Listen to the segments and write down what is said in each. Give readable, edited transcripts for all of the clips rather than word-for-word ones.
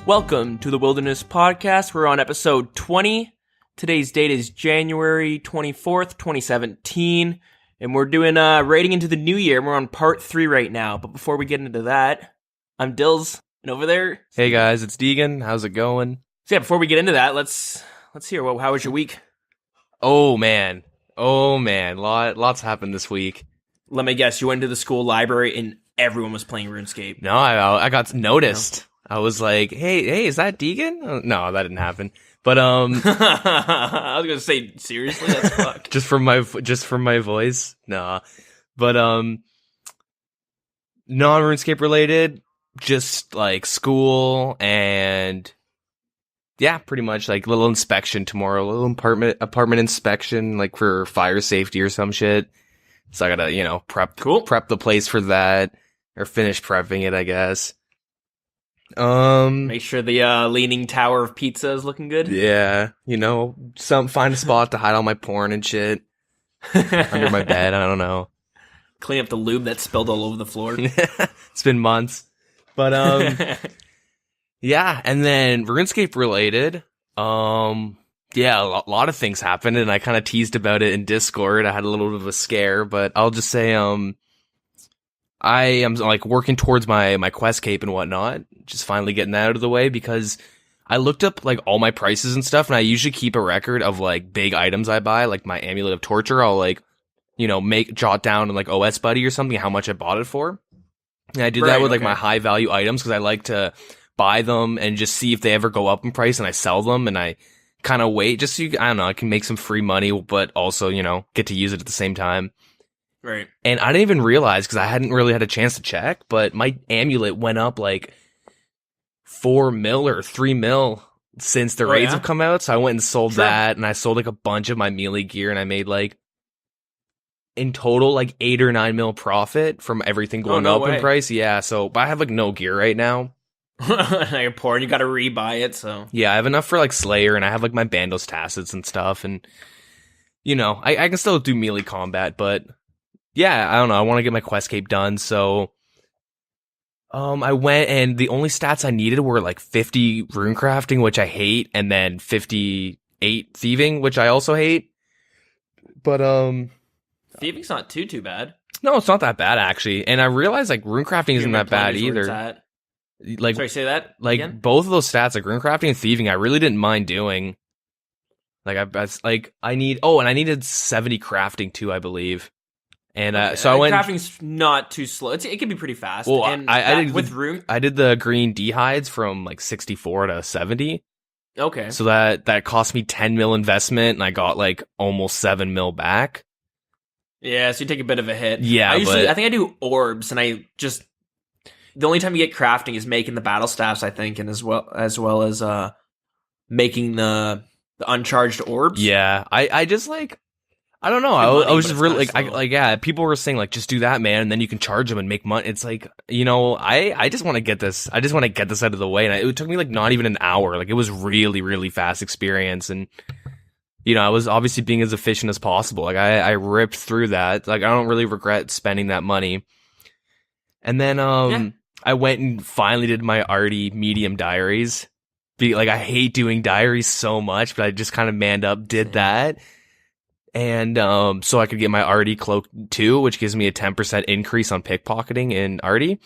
Welcome to the Wilderness Podcast. We're on episode 20. Today's date is January 24th, 2017. And we're doing raiding into the new year. We're on part 3 right now. But before we get into that, I'm Dills. And over there... Hey guys, it's Deagin. How's it going? So yeah, before we get into that, let's hear. How was your week? Oh man. Lots happened this week. Let me guess, you went to the school library and everyone was playing RuneScape. No, I got noticed. I was like, hey, is that Deagin? No, that didn't happen. But I was gonna say, seriously, that's fucked. just from my voice, nah. But non-RuneScape related, just like school and yeah, pretty much like little inspection tomorrow, a little apartment inspection, like for fire safety or some shit. So I gotta, prep the place for that, or finish prepping it, I guess. Make sure the leaning tower of pizza is looking good. Yeah, find a spot to hide all my porn and shit under my bed. I don't know. Clean up the lube that spilled all over the floor. It's been months, but yeah. And then RuneScape related, yeah, a lot of things happened, and I kind of teased about it in Discord. I had a little bit of a scare, but I'll just say, I am like working towards my quest cape and whatnot, just finally getting that out of the way, because I looked up like all my prices and stuff, and I usually keep a record of like big items I buy, like my Amulet of Torture. I'll like, jot down in like OS Buddy or something how much I bought it for. And I did that with like my high value items, because I like to buy them and just see if they ever go up in price, and I sell them, and I kind of wait just so I don't know, I can make some free money, but also, get to use it at the same time. Right. And I didn't even realize, because I hadn't really had a chance to check, but my amulet went up like 4 mil or 3 mil since the raids have come out. So I went and sold that, and I sold like a bunch of my melee gear, and I made like in total like 8 or 9 mil profit from everything going up in price. Yeah, so but I have like no gear right now. You're poor and you gotta rebuy it, so yeah, I have enough for like Slayer, and I have like my Bandos Tacits and stuff, and I can still do melee combat, but yeah, I don't know. I want to get my quest cape done, so I went, and the only stats I needed were like 50 rune crafting, which I hate, and then 58 thieving, which I also hate. But thieving's not too bad. No, it's not that bad actually, and I realized like rune crafting isn't that bad either. Like, sorry, say that like again? Both of those stats, like rune crafting and thieving, I really didn't mind doing. Like I needed 70 crafting too, I believe. And so I went. Crafting's not too slow. It can be pretty fast. Well, and I did with rune. I did the green dehides from like 64 to 70. Okay. So that cost me 10 mil investment, and I got like almost 7 mil back. Yeah, so you take a bit of a hit. Yeah, I think I do orbs, and the only time you get crafting is making the battle staffs, I think, and as well as making the uncharged orbs. Yeah, I just like. I don't know. I was just really like, people were saying like, just do that, man, and then you can charge them and make money. It's like, I just want to get this. I just want to get this out of the way, and it took me like not even an hour. Like it was really, really fast experience, and I was obviously being as efficient as possible. Like I ripped through that. Like I don't really regret spending that money. And then I went and finally did my arty medium diaries. Like I hate doing diaries so much, but I just kind of manned up, did that. And so I could get my Arty cloak too, which gives me a 10% increase on pickpocketing in Arty.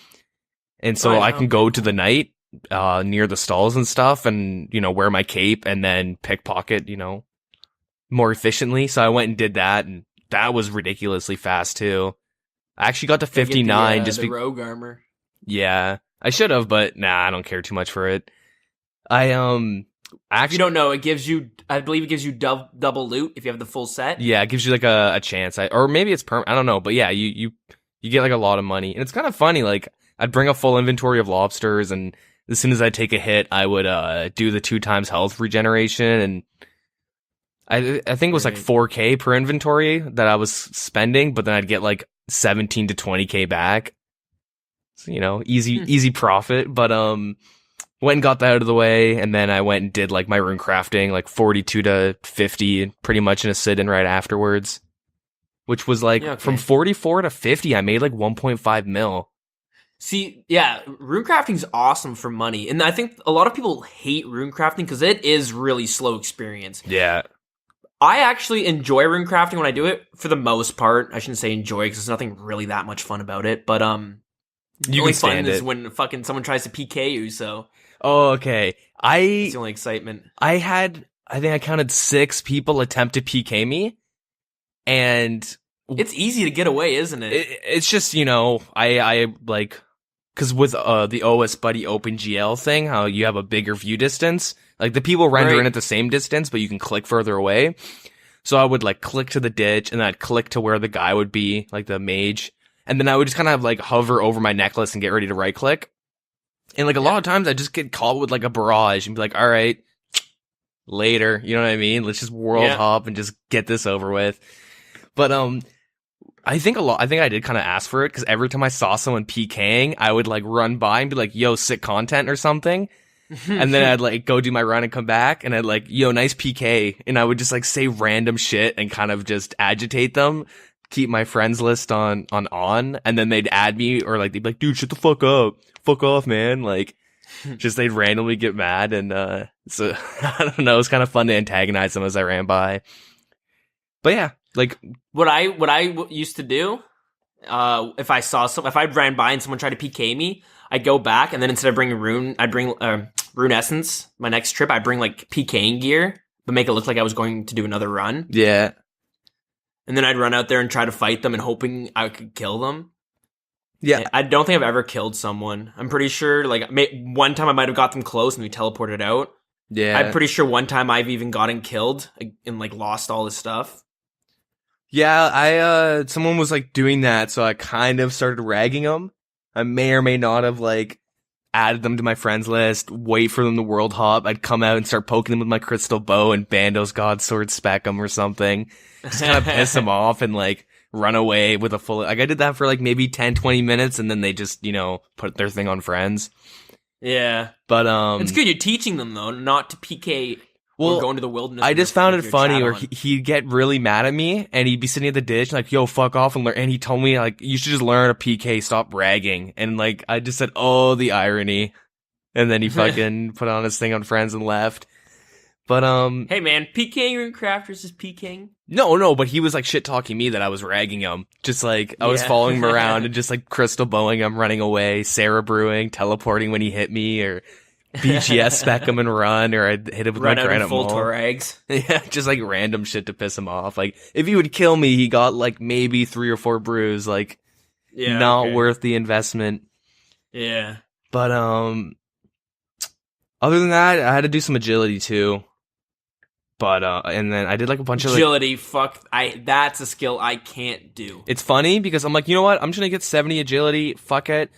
And so I can go to the night near the stalls and stuff, and wear my cape and then pickpocket, more efficiently. So I went and did that, and that was ridiculously fast too. I actually got to 59 the rogue armor. Yeah, I should have, but nah, I don't care too much for it. If you don't know, I believe it gives you double loot if you have the full set. Yeah, it gives you like a chance. Or maybe it's I don't know, but yeah, you get like a lot of money. And it's kind of funny, like I'd bring a full inventory of lobsters, and as soon as I take a hit, I would do the 2 times health regeneration, and I think it was like 4K per inventory that I was spending, but then I'd get like 17 to 20K back. So, easy profit, but went and got that out of the way, and then I went and did like my rune crafting, like 42 to 50, pretty much in a sit-in right afterwards, which was like from 44 to 50, I made like 1.5 mil. See, yeah, runecrafting's awesome for money. And I think a lot of people hate runecrafting because it is really slow experience. Yeah. I actually enjoy runecrafting when I do it for the most part. I shouldn't say enjoy because there's nothing really that much fun about it. But the only fun is when fucking someone tries to PK you, so. Oh, okay. It's the only excitement. I think I counted 6 people attempt to PK me, and it's easy to get away, isn't it? It's just, I like, because with the OS Buddy OpenGL thing, how you have a bigger view distance, like the people render in at the same distance, but you can click further away. So I would like click to the ditch, and then I'd click to where the guy would be, like the mage, and then I would just kind of like hover over my necklace and get ready to right click. And like a lot of times I just get caught with like a barrage and be like, all right, later. You know what I mean? Let's just world hop and just get this over with. But I think I did kind of ask for it because every time I saw someone PKing, I would like run by and be like, yo, sick content or something. And then I'd like go do my run and come back and I'd like, yo, nice PK. And I would just like say random shit and kind of just agitate them, keep my friends list on. And then they'd add me or like, they'd be like, dude, shut the fuck up. Fuck off, man. Like, just they'd randomly get mad. And so I don't know. It was kind of fun to antagonize them as I ran by. But yeah, like what I used to do, if I ran by and someone tried to PK me, I'd go back and then instead of bringing rune, I'd bring rune essence. My next trip, I'd bring like PKing gear, but make it look like I was going to do another run. Yeah. And then I'd run out there and try to fight them and hoping I could kill them. Yeah. I don't think I've ever killed someone. I'm pretty sure, like, one time I might have got them close and we teleported out. Yeah. I'm pretty sure one time I've even gotten killed and, like, lost all this stuff. Yeah, someone was, like, doing that, so I kind of started ragging them. I may or may not have, like, added them to my friends list, wait for them to world hop. I'd come out and start poking them with my crystal bow and Bando's God Sword spec them or something. Just kind of piss them off and, like, run away with a full... Like, I did that for, like, maybe 10, 20 minutes, and then they just, put their thing on friends. Yeah. But, it's good you're teaching them, though, not to PK or go into the wilderness. I just found it funny where he'd get really mad at me, and he'd be sitting at the ditch, like, yo, fuck off and learn. And he told me, like, you should just learn a PK, stop bragging. And, like, I just said, oh, the irony. And then he fucking put on his thing on friends and left. But, hey, man, PKing Runecrafters is PKing? No, but he was, like, shit-talking me that I was ragging him. Just, like, I was following him around and just, like, crystal bowing him, running away, Sarah brewing, teleporting when he hit me, or BGS spec him and run, or I'd hit him with my granite full maul. Torags. Yeah, just, like, random shit to piss him off. Like, if he would kill me, he got, like, maybe 3 or 4 brews. Like, not worth the investment. Yeah. But, other than that, I had to do some agility, too. But, and then I did like a bunch agility, of like... that's a skill I can't do. It's funny because I'm like, you know what? I'm just gonna get 70 agility. Fuck it.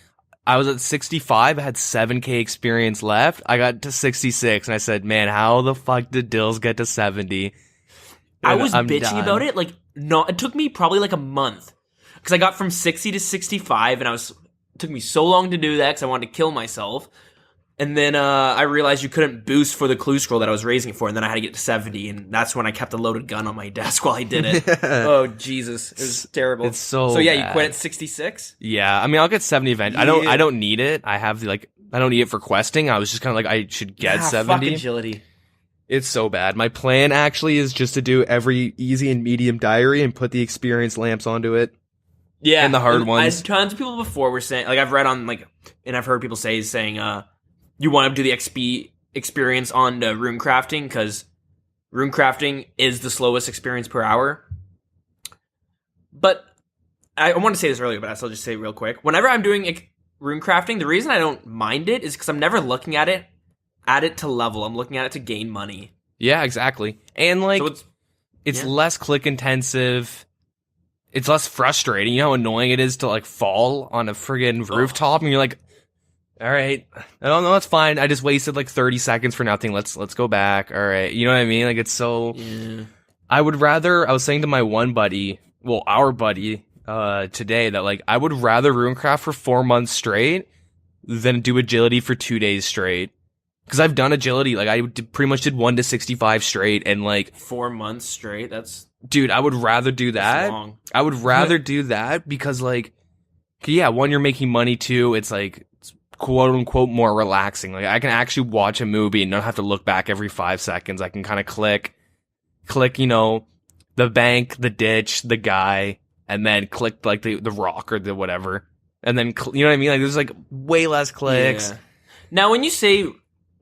I was at 65. I had 7k experience left. I got to 66 and I said, man, how the fuck did Dills get to 70? And I was bitching about it. Like, no, it took me probably like a month. Because I got from 60 to 65 and it took me so long to do that because I wanted to kill myself. And then I realized you couldn't boost for the clue scroll that I was raising it for, and then I had to get to 70, and that's when I kept a loaded gun on my desk while I did it. Oh, Jesus. It was terrible. It's so yeah, bad. You quit at 66? Yeah, I mean, I'll get 70 eventually. Yeah. I don't need it. I have I don't need it for questing. I was just kind of like, I should get 70. Fuck agility. It's so bad. My plan actually is just to do every easy and medium diary and put the experience lamps onto it. Yeah. And the hard ones. Tons of people before were saying, like, I've read on, like, and I've heard people saying, you want to do the XP experience on rune crafting because rune crafting is the slowest experience per hour. But I wanted to say this earlier, but I'll just say it real quick. Whenever I'm doing rune crafting, the reason I don't mind it is because I'm never looking at it to level. I'm looking at it to gain money. Yeah, exactly. And like, so it's less click intensive. It's less frustrating. You know how annoying it is to like fall on a friggin' rooftop and you're like, all right, I don't know, that's fine. I just wasted like 30 seconds for nothing. Let's go back. All right, you know what I mean? Like it's so. Yeah. I was saying to my one buddy, our buddy, today that like I would rather runecraft for 4 months straight than do agility for 2 days straight. Because I've done agility, like I pretty much did 1 to 65 straight, and like 4 months straight. Dude, I would rather do that. Long. I would rather do that because like. yeah, one, you're making money, two, it's like quote unquote more relaxing. Like I can actually watch a movie and not have to look back every 5 seconds. I can kind of click, you know, the bank, the ditch, the guy, and then click like the rock or the whatever. And then, you know what I mean? Like there's like way less clicks. Yeah. Now, when you say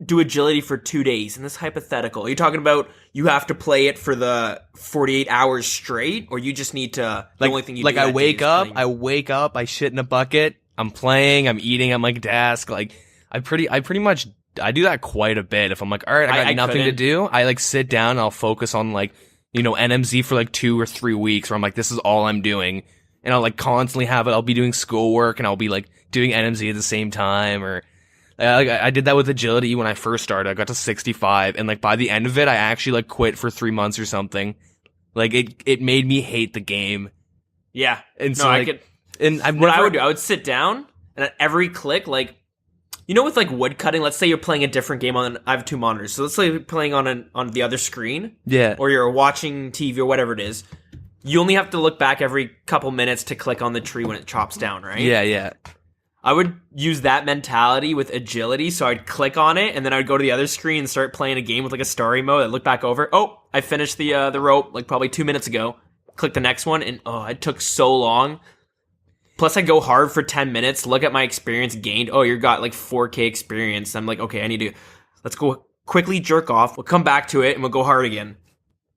do agility for 2 days in this hypothetical, are you talking about you have to play it for the 48 hours straight, or you just need to, the only thing you like do I wake up, I shit in a bucket, I'm playing, I'm eating at my desk. Like I pretty much do that quite a bit. If I'm like, all right, I got nothing to do, I like sit down and I'll focus on like, you know, NMZ for like 2 or 3 weeks where I'm like, this is all I'm doing. And I'll like constantly have it. I'll be doing schoolwork and I'll be like doing NMZ at the same time. Or I did that with agility when I first started. I got to 65, and like by the end of it, I actually like quit for 3 months or something. Like it made me hate the game. Yeah, and so I would sit down and at every click, like, you know, with like wood cutting, let's say you're playing a different game I have 2 monitors, so let's say you're playing on the other screen, yeah, or you're watching TV or whatever it is. You only have to look back every couple minutes to click on the tree when it chops down, right? Yeah. I would use that mentality with agility, so I'd click on it, and then I'd go to the other screen and start playing a game with like a story mode. I'd look back over, oh, I finished the rope like probably 2 minutes ago. Click the next one, and it took so long. Plus, I go hard for 10 minutes, look at my experience gained. Oh, you got like 4K experience. I'm like, okay, let's go quickly jerk off. We'll come back to it, and we'll go hard again.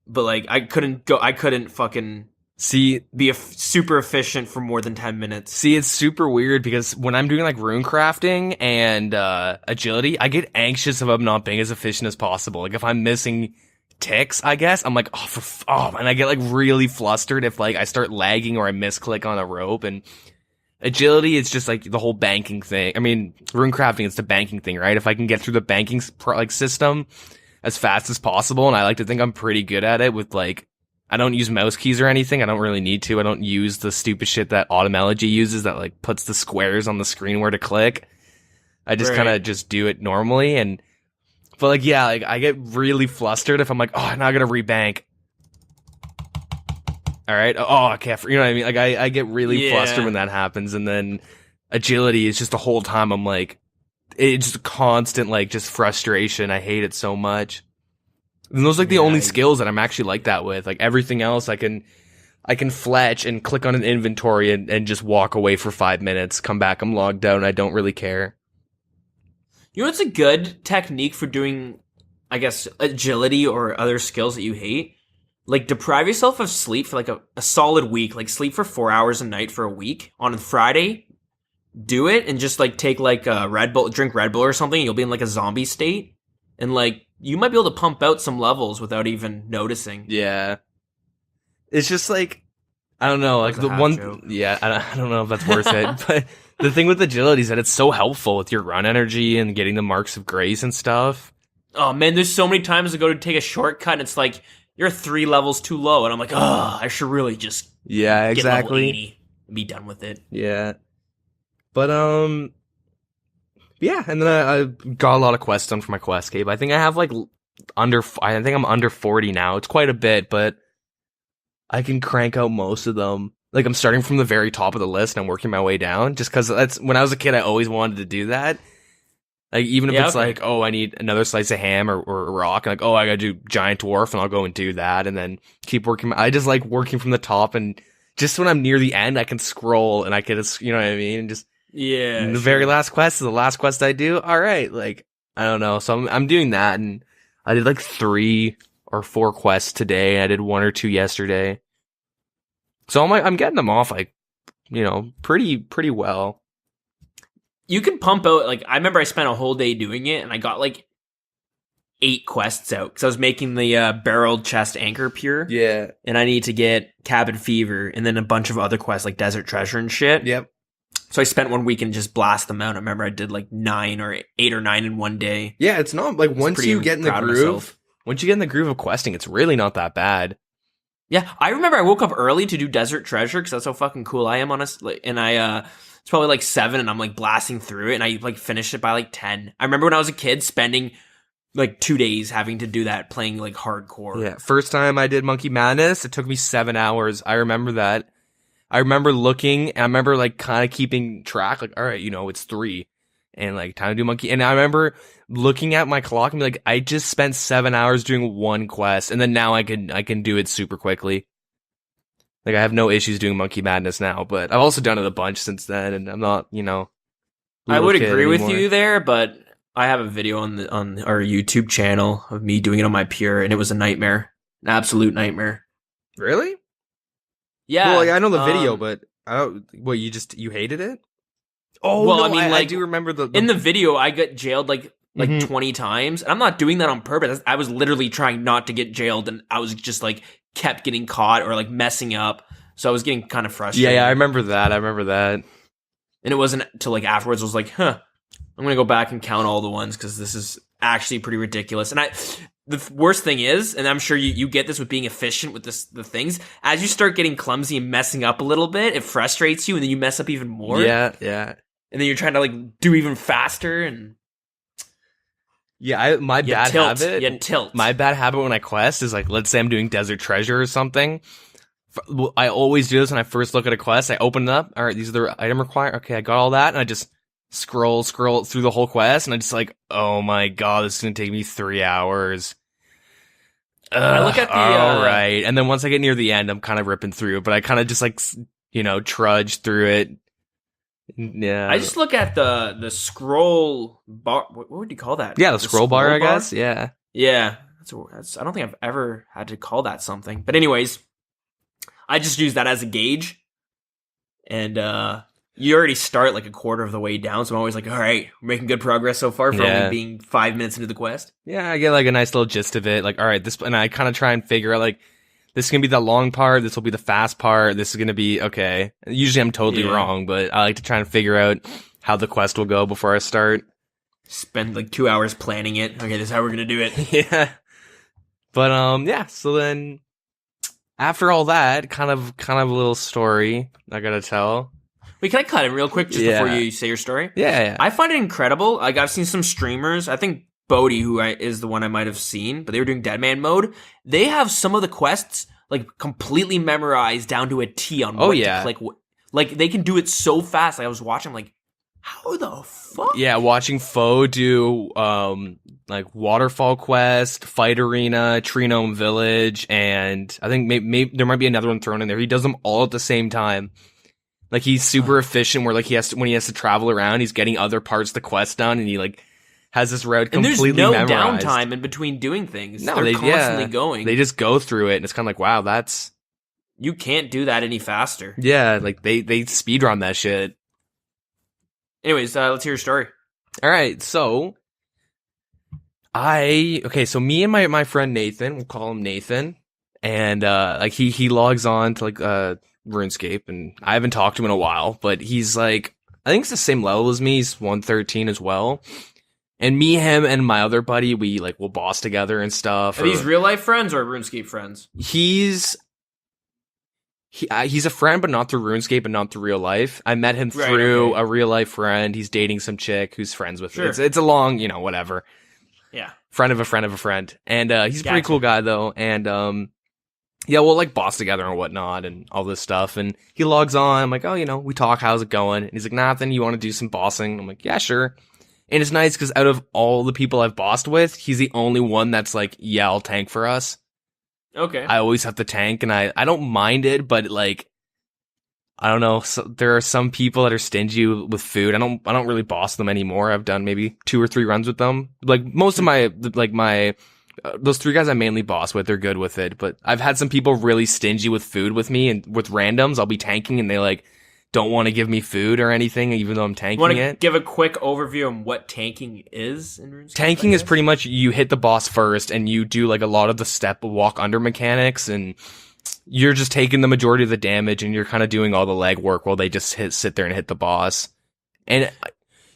But like, I couldn't fucking be super efficient for more than 10 minutes. See, it's super weird because when I'm doing like rune crafting and agility, I get anxious about not being as efficient as possible. Like if I'm missing ticks, I guess I'm like, and I get like really flustered if like I start lagging or I misclick on a rope. And agility, it's just like the whole banking thing. I mean, rune crafting, it's the banking thing, right? If I can get through the banking like system as fast as possible, and I like to think I'm pretty good at it with like, I don't use mouse keys or anything. I don't really need to. I don't use the stupid shit that Automelogy uses that like puts the squares on the screen where to click. I just kind of just do it normally. But like, yeah, like I get really flustered if I'm like, oh, now I gotta rebank. All right. Oh, I can't, you know what I mean? Like I get really flustered when that happens. And then agility is just the whole time I'm like, it's just a constant, like, just frustration. I hate it so much. And those are like the only skills that I'm actually like that with. Like everything else, I can fletch and click on an inventory and just walk away for 5 minutes, come back, I'm logged out, and I don't really care. You know what's a good technique for doing, I guess, agility or other skills that you hate? Like, deprive yourself of sleep for like a solid week. Like, sleep for 4 hours a night for a week. On a Friday, do it and just like take like a Red Bull, drink Red Bull or something. You'll be in like a zombie state, and like you might be able to pump out some levels without even noticing. Yeah, it's just like, I don't know, like the one joke. Yeah, I don't know if that's worth it, but the thing with agility is that it's so helpful with your run energy and getting the marks of grace and stuff. Oh man, there's so many times I go to take a shortcut and it's like you're 3 levels too low, and I'm like, I should really just get level 80 and be done with it. Yeah. But, yeah, and then I got a lot of quests done for my Questscape. I think I have, like, I think I'm under 40 now. It's quite a bit, but I can crank out most of them. Like, I'm starting from the very top of the list, and I'm working my way down, just because that's, when I was a kid, I always wanted to do that. Like, even if it's like, I need another slice of ham or rock, and like, I gotta do giant dwarf, and I'll go and do that, and then keep working. I just like working from the top, and just when I'm near the end, I can scroll, and I can just, you know what I mean, and just... Yeah. And the very last quest is the last quest I do. All right. Like, I don't know. So I'm doing that, and I did like 3 or 4 quests today. And I did 1 or 2 yesterday. So I'm getting them off, like, you know, pretty well. You can pump out, like, I remember I spent a whole day doing it, and I got like 8 quests out because I was making the barreled chest anchor pure. Yeah. And I need to get cabin fever and then a bunch of other quests like desert treasure and shit. Yep. So I spent 1 week and just blast them out. I remember I did like 8 or 9 in one day. Yeah, it's not like once you get in the groove. Once you get in the groove of questing, it's really not that bad. Yeah, I remember I woke up early to do desert treasure because that's how fucking cool I am, honestly. And it's probably like 7, and I'm like blasting through it, and I like finished it by like 10. I remember when I was a kid spending like 2 days having to do that, playing like hardcore. Yeah, first time I did Monkey Madness, it took me 7 hours. I remember that. I remember looking, and I remember like kind of keeping track, like, all right, it's 3, and like time to do monkey. And I remember looking at my clock and be like, I just spent 7 hours doing one quest, and then now I can do it super quickly. Like, I have no issues doing Monkey Madness now, but I've also done it a bunch since then, and I'm not, I would agree with anymore. you there, but I have a video on our YouTube channel of me doing it on my Pure, and it was a nightmare, an absolute nightmare. Really? Yeah. Well, I know the video, but I don't. What, you hated it? Oh, well, no, I mean, I do remember the in the video, I got jailed like Mhm. 20 times. And I'm not doing that on purpose. I was literally trying not to get jailed, and I was just like kept getting caught or like messing up. So I was getting kind of frustrated. Yeah, I remember that. And it wasn't until like afterwards I was like, I'm gonna go back and count all the ones because this is actually pretty ridiculous. And the worst thing is, and I'm sure you get this with being efficient with the things, as you start getting clumsy and messing up a little bit, it frustrates you, and then you mess up even more. Yeah. And then you're trying to like do even faster, and yeah. My bad habit when I quest is like, let's say I'm doing Desert Treasure or something. I always do this when I first look at a quest. I open it up. All right, these are the item required. Okay, I got all that, and I just scroll through the whole quest, and I just like, oh my god, this is gonna take me 3 hours. I look at the all right, and then once I get near the end, I'm kind of ripping through it, but I kind of just like trudge through it. Yeah, I just look at the scroll bar. What would you call that? Yeah, the scroll bar, I guess. Yeah. That's I don't think I've ever had to call that something. But anyways, I just use that as a gauge, and you already start like a quarter of the way down, so I'm always like, all right, we're making good progress so far for only being 5 minutes into the quest. Yeah, I get like a nice little gist of it. Like, all right, and I kind of try and figure out like, this is going to be the long part, this will be the fast part, this is going to be, okay. Usually I'm totally wrong, but I like to try and figure out how the quest will go before I start. Spend like 2 hours planning it. Okay, this is how we're going to do it. Yeah. But, yeah, so then, after all that, kind of a little story I gotta tell. Wait, can I cut in real quick just before you say your story? Yeah. I find it incredible. Like, I've seen some streamers, I think Bodhi, is the one I might have seen, but they were doing Deadman mode. They have some of the quests like completely memorized down to a T on what to click. Like, they can do it so fast. Like, I was watching, I'm like, how the fuck? Yeah, watching Foe do like Waterfall Quest, Fight Arena, Tree Gnome Village, and I think maybe there might be another one thrown in there. He does them all at the same time. Like, he's super efficient where like when he has to travel around, he's getting other parts of the quest done, and he like has this route completely memorized. And there's no downtime in between doing things. No, they're constantly going. They just go through it, and it's kind of like, wow, that's... You can't do that any faster. Yeah, like they speedrun that shit. Anyways, let's hear your story. All right, so so me and my friend Nathan, we'll call him Nathan, and like he logs on to like RuneScape, and I haven't talked to him in a while, but he's like, I think it's the same level as me. He's 113 as well. And me, him, and my other buddy, we'll boss together and stuff. Are these real life friends or RuneScape friends? He's a friend, but not through RuneScape and not through real life. I met him through a real life friend. He's dating some chick who's friends with me. It's a long, whatever. Yeah. Friend of a friend of a friend. And he's a pretty cool guy, though. And yeah, we'll like boss together and whatnot and all this stuff. And he logs on. I'm like, oh, we talk. How's it going? And he's like, Nathan, you want to do some bossing? I'm like, yeah, sure. And it's nice because out of all the people I've bossed with, he's the only one that's like, yeah, I'll tank for us. Okay. I always have to tank, and I don't mind it, but like, I don't know. So there are some people that are stingy with food. I don't really boss them anymore. I've done maybe 2 or 3 runs with them. Like most of my those 3 guys I mainly boss with, they're good with it. But I've had some people really stingy with food with me, and with randoms, I'll be tanking, and they like don't want to give me food or anything, even though I'm tanking it. Want to give a quick overview on what tanking is in RuneScape? Tanking is pretty much you hit the boss first, and you do like a lot of the step walk under mechanics, and you're just taking the majority of the damage, and you're kind of doing all the leg work while they just sit there and hit the boss. And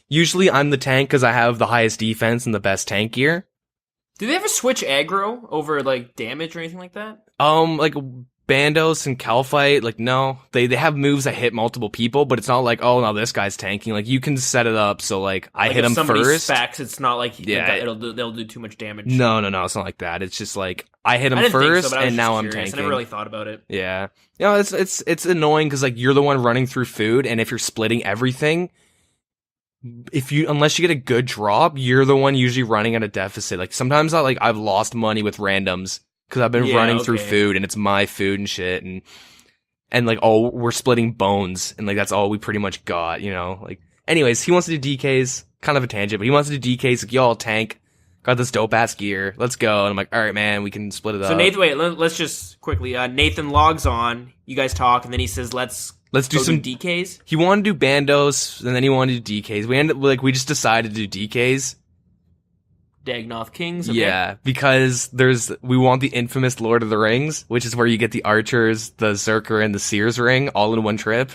usually I'm the tank because I have the highest defense and the best tank gear. Do they ever switch aggro over like damage or anything like that? Like Bandos and Calphite, like, no. They have moves that hit multiple people, but it's not like, oh, now this guy's tanking. Like, you can set it up so, like, I hit him first. Specs, it's not like they'll do too much damage. No, it's not like that. It's just like, I hit him first, and now I'm tanking. I never really thought about it. Yeah. You know, it's annoying because, like, you're the one running through food, and if you're splitting everything, unless you get a good drop, you're the one usually running at a deficit. Like, sometimes I've lost money with randoms because I've been running through food and it's my food and shit, and like, oh, we're splitting bones, and like, that's all we pretty much got, you know? Like, anyways, he wants to do DKs, kind of a tangent, but he wants to do DKs, like, yo, I'll tank, got this dope ass gear, let's go. And I'm like, alright, man, we can split it up. So Nathan, wait, let's just quickly, Nathan logs on, you guys talk, and then he says, let's do some DKs. He wanted to do Bandos, and then he wanted to do DKs. We just decided to do DKs. Daggnoth Kings? Okay. Yeah, because we want the infamous Lord of the Rings, which is where you get the archers, the Zerker, and the Seers ring all in one trip.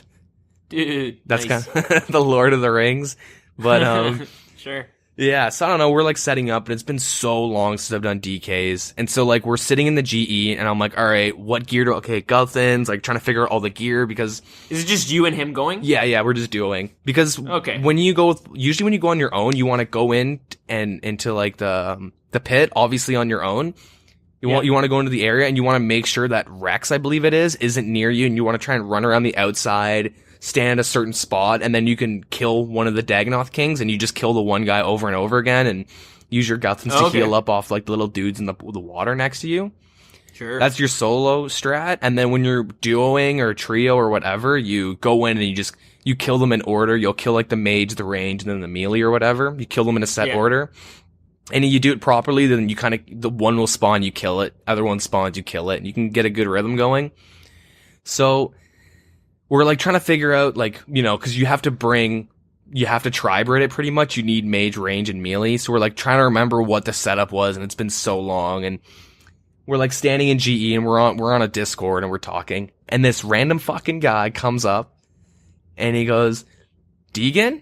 Dude, that's nice. Kind of the Lord of the Rings. But, sure. Yeah, so I don't know, we're like setting up, and it's been so long since I've done DKs, and so like we're sitting in the GE, and I'm like, alright, what gear Guthins, like trying to figure out all the gear, because... Is it just you and him going? Yeah, we're just dueling. Because when you go on your own, you want to go in and into like the pit, obviously on your own. You want to go into the area, and you want to make sure that Rex, I believe it is, isn't near you, and you want to try and run around the outside, stand at a certain spot, and then you can kill one of the Daagnoth Kings, and you just kill the one guy over and over again, and use your Guthins to heal up off like the little dudes in the water next to you. Sure. That's your solo strat, and then when you're duoing or trio or whatever, you go in and you kill them in order. You'll kill like the mage, the range, and then the melee or whatever. You kill them in a set order. And you do it properly, then you the one will spawn, you kill it. Other one spawns, you kill it. And you can get a good rhythm going. So... we're like trying to figure out, like, you know, because you have to tri-brit it pretty much. You need mage, range, and melee. So we're like trying to remember what the setup was, and it's been so long. And we're like standing in GE, and we're on a Discord, and we're talking. And this random fucking guy comes up, and he goes, Deagin?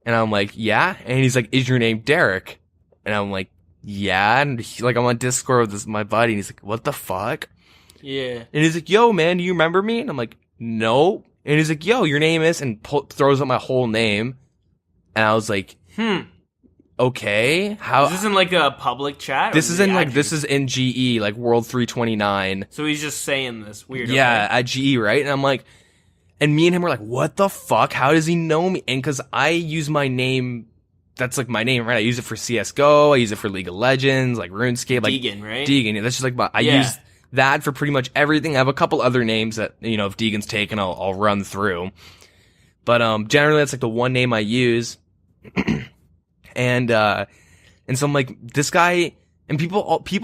And I'm like, yeah. And he's like, is your name Derek? And I'm like, yeah. And I'm on Discord with my buddy, and he's like, what the fuck? Yeah. And he's like, yo, man, do you remember me? And I'm like, no. And he's like, yo, your name is, and throws up my whole name. And I was like, okay. How? Is this in like a public chat? This is in GE, like World 329. So he's just saying this weird. Yeah, at GE, right? And I'm like, and me and him were like, what the fuck? How does he know me? And cause I use my name, that's like my name, right? I use it for CSGO, I use it for League of Legends, like RuneScape, like Deagin, right? Deagin. That's just like I use that for pretty much everything. I have a couple other names that, you know, if Deagin's taken, I'll run through. But generally that's like the one name I use. And so I'm like, this guy, and people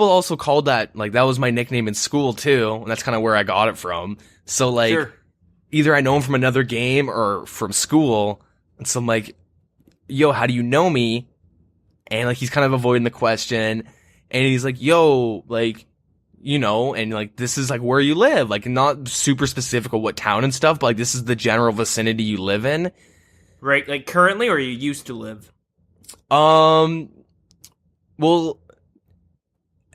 also called that, like, that was my nickname in school too, and that's kind of where I got it from. So like, either I know him from another game or from school, and so I'm like, yo, how do you know me? And like, he's kind of avoiding the question, and he's like, yo, like, you know, and like, this is like where you live, like, not super specific of what town and stuff, but like, this is the general vicinity you live in. Right, like currently, or you used to live? Well,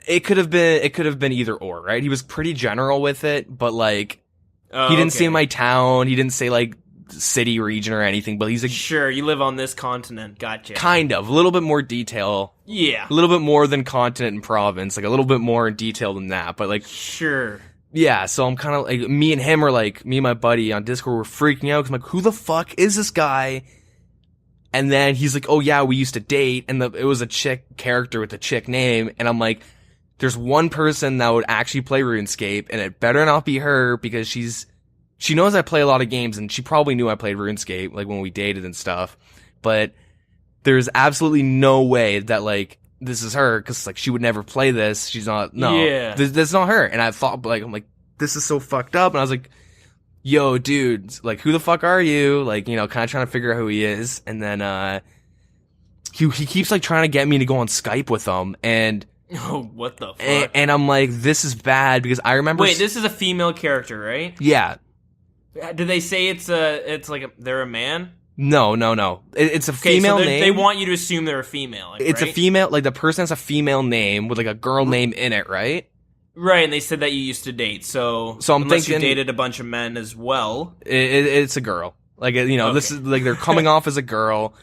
it could have been either or, right? He was pretty general with it, but like, he didn't say my town, he didn't say like city, region, or anything, but he's like, sure, you live on this continent, gotcha. Kind of, a little bit more detail. Yeah. A little bit more than continent and province, like a little bit more in detail than that, but like, sure. Yeah, so I'm kind of like, me and my buddy on Discord were freaking out, because I'm like, who the fuck is this guy? And then he's like, oh yeah, we used to date, and it was a chick character with a chick name, and I'm like, there's one person that would actually play RuneScape, and it better not be her, because she knows I play a lot of games, and she probably knew I played RuneScape, like when we dated and stuff, but there's absolutely no way that like, this is her, because like, she would never play this, she's not, no, this is not her, and I thought, like, I'm like, this is so fucked up, and I was like, yo, dude, like, who the fuck are you? Like, you know, kind of trying to figure out who he is. And then, he keeps, like, trying to get me to go on Skype with him, and... Oh, what the fuck? And I'm like, this is bad, because I remember... Wait, this is a female character, right? Yeah. Do they say they're a man? No. It's a female name. They want you to assume they're a female, like, it's right? a female, like, the person has a female name with, like, a girl name in it, right? Right, and they said that you used to date, so I'm unless thinking you dated a bunch of men as well. it's a girl. Like, you know, This is like they're coming off as a girl,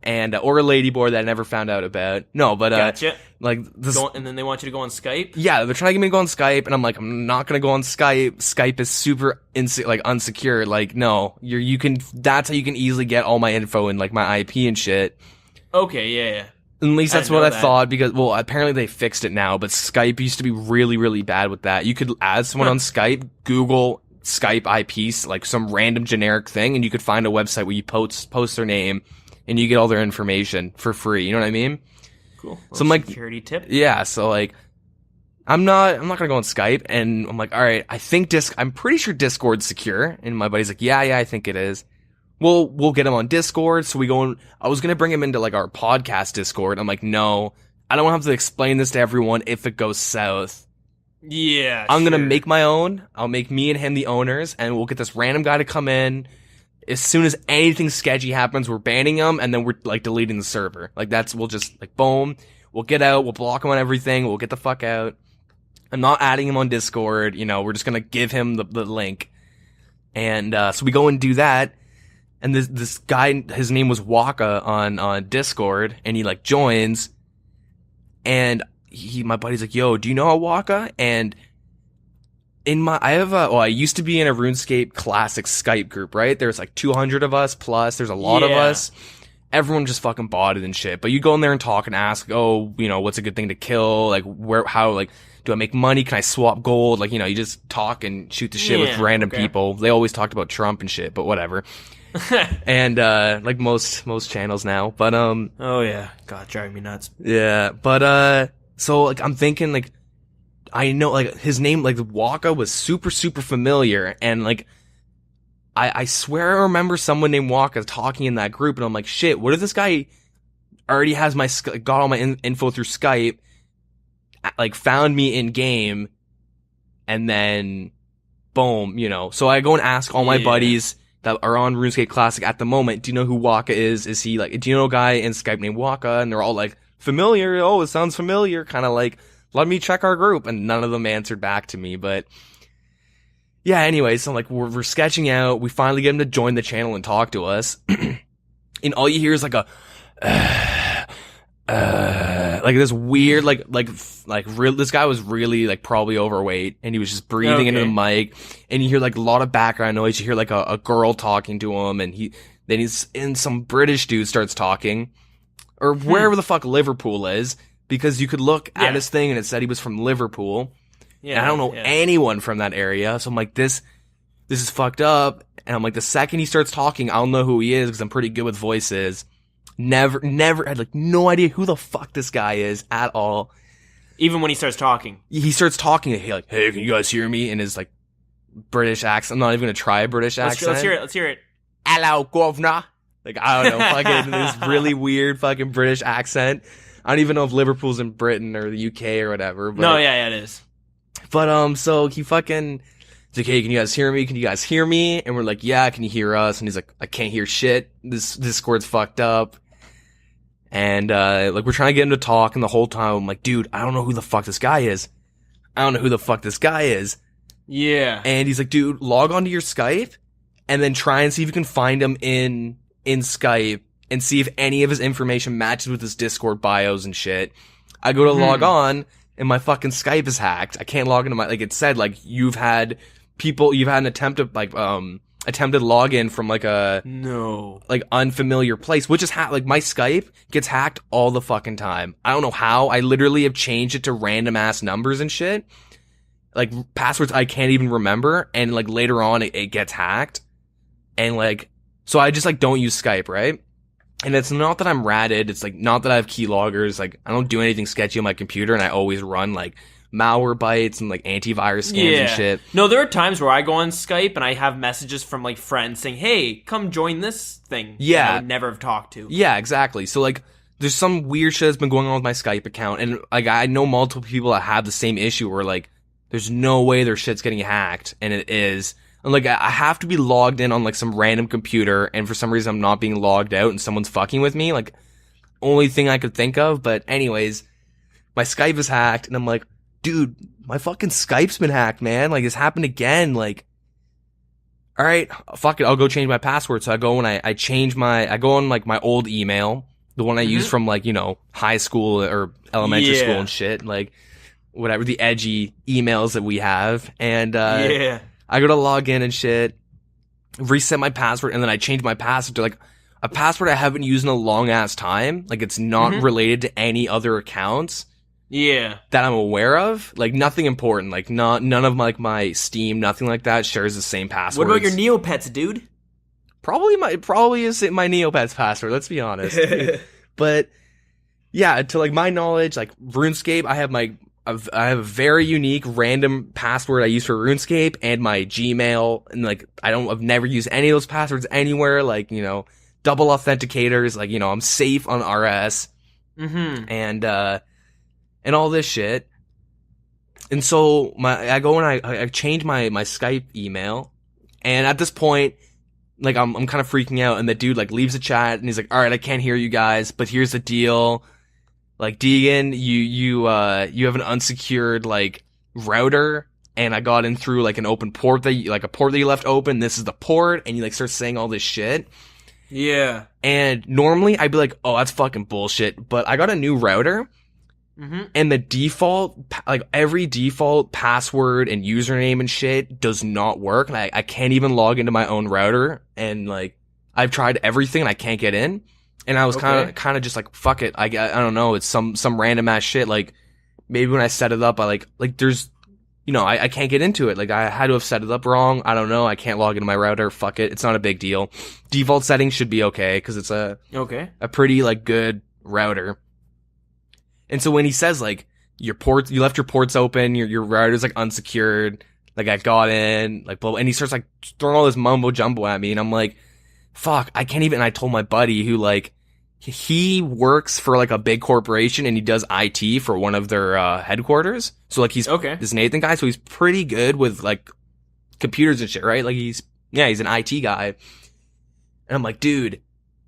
and or a ladyboy that I never found out about. No, but Gotcha. like this, And then they want you to go on Skype. yeah, they're trying to get me to go on Skype, and I'm like, I'm not gonna go on Skype. Skype is super unsecure. Like, no, you can. That's how you can easily get all my info and like my IP and shit. Okay, yeah. At least that's what I thought, because, well, apparently they fixed it now, but Skype used to be really, really bad with that. You could add someone on Skype, Google Skype IP, like some random generic thing, and you could find a website where you post their name, and you get all their information for free. You know what I mean? Cool. So I'm like, security tip. Yeah, so like, I'm not gonna go on Skype, and I'm like, all right, I'm pretty sure Discord's secure, and my buddy's like, yeah, I think it is. We'll get him on Discord. So I was going to bring him into like our podcast Discord. I'm like, no, I don't have to explain this to everyone if it goes south. Yeah, I'm going to make my own. I'll make me and him the owners, and we'll get this random guy to come in. As soon as anything sketchy happens, we're banning him, and then we're like deleting the server. Like we'll just like, boom, we'll get out, we'll block him on everything, we'll get the fuck out. I'm not adding him on Discord. You know, we're just going to give him the link. And so we go and do that. And this guy, his name was Waka on Discord, and he like joins, and my buddy's like, yo, do you know a Waka? And I used to be in a RuneScape Classic Skype group, right? There's like 200 of us plus, there's a lot of us. Everyone just fucking bought it and shit. But you go in there and talk and ask, oh, you know, what's a good thing to kill? Like, do I make money? Can I swap gold? Like, you know, you just talk and shoot the shit with random people. They always talked about Trump and shit, but whatever. And like most channels now, but oh yeah, God, driving me nuts. Yeah, but so like I'm thinking, like, I know like his name, like Waka, was super familiar, and like I swear I remember someone named Waka talking in that group, and I'm like, shit, what if this guy already has got all my info through Skype, like found me in game, and then boom, you know. So I go and ask all my buddies that are on RuneScape Classic at the moment, do you know who Waka is? Is he like, do you know a guy in Skype named Waka? And they're all like, familiar. Oh, it sounds familiar. Kind of like, let me check our group. And none of them answered back to me. But yeah, anyway, so like we're sketching out. We finally get him to join the channel and talk to us. And all you hear is like a, like this weird, this guy was really like probably overweight, and he was just breathing into the mic, and you hear like a lot of background noise. You hear like a girl talking to him, and he's in some British dude starts talking, or wherever the fuck Liverpool is, because you could look at his thing and it said he was from Liverpool. Yeah, and I don't know anyone from that area, so I'm like, this is fucked up. And I'm like, the second he starts talking, I'll know who he is because I'm pretty good with voices. Never had like no idea who the fuck this guy is at all. Even when he starts talking. He starts talking, and he's like, hey, can you guys hear me? In his like British accent. I'm not even gonna try a British accent. Let's hear it. Hello, governor. Like, I don't know, fucking this really weird fucking British accent. I don't even know if Liverpool's in Britain or the UK or whatever. But, no, yeah, it is. But so he fucking, he's like, hey, can you guys hear me? Can you guys hear me? And we're like, yeah, can you hear us? And he's like, I can't hear shit. This Discord's fucked up. And, like, we're trying to get him to talk, and the whole time I'm like, dude, I don't know who the fuck this guy is. Yeah. And he's like, dude, log onto your Skype, and then try and see if you can find him in Skype, and see if any of his information matches with his Discord bios and shit. I go to log on, and my fucking Skype is hacked. I can't log into like, it said, like, you've had an attempt to, like, attempted login from like a like unfamiliar place, which is like my Skype gets hacked all the fucking time. I don't know how. I literally have changed it to random ass numbers and shit, like passwords I can't even remember, and like later on it gets hacked, and like, so I just like don't use Skype, right? And it's not that I'm ratted, it's like not that I have keyloggers, like I don't do anything sketchy on my computer, and I always run like malware bites and like antivirus scans and shit. No, there are times where I go on Skype and I have messages from like friends saying, hey, come join this thing that I would never have talked to. Yeah, exactly. So like there's some weird shit that's been going on with my Skype account, and like I know multiple people that have the same issue where like there's no way their shit's getting hacked, and it is. And like I have to be logged in on like some random computer, and for some reason I'm not being logged out and someone's fucking with me. Like only thing I could think of. But anyways, my Skype is hacked, and I'm like, dude, my fucking Skype's been hacked, man. Like, this happened again. Like, all right, fuck it. I'll go change my password. So I go and I go on like my old email, the one I used from like, you know, high school or elementary school and shit. Like, whatever, the edgy emails that we have. And, I go to log in and shit, reset my password, and then I change my password to like a password I haven't used in a long ass time. Like, it's not related to any other accounts. Yeah. That I'm aware of. Like, nothing important. Like, none of my Steam, nothing like that shares the same password. What about your Neopets, dude? Probably is my Neopets password, let's be honest. But yeah, to like my knowledge, like RuneScape, I have a very unique random password I use for RuneScape and my Gmail, and like I've never used any of those passwords anywhere. Like, you know, double authenticators, like, you know, I'm safe on RS. And all this shit. And so I go and I change my Skype email, and at this point, like I'm kind of freaking out, and the dude like leaves the chat and he's like, all right, I can't hear you guys, but here's the deal. Like, Deagin, you have an unsecured like router, and I got in through like an open port a port that you left open. This is the port, and you like start saying all this shit. Yeah. And normally I'd be like, oh, that's fucking bullshit. But I got a new router. And the default, like every default password and username and shit does not work. And I can't even log into my own router. And like, I've tried everything and I can't get in. And I was kind of just like, fuck it. I don't know. It's some random ass shit. Like, maybe when I set it up, I like there's, you know, I can't get into it. Like, I had to have set it up wrong. I don't know. I can't log into my router. Fuck it. It's not a big deal. Default settings should be okay, cause it's a pretty like good router. And so when he says like you left your ports open, your router's like unsecured, like I got in, like blah, and he starts like throwing all this mumbo jumbo at me, and I'm like, fuck, I can't even. And I told my buddy who like he works for like a big corporation and he does IT for one of their headquarters. So like he's this Nathan guy, so he's pretty good with like computers and shit, right? Like he's an IT guy. And I'm like, dude,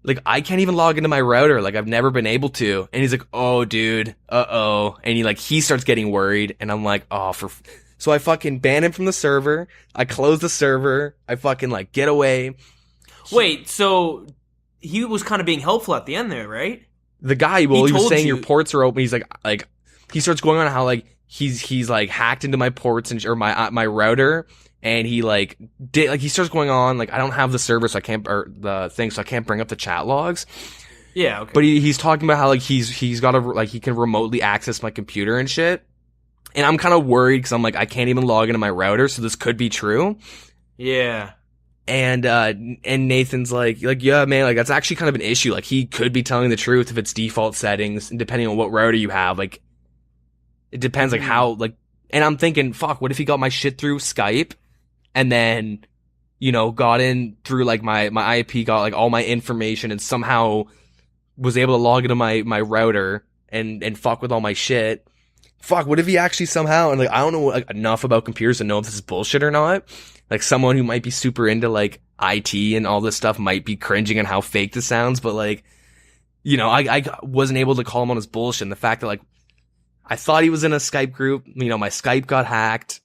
like, I can't even log into my router. Like, I've never been able to. And he's like, oh, dude, uh-oh. And he starts getting worried. And I'm like, oh, so I fucking ban him from the server. I close the server. I fucking, like, get away. Wait, so he was kind of being helpful at the end there, right? The guy, he was saying your ports are open. He's like, he starts going on how, like, he's like, hacked into my ports or my router. And he he starts going on, like, I don't have the server, so I can't, or the thing, so I can't bring up the chat logs. Yeah, okay. But he's talking about how, like, he's got he can remotely access my computer and shit. And I'm kind of worried, because I'm like, I can't even log into my router, so this could be true. Yeah. And Nathan's like, yeah, man, like, that's actually kind of an issue. Like, he could be telling the truth if it's default settings, and depending on what router you have, like, it depends, like, how, like, and I'm thinking, fuck, what if he got my shit through Skype? And then, you know, got in through like my IP, got like all my information, and somehow was able to log into my router and fuck with all my shit. Fuck, what if he actually somehow, and like, I don't know like enough about computers to know if this is bullshit or not. Like, someone who might be super into like IT and all this stuff might be cringing on how fake this sounds, but like, you know, I wasn't able to call him on his bullshit. And the fact that like, I thought he was in a Skype group, you know, my Skype got hacked.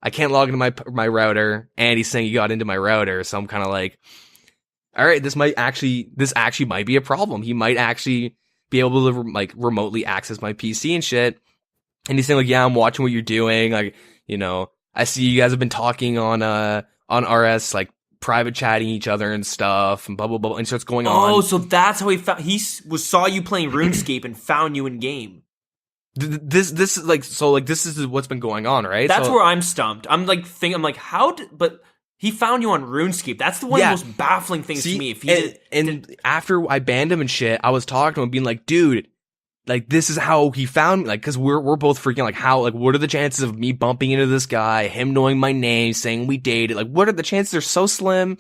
I can't log into my router, and he's saying he got into my router, so I'm kind of like, all right, this actually might be a problem. He might actually be able to like remotely access my PC and shit. And he's saying like, yeah, I'm watching what you're doing. Like, you know, I see you guys have been talking on RS, like private chatting each other and stuff, and blah blah blah. And starts going on. Oh, so that's how he saw you playing RuneScape and found you in game. This is like, so like, this is what's been going on, right? That's where I'm stumped. I'm like but he found you on RuneScape. That's the one of the most baffling things to me. If he after I banned him and shit, I was talking to him being like, dude, like, this is how he found me. Like, cause we're both freaking like, how, like, what are the chances of me bumping into this guy, him knowing my name, saying we dated? Like, what are the chances? They're so slim.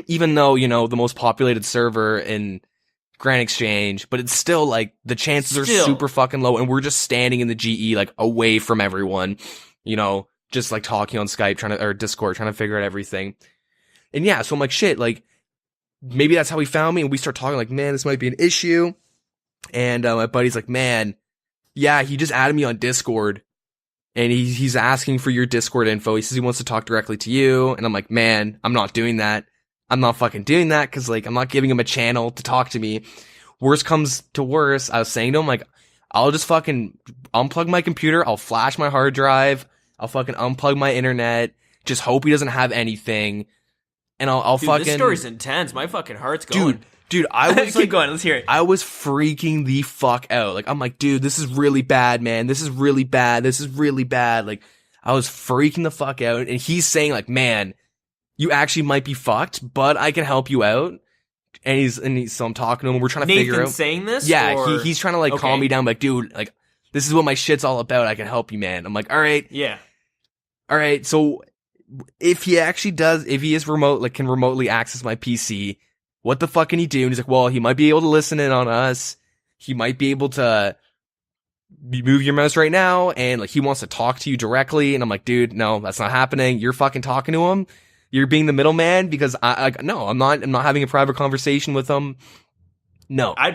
Even though, you know, the most populated server in Grand Exchange, but it's still like the chances are super fucking low, and we're just standing in the GE like away from everyone, you know, just like talking on Skype or Discord trying to figure out everything. And yeah, so I'm like, shit, like maybe that's how he found me. And we start talking like, man, this might be an issue. And my buddy's like, man, Yeah, he just added me on Discord. And he's asking for your Discord info. He says he wants to talk directly to you. And I'm like, man, I'm not doing that. I'm not fucking doing that because, like, I'm not giving him a channel to talk to me. Worst comes to worst, I was saying to him, like, I'll just fucking unplug my computer. I'll flash my hard drive. I'll fucking unplug my internet. Just hope he doesn't have anything. And I'll Dude, fucking... This story's intense. My fucking heart's going. Dude, I was Keep going. Let's hear it. I was freaking the fuck out. Like, I'm like, dude, this is really bad, man. This is really bad. This is really bad. Like, I was freaking the fuck out. And he's saying, like, man, you actually might be fucked, but I can help you out. And so I'm talking to him. We're trying to figure out. Nathan's saying this? Yeah, or... he's trying to, like, calm me down. Like, dude, like, this is what my shit's all about. I can help you, man. I'm like, all right. Yeah. All right. So if he actually does, if he is remote, like, can remotely access my PC, what the fuck can he do? And he's like, well, he might be able to listen in on us. He might be able to move your mouse right now. And, like, he wants to talk to you directly. And I'm like, dude, no, that's not happening. You're fucking talking to him. You're being the middleman because no, I'm not having a private conversation with him. No. I'd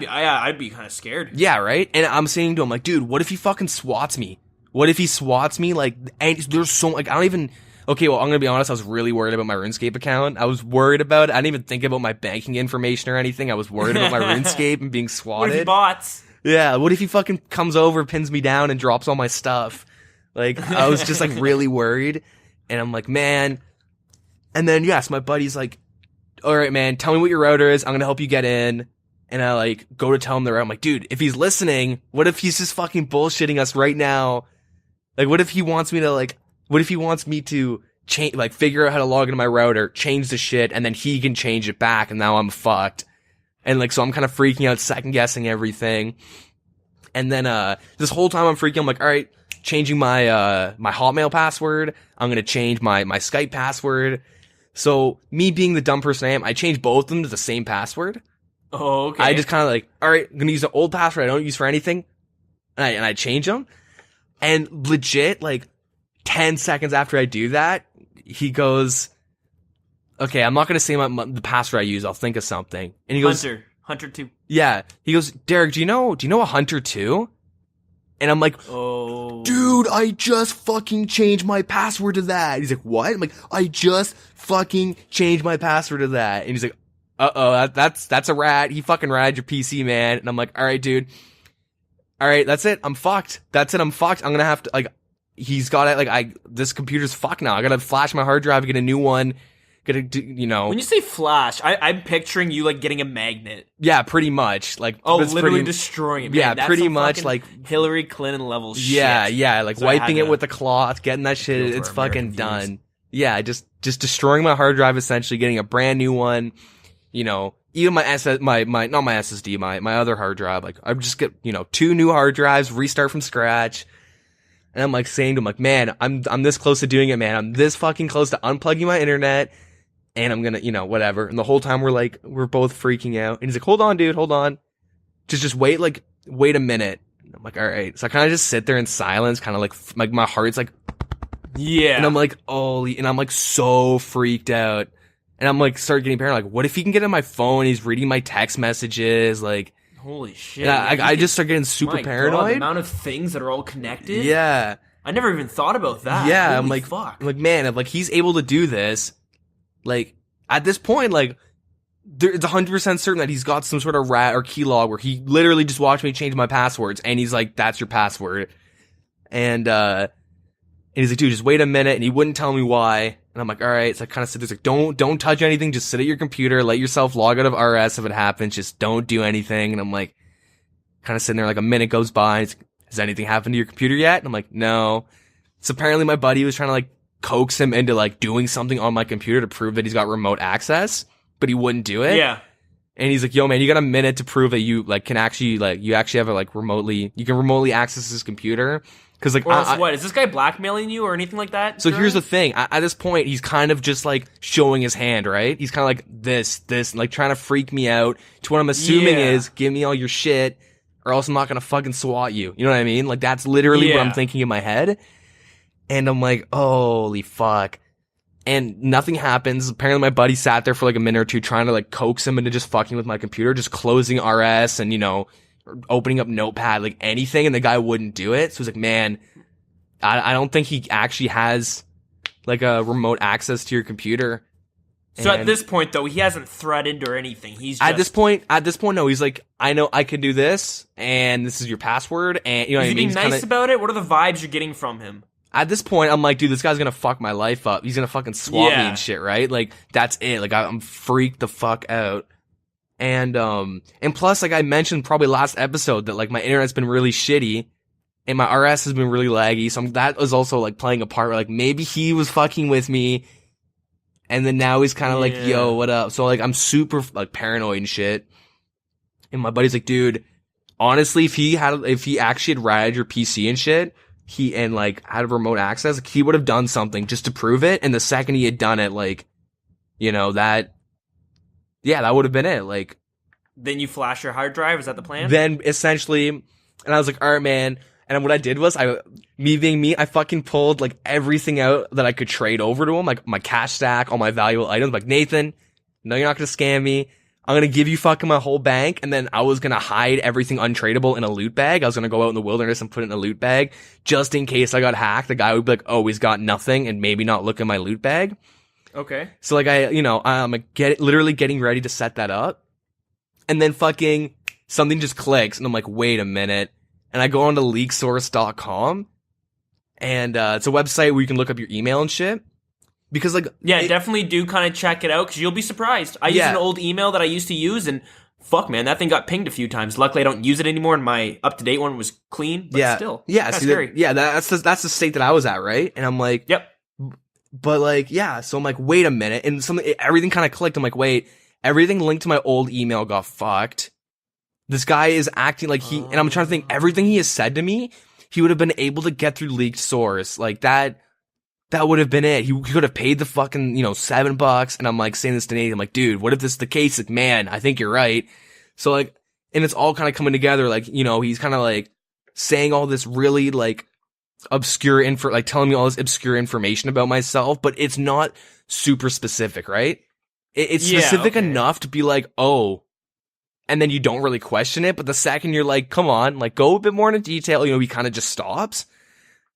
be kind of scared. Yeah, right? And I'm saying to him, like, dude, what if he fucking swats me? What if he swats me? Like, and there's so, like, I don't even... Okay, well, I'm gonna be honest, I was really worried about my RuneScape account. I was worried about it. I didn't even think about my banking information or anything. I was worried about my RuneScape and being swatted. What if he bots? Yeah, what if he fucking comes over, pins me down, and drops all my stuff? Like, I was just, like, really worried. And I'm like, man... And then, yes, my buddy's like, all right, man, tell me what your router is. I'm going to help you get in. And I, like, go to tell him the route. I'm like, dude, if he's listening, what if he's just fucking bullshitting us right now? Like, what if he wants me to change, like, figure out how to log into my router, change the shit, and then he can change it back, and now I'm fucked. And, like, so I'm kind of freaking out, second guessing everything. And then, this whole time I'm freaking, I'm like, all right, changing my Hotmail password. I'm going to change my Skype password. So, me being the dumb person I am, I changed both of them to the same password. Oh, okay. I just kind of like, all right, I'm going to use an old password I don't use for anything. And I change them. And legit, like, 10 seconds after I do that, he goes, okay, I'm not going to say the password I use. I'll think of something. And he goes, Hunter 2. Yeah. He goes, Derek, do you know a Hunter 2? And I'm like, oh, dude, I just fucking changed my password to that. He's like, what? I'm like, I just fucking changed my password to that. And he's like, uh-oh, that's a rat. He fucking ratted your PC, man. And I'm like, all right, dude. All right, that's it. I'm fucked. That's it. I'm fucked. I'm gonna have to, like, he's got it. Like, this computer's fucked now. I gotta flash my hard drive, get a new one. Gotta do, you know. When you say flash, I'm picturing you, like, getting a magnet. Yeah, pretty much. Like, literally destroying it. Man, yeah, that's pretty much, like, Hillary Clinton level shit. Yeah, like, so wiping it with a cloth, getting that shit, it's fucking done. Yeah, just destroying my hard drive, essentially, getting a brand new one. You know, even my not my SSD, my other hard drive. Like, I just get, 2 new hard drives, restart from scratch. And I'm, like, saying to him, like, man, I'm this close to doing it, man. I'm this fucking close to unplugging my internet. And I'm gonna, whatever. And the whole time we're both freaking out. And he's like, hold on, dude, hold on. Just wait a minute. And I'm like, all right. So I kind of just sit there in silence, kind of like my heart's like, yeah. And I'm like, holy, and I'm like so freaked out. And I'm like, start getting paranoid. Like, what if he can get on my phone? He's reading my text messages. Like, holy shit. And I just start getting super paranoid. God, the amount of things that are all connected. Yeah. I never even thought about that. Yeah. Holy I'm like, fuck. I'm like, man, if, like, he's able to do this. Like, at this point, like, it's 100% certain that he's got some sort of rat or keylog where he literally just watched me change my passwords, and he's like, that's your password. And he's like, dude, just wait a minute, and he wouldn't tell me why. And I'm like, all right. So I kind of sit there, like, don't touch anything, just sit at your computer, let yourself log out of RS if it happens, just don't do anything. And I'm like, kind of sitting there, like, a minute goes by, and has anything happened to your computer yet? And I'm like, no. So apparently my buddy was trying to, like, coax him into, like, doing something on my computer to prove that he's got remote access, but he wouldn't do it. Yeah. And he's like, yo, man, you got a minute to prove that you, like, can actually, like, you actually have a, like, you can remotely access this computer. Cause, like, or else what? Is this guy blackmailing you or anything like that? So here's the thing. At this point, he's kind of just, like, showing his hand, right? He's kind of like this, like, trying to freak me out to what I'm assuming is, give me all your shit, or else I'm not gonna fucking swat you. You know what I mean? Like, that's literally what I'm thinking in my head. And I'm like, holy fuck. And nothing happens. Apparently my buddy sat there for like a minute or two trying to like coax him into just fucking with my computer, just closing RS and, opening up Notepad, like anything, and the guy wouldn't do it. So he's like, man, I don't think he actually has like a remote access to your computer. So at this point, though, he hasn't threatened or anything. He's just... At this point, no. He's like, I know I can do this, and this is your password, and you know what I mean? Is he being nice about it? What are the vibes you're getting from him? At this point, I'm like, dude, this guy's gonna fuck my life up. He's gonna fucking swap me and shit, right? Like, that's it. Like, I'm freaked the fuck out. And plus, like I mentioned probably last episode that like my internet's been really shitty, and my RS has been really laggy. So that was also like playing a part where like maybe he was fucking with me. And then now he's kind of like, yo, what up? So like, I'm super like paranoid and shit. And my buddy's like, dude, honestly, if he actually had ratted your PC and shit, and like had remote access, like, he would have done something just to prove it. And the second he had done it, like, you know, that would have been it. Like, then you flash your hard drive. Is that the plan? Then essentially, and I was like, all right, man. And what I did was, me being me, I fucking pulled like everything out that I could trade over to him, like my cash stack, all my valuable items. Like, Nathan, no, you're not gonna scam me. I'm gonna give you fucking my whole bank, and then I was gonna hide everything untradeable in a loot bag. I was gonna go out in the wilderness and put it in a loot bag, just in case I got hacked. The guy would be like, oh, he's got nothing, and maybe not look in my loot bag. Okay. So like I'm like literally getting ready to set that up, and then fucking something just clicks, and I'm like, wait a minute. And I go on to leaksource.com, and it's a website where you can look up your email and shit. Because like, definitely do kind of check it out, because you'll be surprised. I use an old email that I used to use, and fuck, man, that thing got pinged a few times. Luckily, I don't use it anymore, and my up-to-date one was clean, but still. Yeah, scary. That's the state that I was at, right? And I'm like, yep. But like, so I'm like, wait a minute, and everything kind of clicked. I'm like, wait, everything linked to my old email got fucked. This guy is acting like and I'm trying to think, everything he has said to me, he would have been able to get through leaked source. Like that would have been it. He could have paid the fucking, $7. And I'm like saying this to Nate. I'm like, dude, what if this is the case? Like, man, I think you're right. So like, and it's all kind of coming together. Like, he's kind of like saying all this really like obscure like telling me all this obscure information about myself, but it's not super specific, right? It's specific enough to be like, oh, and then you don't really question it, but the second you're like, come on, like go a bit more into detail, he kind of just stops.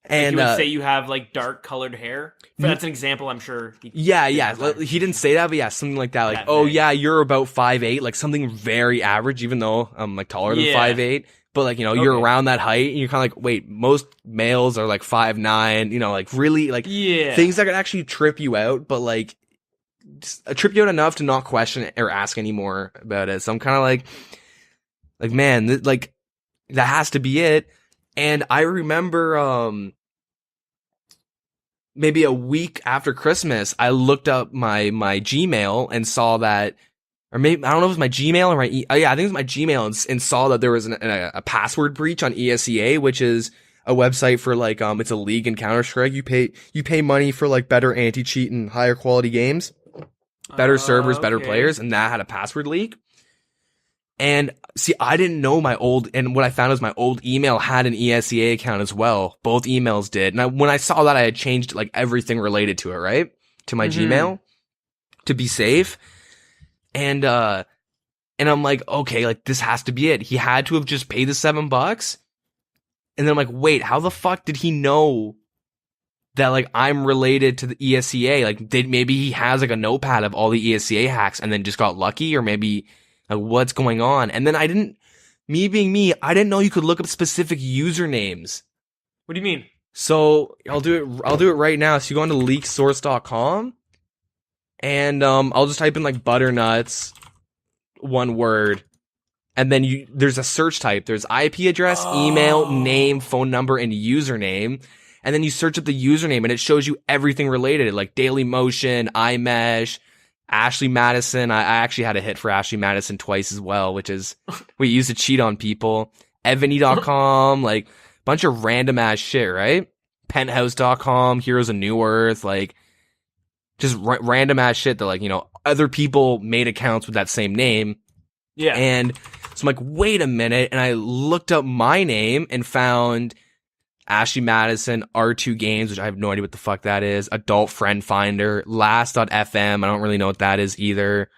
And like you would say you have like dark colored hair. That's an example, I'm sure. He didn't say that, but something like that. Like, oh yeah, you're about 5'8", like something very average, even though I'm like taller than 5'8". But like, you're around that height, and you're kind of like, wait, most males are like 5'9", like really like things that could actually trip you out, but like trip you out enough to not question it or ask anymore about it. So I'm kind of like, man, that has to be it. And I remember, maybe a week after Christmas, I looked up my Gmail and saw that, or maybe, I don't know if it was my Gmail or my, I think it was my Gmail, and saw that there was a password breach on ESEA, which is a website for like, it's a league in Counter-Strike. You pay money for like better anti-cheat and higher quality games. Better servers, better players, and that had a password leak. And see, I didn't know and what I found was my old email had an ESEA account as well. Both emails did. And when I saw that, I had changed like everything related to it, right? To my Gmail to be safe. And I'm like, okay, like this has to be it. He had to have just paid the $7. And then I'm like, wait, how the fuck did he know that like I'm related to the ESEA? Like maybe he has like a notepad of all the ESEA hacks and then just got lucky, or maybe like what's going on? And then I didn't know you could look up specific usernames. What do you mean? So I'll do it right now. So you go on to leaksource.com, and I'll just type in like butternuts, one word, and then there's a search type. There's IP address, email, name, phone number, and username. And then you search up the username, and it shows you everything related, like Daily Motion, iMesh, Ashley Madison. I actually had a hit for Ashley Madison twice as well, which is we used to cheat on people. Ebony.com, like bunch of random ass shit, right? Penthouse.com, Heroes of New Earth, like just random ass shit that like, other people made accounts with that same name. Yeah. And so I'm like, wait a minute. And I looked up my name and found Ashley Madison, R2 Games, which I have no idea what the fuck that is. Adult Friend Finder, Last.fm. I don't really know what that is either.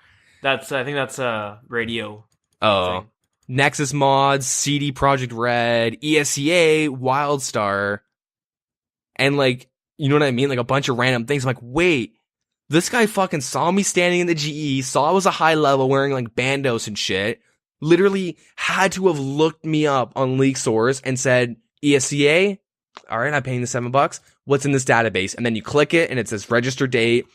I think that's a radio. Oh, thing. Nexus Mods, CD Projekt Red, ESEA, WildStar, and like, you know what I mean? Like a bunch of random things. I'm like, wait, this guy fucking saw me standing in the GE, saw I was a high level wearing like bandos and shit, literally had to have looked me up on League Source and said, ESEA, all right, I'm paying the $7. What's in this database? And then you click it and it says register date,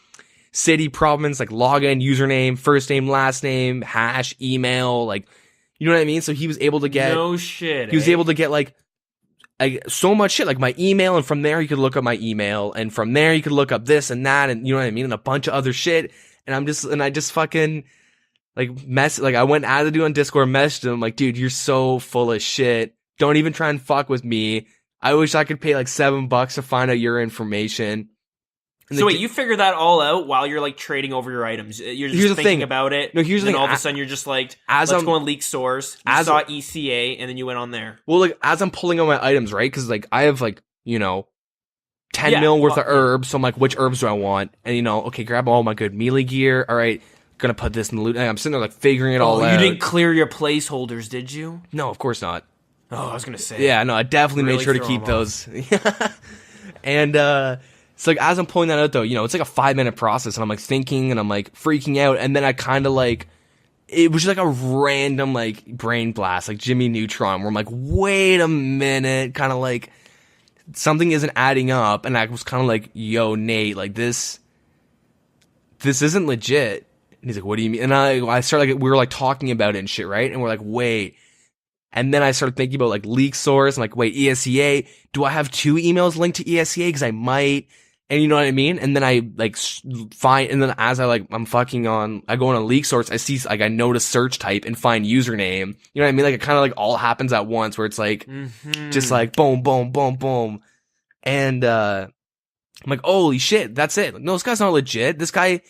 city, province, like login, username, first name, last name, hash, email, like, you know what I mean? So he was able to get, no shit. He was able to get like so much shit, like my email, and from there you could look up my email, and from there you could look up this and that, and you know what I mean, and a bunch of other shit. And I just fucking like I went out of the dude on Discord, messaged him like, dude, you're so full of shit. Don't even try and fuck with me. I wish I could pay like $7 to find out your information. And so wait, you figure that all out while you're like trading over your items. You're just thinking about it. No, here's the thing. All of a sudden you're just like, let's go on Leak Source. You saw ECA, and then you went on there. Well, like as I'm pulling out my items, right? Because like I have like, you know, 10 mil worth of herbs. So I'm like, which herbs do I want? And you know, okay, grab all my good melee gear. All right, gonna put this in the loot. And I'm sitting there like figuring it all out. You didn't clear your placeholders, did you? No, of course not. Oh, I was gonna say. Yeah, no, I definitely made sure to keep those. And it's like as I'm pulling that out though, you know, it's like a 5-minute process, and I'm like thinking and I'm like freaking out, and then I kind of like, it was just like a random like brain blast, like Jimmy Neutron, where I'm like, wait a minute, kind of like something isn't adding up, and I was kind of like, yo, Nate, like this isn't legit. And he's like, what do you mean? And I started like, we were like talking about it and shit, right? And we're like, wait. And then I started thinking about like Leak Source. I'm like, wait, ESEA, do I have 2 emails linked to ESEA? Because I might. And you know what I mean? And then I like find, and then as I go on a Leak Source, I see like I know to search type and find username. You know what I mean? Like it kind of like all happens at once, where it's like just like boom, boom, boom, boom. And I'm like, holy shit, that's it. Like, no, this guy's not legit. This guy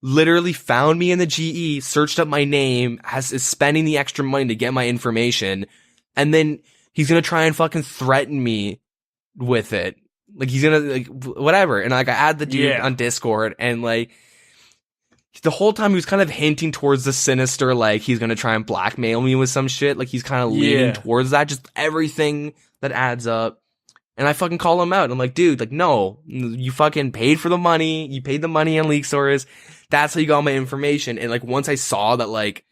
literally found me in the GE, searched up my name, is spending the extra money to get my information, and then he's gonna try and fucking threaten me with it. Like he's gonna like whatever. And like I add the dude on Discord, and like the whole time he was kind of hinting towards the sinister, like he's gonna try and blackmail me with some shit. Like he's kind of leaning towards that, just everything that adds up. And I fucking call him out. I'm like, dude, like, no, you fucking paid for the money. You paid the money on Leak Source. That's how you got my information. And like, once I saw that, like,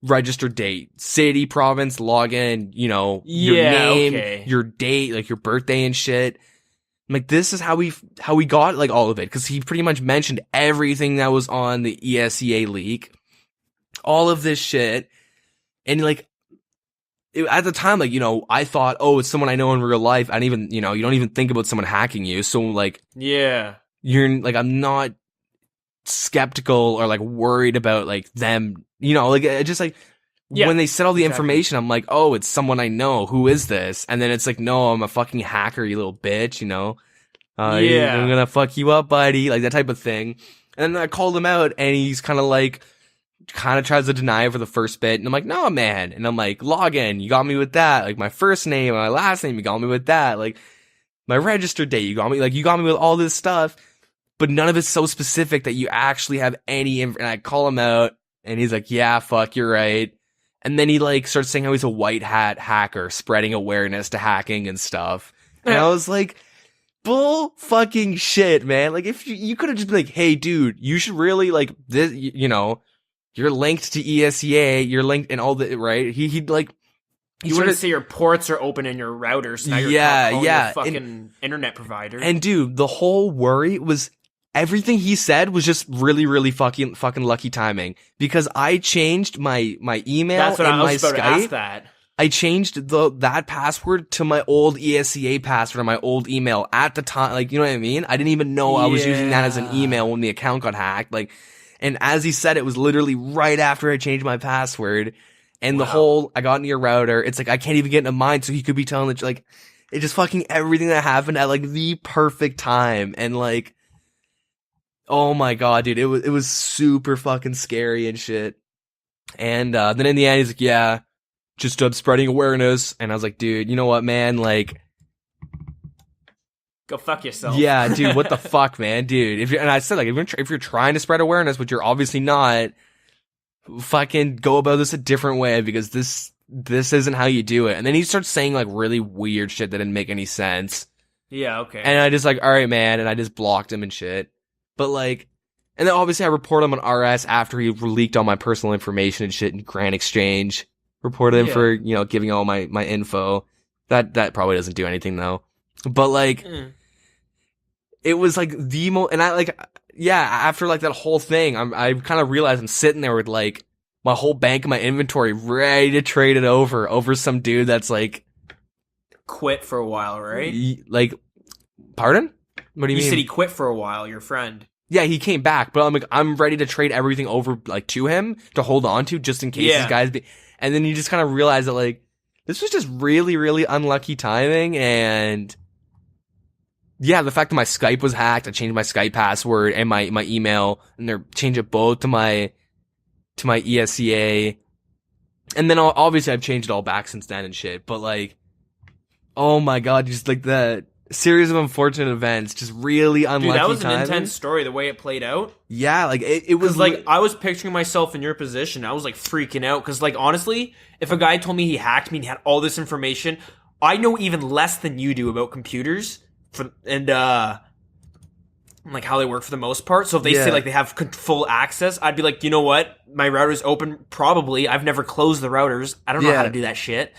register date, city, province, login, you know, your name, your date, like your birthday and shit. I'm like, this is how we got like all of it. Cause he pretty much mentioned everything that was on the ESEA leak, all of this shit. And like, at the time, like, you know, I thought, oh, it's someone I know in real life. I don't even, you know, you don't even think about someone hacking you. So like, you're like, I'm not skeptical or like worried about like them, you know, like just like when they said all the information, I'm like, oh, it's someone I know. Who is this? And then it's like, no, I'm a fucking hacker, you little bitch, you know? I'm gonna fuck you up, buddy. Like that type of thing. And then I called him out, and he's kind of tries to deny it for the first bit. And I'm like, no, man. And I'm like, login, you got me with that. Like my first name, my last name, you got me with that. Like my register date, you got me with all this stuff. But none of it's so specific that you actually have any and I call him out, and he's like, yeah, fuck, you're right. And then he like starts saying how he's a white hat hacker, spreading awareness to hacking and stuff. And I was like, bull fucking shit, man. Like if you could have just been like, hey, dude, you should really like this, you know, you're linked to ESEA, you're linked and all the, right? He'd like, you wouldn't say your ports are open in your routers. Now you're calling your fucking internet provider. And dude, the whole worry was everything he said was just really, really fucking lucky timing, because I changed my email That's what and I was my about Skype. To ask that. I changed that password to my old ESEA password on my old email at the time. Like, you know what I mean? I didn't even know I was using that as an email when the account got hacked. Like, and as he said, it was literally right after I changed my password. And the whole, I got into your router. It's like, I can't even get into mine. So he could be telling that, like, it just fucking everything that happened at like the perfect time. And like, oh my God, dude, it was super fucking scary and shit. And, then in the end, he's like, yeah, just spreading awareness. And I was like, dude, you know what, man? Like, go fuck yourself. Yeah, dude, what the fuck, man? Dude, and I said, like, if you're trying to spread awareness, which you're obviously not, fucking go about this a different way, because this this isn't how you do it. And then he starts saying like really weird shit that didn't make any sense. Yeah, okay. And I just like, all right, man. And I just blocked him and shit. But like, and then obviously I report him on RS after he leaked all my personal information and shit in Grand Exchange. Reported him for, you know, giving all my info. That probably doesn't do anything though. But like, it was like the and I like, yeah, after like that whole thing, I kind of realized I'm sitting there with like my whole bank of my inventory ready to trade it over some dude that's like quit for a while, right? Like, pardon? What do you mean? You said he quit for a while, your friend. Yeah, he came back, but I'm like, I'm ready to trade everything over like to him to hold on to just in case these guys and then you just kind of realize that like this was just really, really unlucky timing. And yeah, the fact that my Skype was hacked, I changed my Skype password and my email, and they're changed it both to my ESCA. And then obviously I've changed it all back since then and shit. But like, oh my god, just like the series of unfortunate events, just really unlucky. Dude, that was timing. An intense story, the way it played out. Yeah, like it was like I was picturing myself in your position. I was like freaking out because like honestly, if a guy told me he hacked me and had all this information, I know even less than you do about computers and like how they work for the most part. So if they say like they have full access, I'd be like, you know what? My router's open. Probably. I've never closed the routers. I don't know how to do that shit.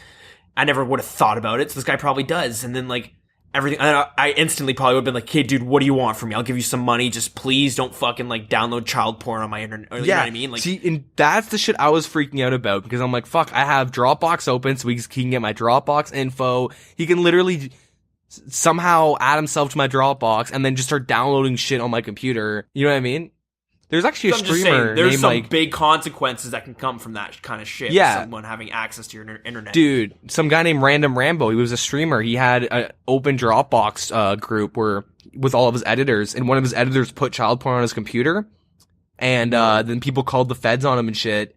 I never would have thought about it. So this guy probably does. And then like everything, I instantly probably would have been like, hey dude, what do you want from me? I'll give you some money. Just please don't fucking like download child porn on my internet. Or, you know what I mean? Like, see, and that's the shit I was freaking out about because I'm like, fuck, I have Dropbox open so he can get my Dropbox info. He can literally somehow add himself to my Dropbox and then just start downloading shit on my computer. You know what I mean? There's actually a streamer there's named some like big consequences that can come from that kind of shit. Yeah. Someone having access to your internet. Dude, some guy named Random Rambo, he was a streamer. He had an open Dropbox group with all of his editors, and one of his editors put child porn on his computer, and then people called the feds on him and shit.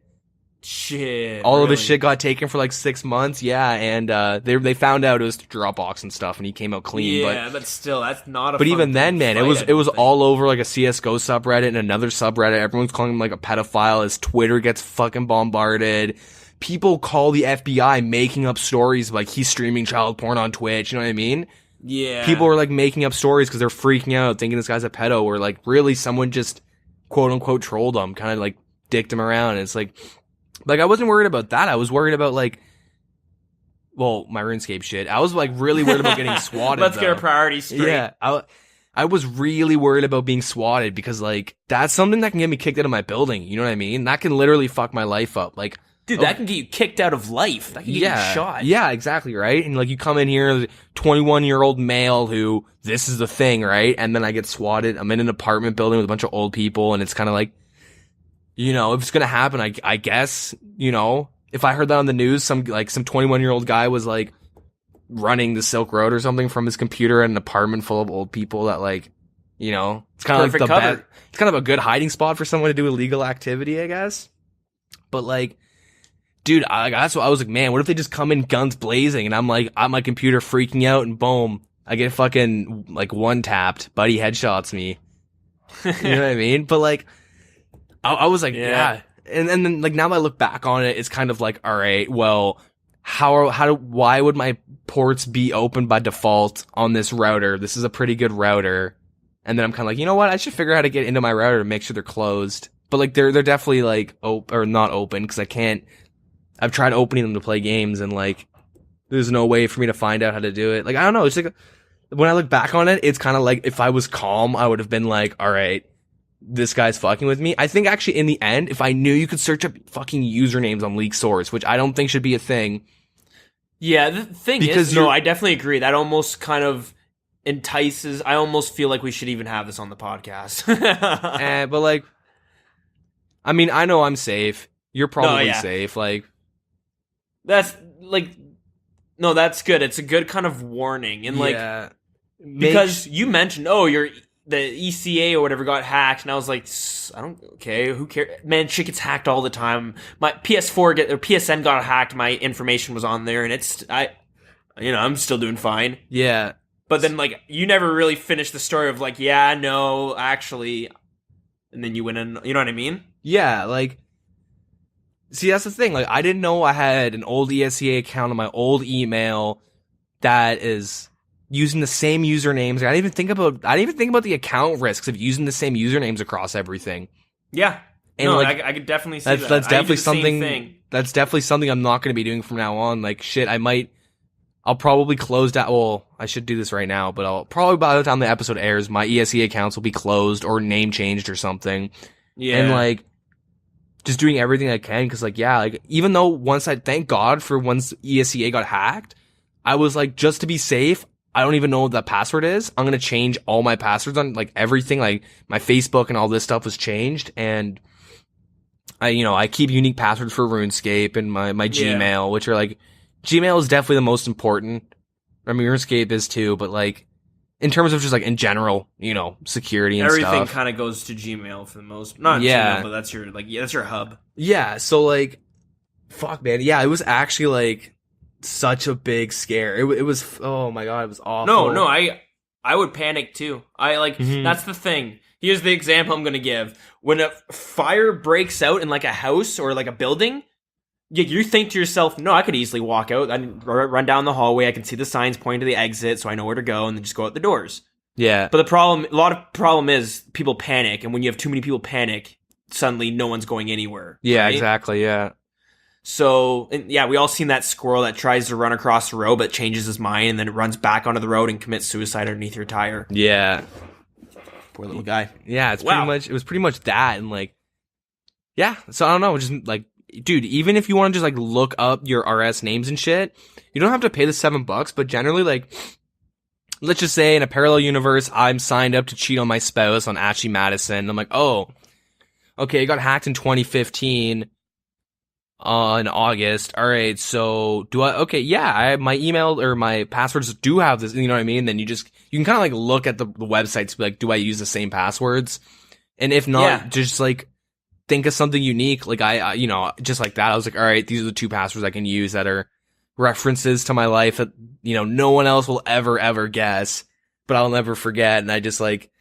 All of his shit got taken for like 6 months, and they found out it was Dropbox and stuff, and he came out clean. Yeah, but still, that's not a But fun even then, man, it was think. all over like a CSGO subreddit and another subreddit. Everyone's calling him like a pedophile. His Twitter gets fucking bombarded. People call the FBI making up stories like he's streaming child porn on Twitch, you know what I mean? Yeah. People are like making up stories because they're freaking out, thinking this guy's a pedo, or like really someone just quote unquote trolled him, kind of like dicked him around. And it's like I wasn't worried about that. I was worried about like, well, my RuneScape shit. I was like really worried about getting swatted. Let's get our priorities straight. Yeah, I was really worried about being swatted because like that's something that can get me kicked out of my building. You know what I mean? That can literally fuck my life up. Like, dude, that can get you kicked out of life. That can get you shot. Yeah, exactly, right? And like you come in here, 21-year-old male who this is the thing, right? And then I get swatted. I'm in an apartment building with a bunch of old people, and it's kind of like, you know, if it's gonna happen, I guess, you know, if I heard that on the news, some 21-year-old guy was like running the Silk Road or something from his computer at an apartment full of old people that like, you know, it's kind of like it's kind of a good hiding spot for someone to do illegal activity, I guess. But like, dude, that's what I was like, man, what if they just come in guns blazing and I'm like at my computer freaking out and boom, I get fucking like one tapped, buddy headshots me. You know what I mean? But like, I was like, yeah. And then like now that I look back on it, it's kind of like, all right, well, why would my ports be open by default on this router? This is a pretty good router. And then I'm kind of like, you know what? I should figure out how to get into my router to make sure they're closed. But like they're definitely like or not open because I've tried opening them to play games and like there's no way for me to find out how to do it. Like I don't know. It's like when I look back on it, it's kind of like if I was calm, I would have been like, all right, this guy's fucking with me. I think actually in the end, if I knew you could search up fucking usernames on leak source, which I don't think should be a thing. Yeah, the thing is, no, I definitely agree. That almost kind of entices. I almost feel like we should even have this on the podcast. But like, I mean, I know I'm safe. You're probably safe. Like, that's like, no, that's good. It's a good kind of warning. And like, because you mentioned, the ECA or whatever got hacked, and I was like, okay, who cares? Man, shit gets hacked all the time. My PSN got hacked, my information was on there, and I'm still doing fine. Yeah. But then, like, you never really finished the story of, like, yeah, no, actually, and then you went in, you know what I mean? Yeah, like, See, that's the thing. Like, I didn't know I had an old ESEA account on my old email that is using the same usernames. I didn't even think about the account risks of using the same usernames across everything. Yeah. And no, like, I could definitely see that. That's definitely something. Thing. That's definitely something I'm not going to be doing from now on. Like, shit, I'll probably close down. Well, I should do this right now, but I'll probably by the time the episode airs, my ESE accounts will be closed or name changed or something. Yeah. And like, just doing everything I can, because like, yeah, like, even though thank God for once ESEA got hacked, I was like, just to be safe, I don't even know what that password is. I'm going to change all my passwords on like everything, like my Facebook and all this stuff was changed. And I keep unique passwords for RuneScape and my Gmail, which are like, Gmail is definitely the most important. I mean, RuneScape is too, but like, in terms of just like in general, security and everything stuff. kind of goes to Gmail for the most. Not Gmail, but that's your hub. Yeah. So like, fuck, man. Yeah, it was actually like such a big scare. It was. Oh my god, it was awful. No, I would panic too. That's the thing. Here's the example I'm gonna give. When a fire breaks out in like a house or like a building, you think to yourself, no, I could easily walk out and run down the hallway. I can see the signs pointing to the exit, so I know where to go, and then just go out the doors. Yeah. But a lot of problem is people panic, and when you have too many people panic, suddenly no one's going anywhere. Yeah, right? exactly, yeah. So, we all seen that squirrel that tries to run across the road, but changes his mind, and then it runs back onto the road and commits suicide underneath your tire. Yeah. Poor little guy. Yeah, it was pretty much that, and like, yeah, so I don't know, just like, dude, even if you want to just like look up your RS names and shit, you don't have to pay the $7, but generally, like, let's just say in a parallel universe, I'm signed up to cheat on my spouse on Ashley Madison. I'm like, oh, okay, it got hacked in 2015 in August. All right, so my email or my passwords do have this, you know what I mean? Then you can kind of like look at the websites, be like, do I use the same passwords? And if not, just like, think of something unique. Like I just like that. I was like, all right, these are the two passwords I can use that are references to my life that, no one else will ever guess, but I'll never forget. And I just like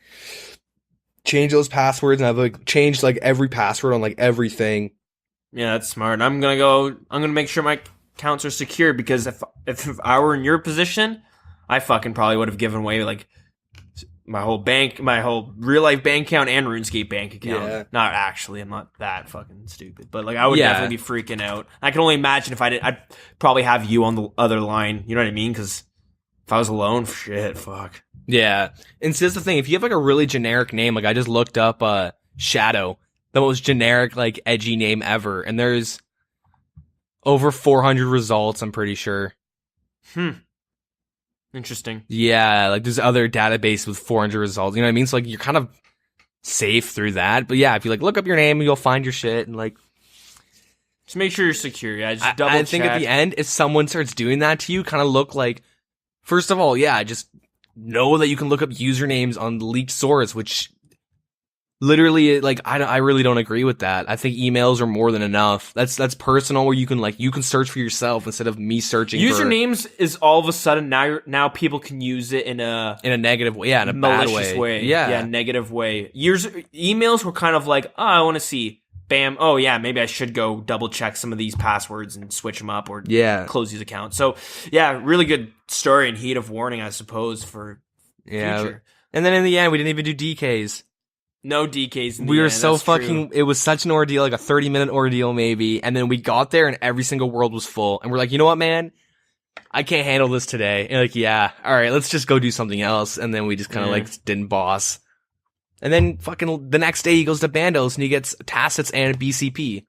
change those passwords, and I've like changed like every password on like everything. Yeah, that's smart. And I'm going to make sure my accounts are secure, because if I were in your position, I fucking probably would have given away like my whole real life bank account and RuneScape bank account. Yeah. Not actually, I'm not that fucking stupid, but like I would definitely be freaking out. I can only imagine if I'd probably have you on the other line. You know what I mean? Because if I was alone, shit, fuck. Yeah. And so that's the thing. If you have like a really generic name, like I just looked up Shadow, the most generic, like edgy name ever, and there's over 400 results, I'm pretty sure. Interesting. Yeah, like there's other database with 400 results. You know what I mean? So like you're kind of safe through that. But yeah, if you like look up your name, you'll find your shit, and like just make sure you're secure. Yeah, just double check. I think at the end, if someone starts doing that to you, kind of look like, first of all, just know that you can look up usernames on the leaked source, which literally, like, I really don't agree with that. I think emails are more than enough. That's personal, where you can search for yourself instead of me searching. Usernames is all of a sudden now people can use it in a negative way, in a malicious bad way. Yeah, negative way. Emails were kind of like, oh, I want to see, bam, oh yeah, maybe I should go double check some of these passwords and switch them up or close these accounts. So yeah, really good story and heat of warning, I suppose, for future. And then in the end, we didn't even do DKs. No DKs in the We were end, so that's fucking... true. It was such an ordeal, like a 30-minute ordeal maybe, and then we got there and every single world was full. And we're like, you know what, man? I can't handle this today. And like, yeah, alright, let's just go do something else. And then we just kind of like didn't boss. And then fucking the next day he goes to Bandos and he gets Tacits and a BCP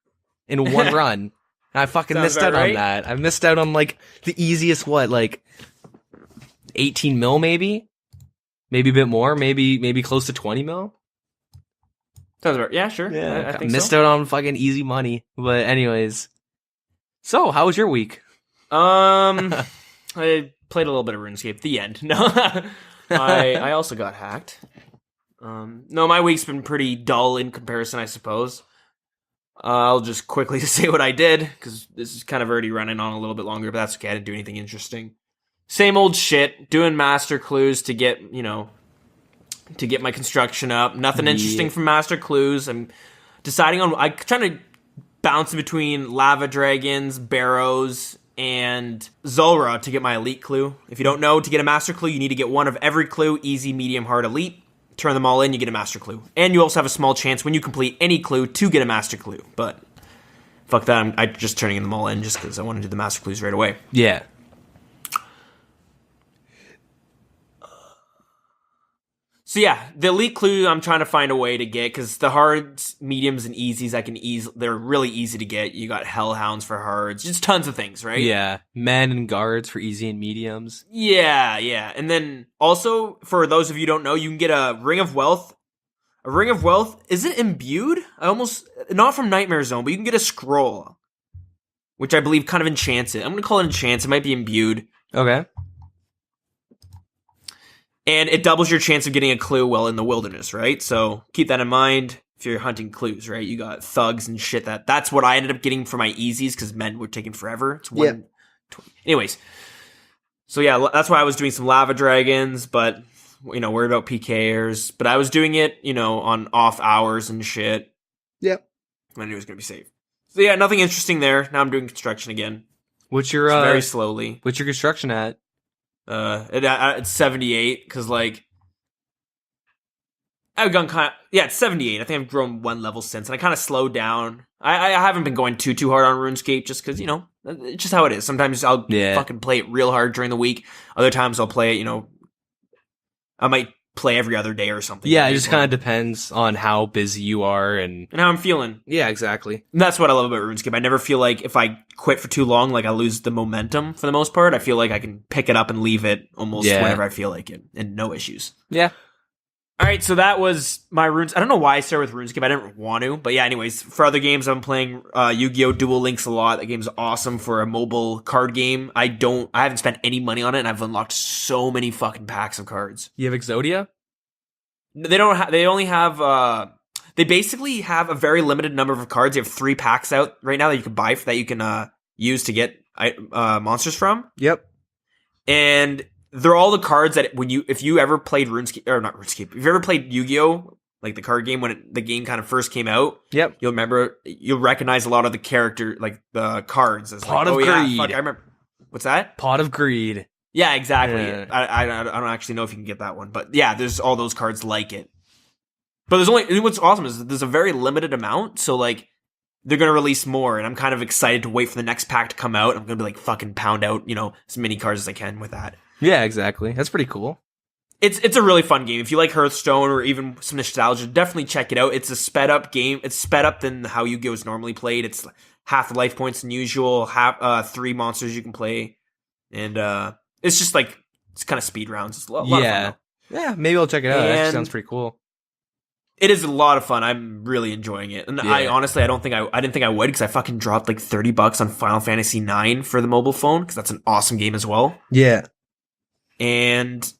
in one run. And I fucking missed out on that. I missed out on like the easiest, 18 mil maybe? Maybe a bit more, maybe close to 20 mil? Sounds right. Yeah, sure. Yeah, I think missed out on fucking easy money. But anyways. So, how was your week? I played a little bit of RuneScape. The end. No. I also got hacked. No, my week's been pretty dull in comparison, I suppose. I'll just quickly say what I did, because this is kind of already running on a little bit longer, but that's okay. I didn't do anything interesting. Same old shit. Doing master clues to get, to get my construction up. Nothing interesting from master clues. I'm trying to bouncing between lava dragons, barrows, and Zulrah to get my elite clue. If you don't know, to get a master clue, you need to get one of every clue, easy, medium, hard, elite. Turn them all in, you get a master clue. And you also have a small chance when you complete any clue to get a master clue. But fuck that, I'm just turning them all in just because I want to do the master clues right away. Yeah. So yeah, the elite clue I'm trying to find a way to get, because the hards, mediums, and easies they're really easy to get. You got hellhounds for hards, just tons of things, right? Yeah, men and guards for easy and mediums. Yeah. And then also, for those of you who don't know, you can get a Ring of Wealth. A Ring of Wealth, is it imbued? Not from Nightmare Zone, but you can get a scroll, which I believe kind of enchants it. I'm going to call it enchants. It might be imbued. Okay. And it doubles your chance of getting a clue while in the wilderness, right? So keep that in mind if you're hunting clues, right? You got thugs and shit. That's what I ended up getting for my easies because men were taking forever. It's 120. Anyways. So yeah, that's why I was doing some lava dragons, but, worried about PKers. But I was doing it, on off hours and shit. Yep. I knew it was going to be safe. So yeah, nothing interesting there. Now I'm doing construction again. What's your, very slowly. What's your construction at? It's 78 because I've gone it's 78. I think I've grown one level since, and I kind of slowed down. I haven't been going too hard on RuneScape just because it's just how it is. Sometimes I'll fucking play it real hard during the week. Other times I'll play it. I might play every other day or something. Yeah, it just kind of depends on how busy you are and how I'm feeling. Yeah, exactly. And that's what I love about RuneScape. I never feel like if I quit for too long, I lose the momentum for the most part. I feel like I can pick it up and leave it almost whenever I feel like it, and no issues. Yeah. All right, so that was my Runes. I don't know why I started with RuneScape. I didn't want to, but yeah. Anyways, for other games, I'm playing Yu-Gi-Oh! Duel Links a lot. That game's awesome for a mobile card game. I haven't spent any money on it, and I've unlocked so many fucking packs of cards. You have Exodia? They don't. They only have. They basically have a very limited number of cards. They have 3 packs out right now that you can buy that you can use to get monsters from. Yep. And they're all the cards that if you ever played RuneScape or not RuneScape, if you ever played Yu-Gi-Oh, like the card game when the game kind of first came out. Yep. You'll recognize a lot of the character, like the cards. As Pot of Greed. Yeah, fuck, I remember. What's that? Pot of Greed. Yeah, exactly. Yeah. I don't actually know if you can get that one, but yeah, there's all those cards like it. But what's awesome is there's a very limited amount, so they're gonna release more, and I'm kind of excited to wait for the next pack to come out. I'm gonna be fucking pound out, as many cards as I can with that. Yeah, exactly. That's pretty cool. It's a really fun game. If you like Hearthstone or even some nostalgia, definitely check it out. It's a sped up game. It's sped up than how Yu-Gi-Oh is normally played. It's half the life points than usual. 3 monsters you can play, and it's just it's kind of speed rounds. It's a lot of fun. Yeah, maybe I'll check it out. That sounds pretty cool. It is a lot of fun. I'm really enjoying it. And I honestly, I didn't think I would because I fucking dropped $30 on Final Fantasy 9 for the mobile phone because that's an awesome game as well. Yeah. And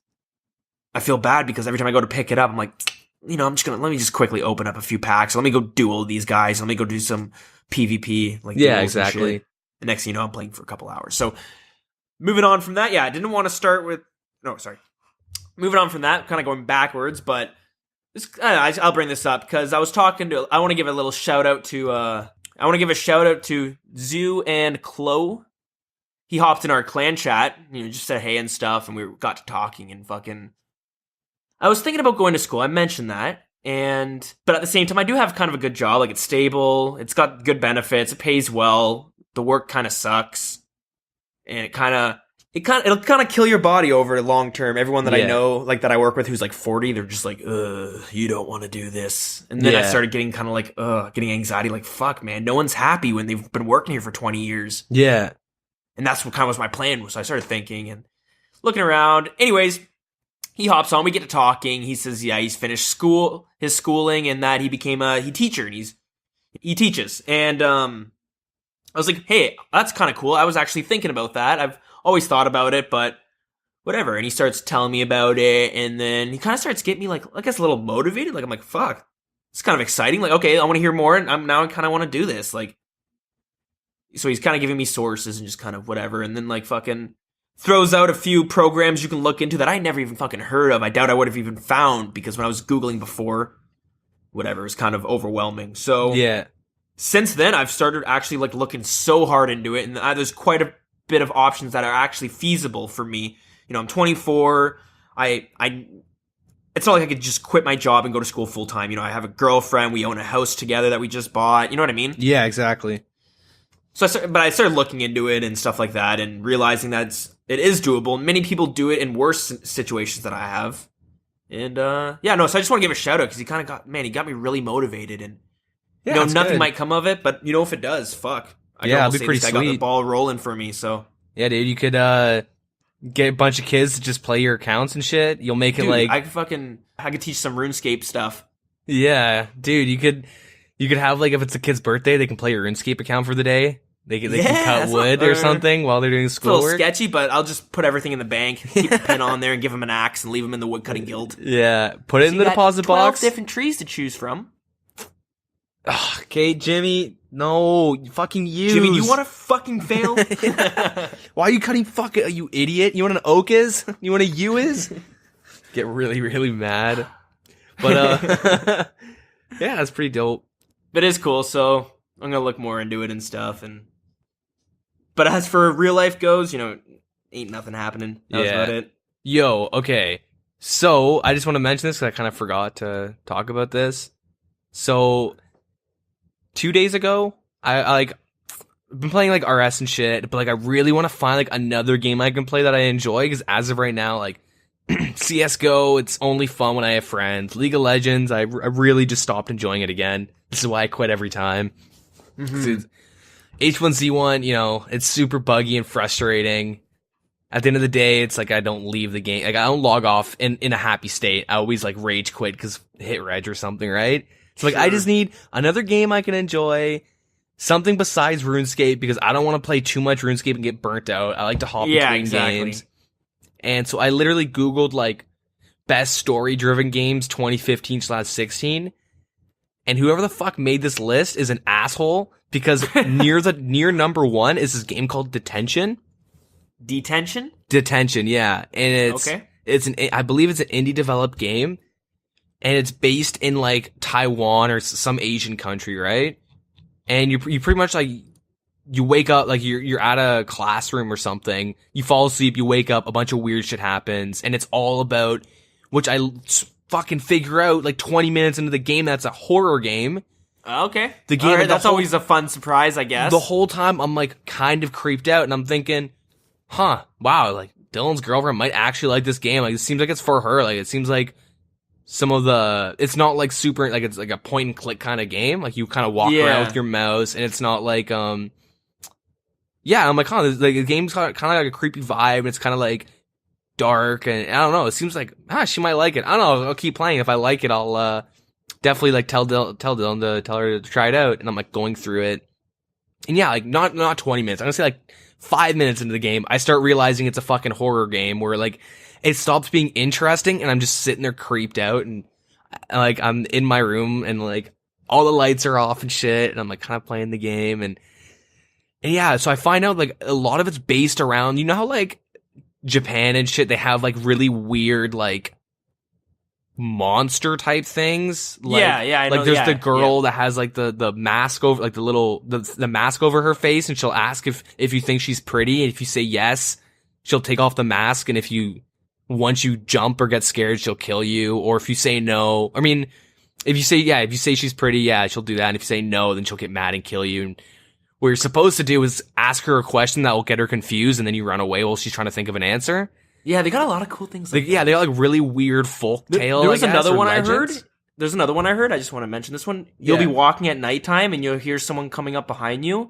I feel bad because every time I go to pick it up, I'm like, let me just quickly open up a few packs. Let me go duel these guys. Let me go do some PvP. Exactly. And next thing you know, I'm playing for a couple hours. So moving on from that, I didn't want to start with, moving on from that, kind of going backwards, but I'll bring this up because I want to give a little shout out to Zoo and Chloe. He hopped in our clan chat, just said hey and stuff, and we got to talking and fucking. I was thinking about going to school. I mentioned that, but at the same time, I do have kind of a good job. It's stable. It's got good benefits. It pays well. The work kind of sucks, and it'll kind of kill your body over long term. Everyone that I know, that I work with, who's 40, they're just you don't want to do this. And then I started getting kind of getting anxiety. Fuck, man, no one's happy when they've been working here for 20 years. Yeah. And that's what kind of was my plan. So I started thinking and looking around. Anyways, he hops on. We get to talking. He says, he's finished his schooling, and that he became a teacher, and he teaches. And I was like, hey, that's kind of cool. I was actually thinking about that. I've always thought about it, but whatever. And he starts telling me about it, and then he kind of starts getting me I guess a little motivated. I'm like, fuck, it's kind of exciting. Okay, I want to hear more, and I kind of want to do this. So he's kind of giving me sources and just kind of whatever, and then fucking throws out a few programs you can look into that I never even fucking heard of. I doubt I would have even found because when I was Googling before, whatever, it was kind of overwhelming. So yeah. since then, I've started actually like looking so hard into it, and there's quite a bit of options that are actually feasible for me. You know, I'm 24. It's not like I could just quit my job and go to school full time. You know, I have a girlfriend. We own a house together that we just bought. You know what I mean? Yeah, exactly. So I started looking into it and stuff like that, and realizing that it is doable. Many people do it in worse situations than I have. And so I just want to give a shout out because he got me really motivated, and nothing might come of it, but if it does, fuck. It'd be pretty sweet. I got the ball rolling for me, so. Yeah, dude, you could get a bunch of kids to just play your accounts and shit. You'll make it like I could teach some RuneScape stuff. Yeah, dude, you could have like if it's a kid's birthday, they can play your RuneScape account for the day. They can cut wood or something while they're doing schoolwork. It's a little sketchy, but I'll just put everything in the bank, keep the pen on there, and give them an axe, and leave them in the woodcutting guild. Yeah, put it in the deposit box. 12 different trees to choose from. Okay, Jimmy. No, you fucking use. Jimmy, you want to fucking fail? Why are you cutting you idiot? You want an oak is? You want a U is? Get really, really mad. But, yeah, that's pretty dope. It is cool, so I'm going to look more into it and stuff. But as for real life goes, ain't nothing happening. That's about it. Yo, okay. So, I just want to mention this because I kind of forgot to talk about this. So, 2 days ago, I've been playing like RS and shit, but like I really want to find like another game I can play that I enjoy because as of right now, like CS:GO, it's only fun when I have friends. League of Legends, I really just stopped enjoying it again. This is why I quit every time. Mm-hmm. H1Z1, it's super buggy and frustrating. At the end of the day, it's like I don't leave the game, like I don't log off in a happy state. I always like rage quit because hit reg or something, right? So like, I just need another game I can enjoy, something besides RuneScape, because I don't want to play too much RuneScape and get burnt out. I like to hop between games. And so I literally Googled like best story-driven games 2015/16, and whoever the fuck made this list is an asshole, because near number one is this game called Detention. Detention, yeah. And I believe it's an indie developed game. And it's based in like Taiwan or some Asian country, right? And you pretty much like you wake up like you're at a classroom or something. You fall asleep, you wake up, a bunch of weird shit happens, and it's all about, which I fucking figure out like 20 minutes into the game that's a horror game. Okay. The game, right, that's always a fun surprise, I guess. The whole time I'm like kind of creeped out, and I'm thinking, wow, like Dylan's girlfriend might actually like this game. Like it seems like it's for her. Like it seems like it's not like super, like it's like a point and click kind of game. Like you kind of walk around with your mouse, and it's not like, I'm like, the game's kind of like a creepy vibe, and it's kind of like dark, and I don't know, it seems like, she might like it. I don't know, I'll keep playing. If I like it, I'll, definitely like tell Dylan to tell her to try it out, and I'm like going through it. And yeah, like not 20 minutes. I'm gonna say like 5 minutes into the game, I start realizing it's a fucking horror game where like, it stops being interesting, and I'm just sitting there creeped out, and like I'm in my room, and like all the lights are off and shit, and I'm like kind of playing the game, and yeah, so I find out like a lot of it's based around, how like Japan and shit, they have like really weird like monster type things. Like, I know. Like there's the girl that has like the mask over, like the mask over her face, and she'll ask if you think she's pretty, and if you say yes, she'll take off the mask, and once you jump or get scared, she'll kill you. Or if you say no, I mean, if you say she's pretty, she'll do that. And if you say no, then she'll get mad and kill you. And what you're supposed to do is ask her a question that will get her confused, and then you run away while she's trying to think of an answer. Yeah, they got a lot of cool things like that. Yeah, they got like really weird folk tale. There was another one I heard. There's another one I heard. I just want to mention this one. You'll be walking at nighttime, and you'll hear someone coming up behind you,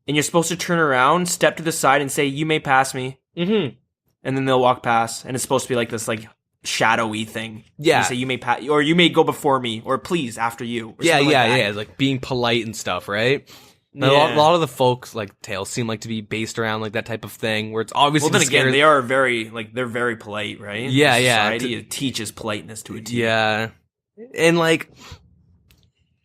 and you're supposed to turn around, step to the side, and say, "You may pass me." Mm-hmm. And then they'll walk past, and it's supposed to be like this, like shadowy thing. Yeah, you say you may pass, or you may go before me, or please after you. Yeah, it's like being polite and stuff, right? Yeah. A lot of the folks like tales seem like to be based around like that type of thing, where it's obviously. Well, then again, they are they're very polite, right? Yeah, Society teaches politeness to a T. Yeah, and like,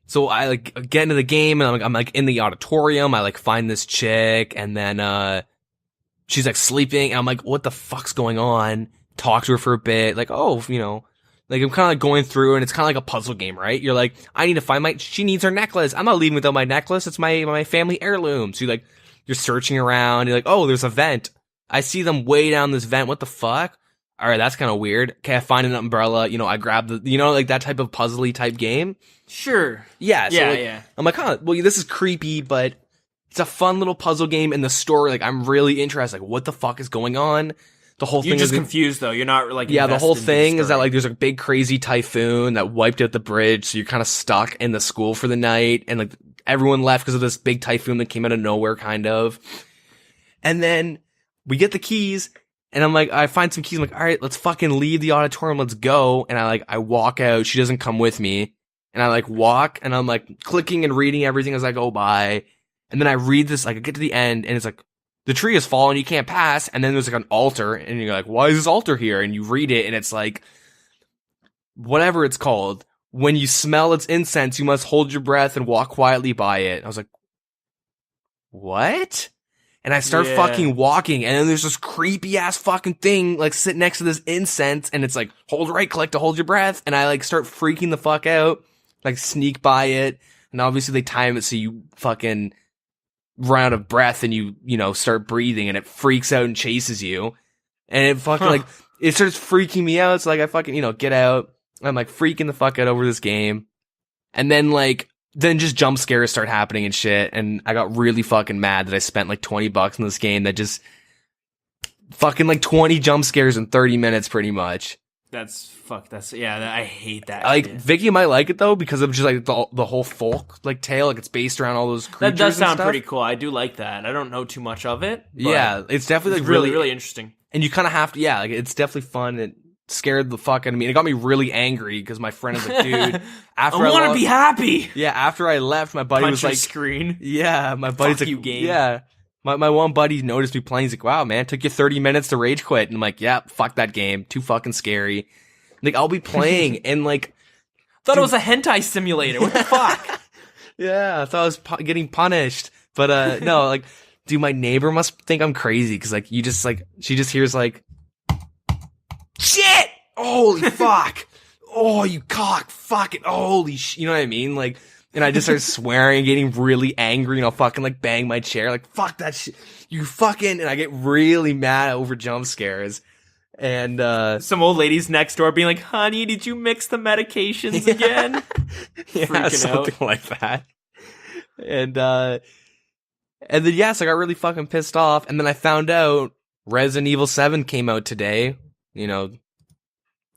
so I like get into the game, and I'm like in the auditorium. I like find this chick, and then she's like sleeping, and I'm like, what the fuck's going on? Talk to her for a bit, like, oh, Like, I'm kind of like going through, and it's kind of like a puzzle game, right? You're like, I need to find she needs her necklace. I'm not leaving without my necklace. It's my family heirloom. So you're searching around. You're like, oh, there's a vent. I see them way down this vent. What the fuck? All right, that's kind of weird. Okay, I find an umbrella. I grab like that type of puzzly type game. Sure. Yeah. So yeah. I'm like, well, this is creepy, but it's a fun little puzzle game. And the story, like, I'm really interested. Like, what the fuck is going on? The whole thing You're just confused, though. You're not, like, the whole thing is that, like, there's a big crazy typhoon that wiped out the bridge, so you're kind of stuck in the school for the night, and, like, everyone left because of this big typhoon that came out of nowhere, kind of. And then we get the keys, and I'm like, I find some keys, I'm like, all right, let's fucking leave the auditorium, let's go. And I walk out, she doesn't come with me, and I, like, walk, and I'm, like, clicking and reading everything as I go by, and then I read this, like, I get to the end, and it's like, the tree has fallen, you can't pass, and then there's like an altar, and you're like, why is this altar here? And you read it, and it's like, whatever it's called, when you smell its incense, you must hold your breath and walk quietly by it. I was like, what? And I start fucking walking, and then there's this creepy ass fucking thing, like, sitting next to this incense, and it's like, hold right click to hold your breath, and I like start freaking the fuck out, like sneak by it, and obviously they time it so you fucking run out of breath and you start breathing and it freaks out and chases you. And it fucking like, it starts freaking me out. So like I fucking, get out. I'm like freaking the fuck out over this game. And then then just jump scares start happening and shit. And I got really fucking mad that I spent like $20 on this game that just fucking like 20 jump scares in 30 minutes pretty much. I hate that. Like, shit. Vicky might like it though because of just like the whole folk like tale, like it's based around all those creatures. That does sound and pretty cool. I do like that. I don't know too much of it. Yeah, it's definitely like really, really interesting. And you kind of have to, like it's definitely fun. It scared the fuck out of me. It got me really angry because my friend is like, dude, after I want to be happy. Yeah, after I left, my buddy was like, screen. Yeah, my buddy's fuck like, you, game. Yeah. My one buddy noticed me playing. He's like, wow, man, took you 30 minutes to rage quit. And I'm like, yeah, fuck that game. Too fucking scary. Like, I'll be playing and like... Thought it was a hentai simulator. What the fuck? Yeah, I thought I was getting punished. But, no, like, dude, my neighbor must think I'm crazy. Cause like, she just hears like... Shit! Holy fuck! Oh, you cock! Fucking holy sh... You know what I mean? Like... And I just start swearing and getting really angry, and I'll fucking like bang my chair, like, fuck that shit. You fucking, and I get really mad over jump scares. And, some old ladies next door being like, honey, did you mix the medications again? Yeah, freaking something out. like that. And then, yes, I got really fucking pissed off. And then I found out Resident Evil 7 came out today, being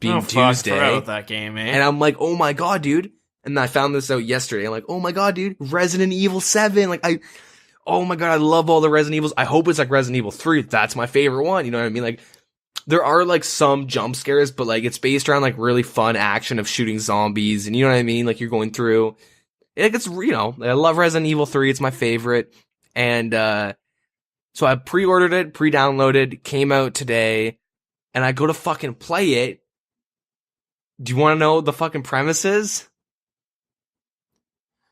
Tuesday. Forgot about that game, eh? And I'm like, oh my god, dude. And I found this out yesterday. I'm like, oh my god, dude, Resident Evil 7. Like, oh my god, I love all the Resident Evils. I hope it's like Resident Evil 3. That's my favorite one. You know what I mean? Like, there are like some jump scares, but like it's based around like really fun action of shooting zombies. And you know what I mean? Like, you're going through, like, it's, I love Resident Evil 3. It's my favorite. And, so I pre-ordered it, pre-downloaded, came out today, and I go to fucking play it. Do you want to know what the fucking premise is?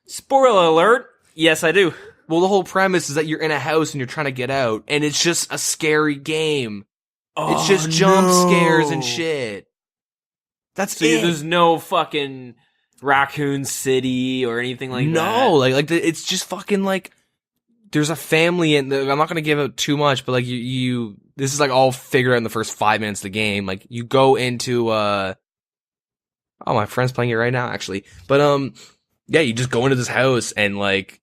Spoiler alert. Yes, I do. Well, the whole premise is that you're in a house and you're trying to get out, and it's just a scary game. Oh, it's just jump scares and shit. That's it. There's no fucking Raccoon City or anything like that. No, it's just fucking like there's a family, and I'm not gonna give out too much, but like you this is like all figured out in the first 5 minutes of the game. Like, you go into oh, my friend's playing it right now, actually, but yeah, you just go into this house and like,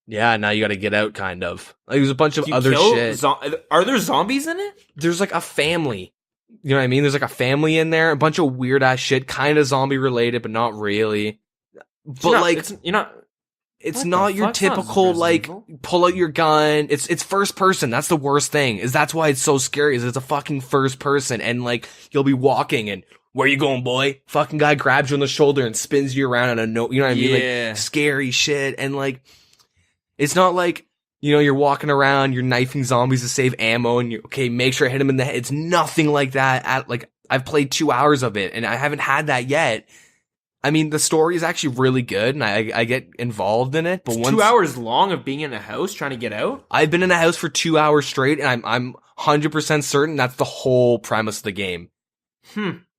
yeah, now you got to get out, kind of. Like, there's a bunch of other shit. Are there zombies in it? There's like a family. You know what I mean? There's like a family in there, a bunch of weird ass shit, kind of zombie related, but not really. But it's not your typical like pull out your gun. It's first person. That's the worst thing. That's why it's so scary. Is it's a fucking first person, and like you'll be walking and, where you going, boy? Fucking guy grabs you on the shoulder and spins you around on a note. You know what I mean? Yeah. Like, scary shit. And like, it's not like, you're walking around, you're knifing zombies to save ammo, and make sure I hit him in the head. It's nothing like that. I've played 2 hours of it, and I haven't had that yet. I mean, the story is actually really good, and I get involved in it. But it's 2 hours long of being in a house trying to get out? I've been in a house for 2 hours straight, and I'm 100% certain that's the whole premise of the game.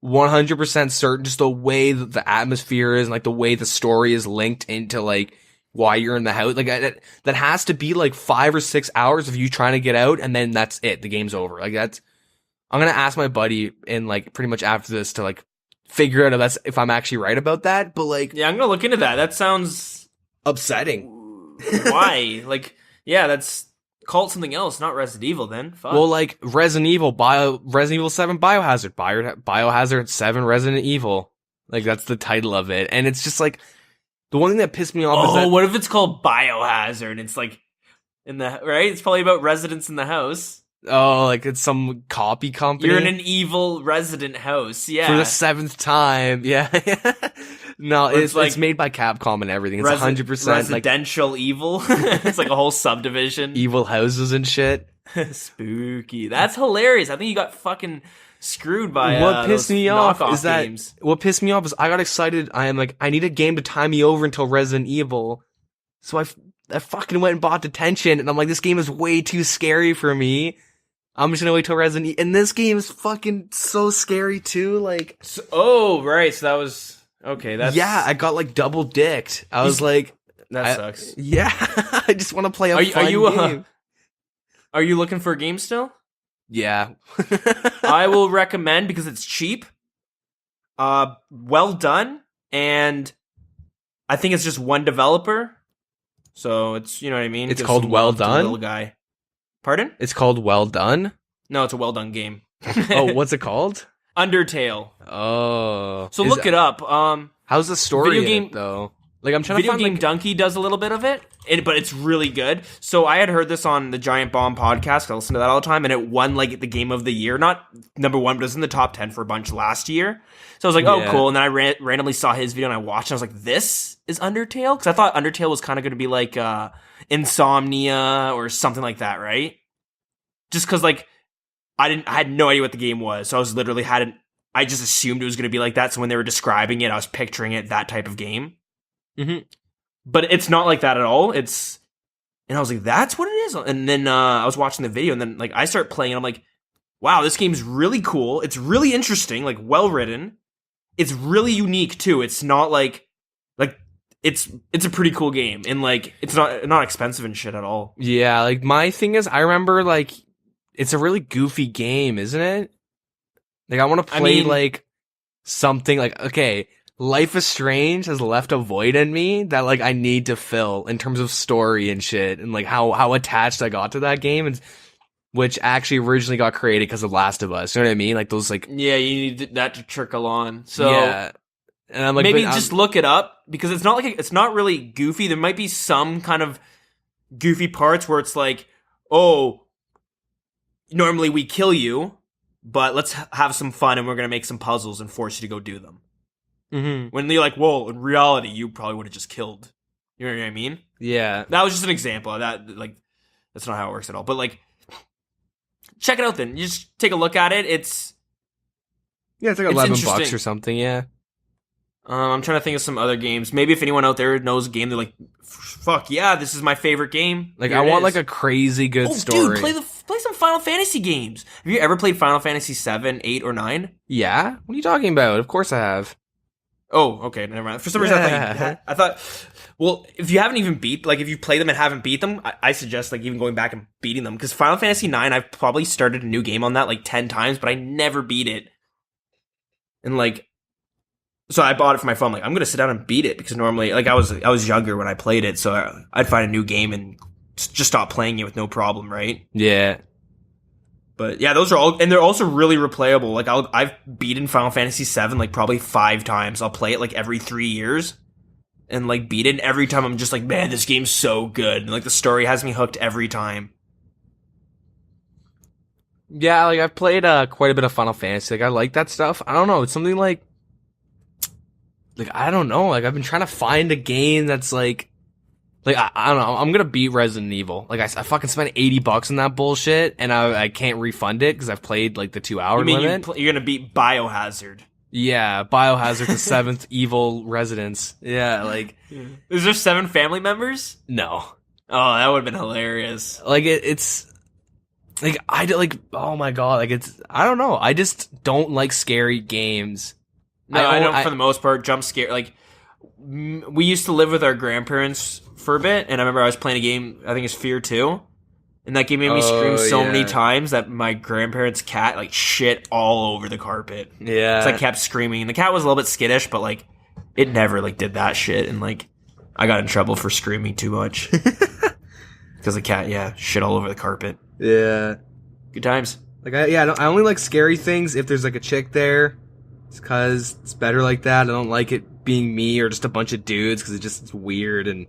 100% certain, just the way that the atmosphere is, and like the way the story is linked into like why you're in the house. Like that has to be like 5 or 6 hours of you trying to get out, and then that's it. The game's over. Like I'm gonna ask my buddy in like pretty much after this to like figure out if I'm actually right about that. But like, yeah, I'm gonna look into that. That sounds upsetting. Why? Like, yeah, that's call it something else, not Resident Evil. Then, fuck. Well, like Resident Evil 7 Biohazard, Biohazard 7 Resident Evil. Like that's the title of it, and it's just like the one thing that pissed me off. Is that, what if it's called Biohazard? It's like right. It's probably about residents in the house. Oh, like it's some copy company. You're in an evil resident house, yeah. For the 7th time, yeah. No, it's made by Capcom and everything. It's 100% residential evil. It's like a whole subdivision. Evil houses and shit. Spooky. That's hilarious. I think you got fucking screwed by what pissed me off is that games. What pissed me off is I got excited. I am like, I need a game to tie me over until Resident Evil. So I fucking went and bought Detention, and I'm like, this game is way too scary for me. I'm just gonna wait till Resident Evil. And this game is fucking so scary too. Like, right. So that was okay. That's I got like double dicked. I was like, that sucks. Yeah, I just want to play a fun game. Are you looking for a game still? Yeah. I will recommend because it's cheap. Well done, and I think it's just one developer. So it's, you know what I mean. It's called Well Done. Little guy. Pardon? It's called Well Done? No, it's a well done game. Oh, what's it called? Undertale. Oh. So look it up. How's the story video game, though? Like I'm trying to find Video Game Donkey does a little bit of it, but it's really good. So I had heard this on the Giant Bomb podcast. I listen to that all the time, and it won like the game of the year. Not number 1, but it was in the top 10 for a bunch last year. So I was like, oh, cool. And then I randomly saw his video and I watched, and I was like, this is Undertale? Because I thought Undertale was kind of going to be like Insomnia or something like that, right? Just because like I had no idea what the game was, so I was literally I just assumed it was going to be like that. So when they were describing it, I was picturing it that type of game. Mm-hmm. But it's not like that at all. And I was like, that's what it is. And then I was watching the video, and then like I start playing, and I'm like, wow, this game's really cool. It's really interesting, like well written. It's really unique too. It's not like it's a pretty cool game, and like it's not expensive and shit at all. Yeah, like my thing is, I remember like it's a really goofy game, isn't it? Like I want to play like something like, okay, Life is Strange has left a void in me that like I need to fill in terms of story and shit, and like how attached I got to that game, and which actually originally got created because of Last of Us. You know what I mean? Like those like, yeah, you need that to trickle on. So yeah. And I'm like, maybe just look it up, because it's not like it's not really goofy. There might be some kind of goofy parts where it's like, oh, normally we kill you, but let's have some fun, and we're gonna make some puzzles and force you to go do them. Mm-hmm. When they're like, well, in reality, you probably would have just killed. You know what I mean? Yeah. That was just an example of that. Like, that's not how it works at all. But like, check it out then. You just take a look at it. It's like $11 or something. Yeah. I'm trying to think of some other games. Maybe if anyone out there knows a game, they're like, fuck yeah, this is my favorite game. Like, I want like a crazy good story. Dude, play some Final Fantasy games. Have you ever played Final Fantasy 7, 8, or 9? Yeah? What are you talking about? Of course I have. Oh, okay, never mind. For some reason, I thought, well, if you haven't even if you play them and haven't beat them, I suggest like even going back and beating them. Because Final Fantasy 9, I've probably started a new game on that like 10 times, but I never beat it. And like, so I bought it for my phone. Like, I'm gonna sit down and beat it, because normally, like, I was younger when I played it, so I'd find a new game and just stop playing it with no problem, right? Yeah. But yeah, those are all, and they're also really replayable. Like, I've beaten Final Fantasy 7 like probably 5 times. I'll play it like every 3 years, and like beat it. And every time I'm just like, man, this game's so good. And like the story has me hooked every time. Yeah, like I've played quite a bit of Final Fantasy. Like I like that stuff. I don't know. It's something like I don't know. Like I've been trying to find a game that's like I don't know. I'm gonna beat Resident Evil. Like I fucking spent $80 on that bullshit, and I can't refund it because I've played like the 2-hour limit. You're gonna beat Biohazard? Yeah, Biohazard, the 7th evil residence. Yeah, like is there 7 family members? No. Oh, that would have been hilarious. Like it's like oh my god, like it's I don't know. I just don't like scary games. No, I don't for the most part. Jump scare, like we used to live with our grandparents for a bit, and I remember I was playing a game. I think it's Fear 2. And that game made me scream so many times that my grandparents' cat like shit all over the carpet. Yeah, so I kept screaming. And the cat was a little bit skittish, but like it never like did that shit. And like I got in trouble for screaming too much because the cat, shit all over the carpet. Yeah, good times. Like I only like scary things if there's like a chick there. It's because it's better like that. I don't like it being me or just a bunch of dudes because it's weird and.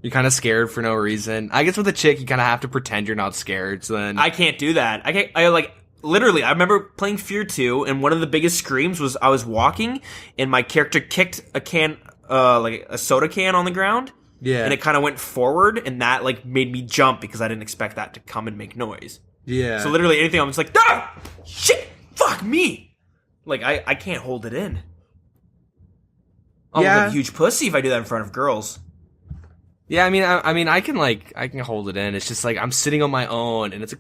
You're kind of scared for no reason. I guess with a chick, you kind of have to pretend you're not scared. So then I can't do that. Literally, I remember playing Fear 2, and one of the biggest screams was I was walking, and my character kicked a can, like a soda can on the ground. Yeah. And it kind of went forward, and that like made me jump because I didn't expect that to come and make noise. Yeah. So literally anything, I'm just like, ah! Shit! Fuck me! Like, I can't hold it in. I'll look like a huge pussy if I do that in front of girls. Yeah, I mean, I can hold it in. It's just like I'm sitting on my own, and it's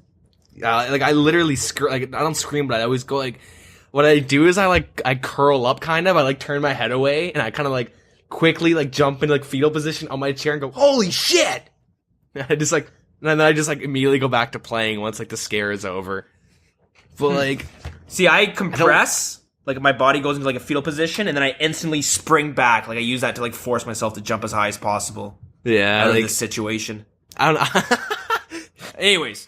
like I literally I don't scream, but I always go like, what I do is I curl up kind of. I like turn my head away, and I kind of like quickly like jump into like fetal position on my chair and go, holy shit! And I just like, and then I just like immediately go back to playing once like the scare is over. But like, see, I compress. Like my body goes into like a fetal position, and then I instantly spring back. Like I use that to like force myself to jump as high as possible. Yeah, out of this situation. I don't know. Anyways,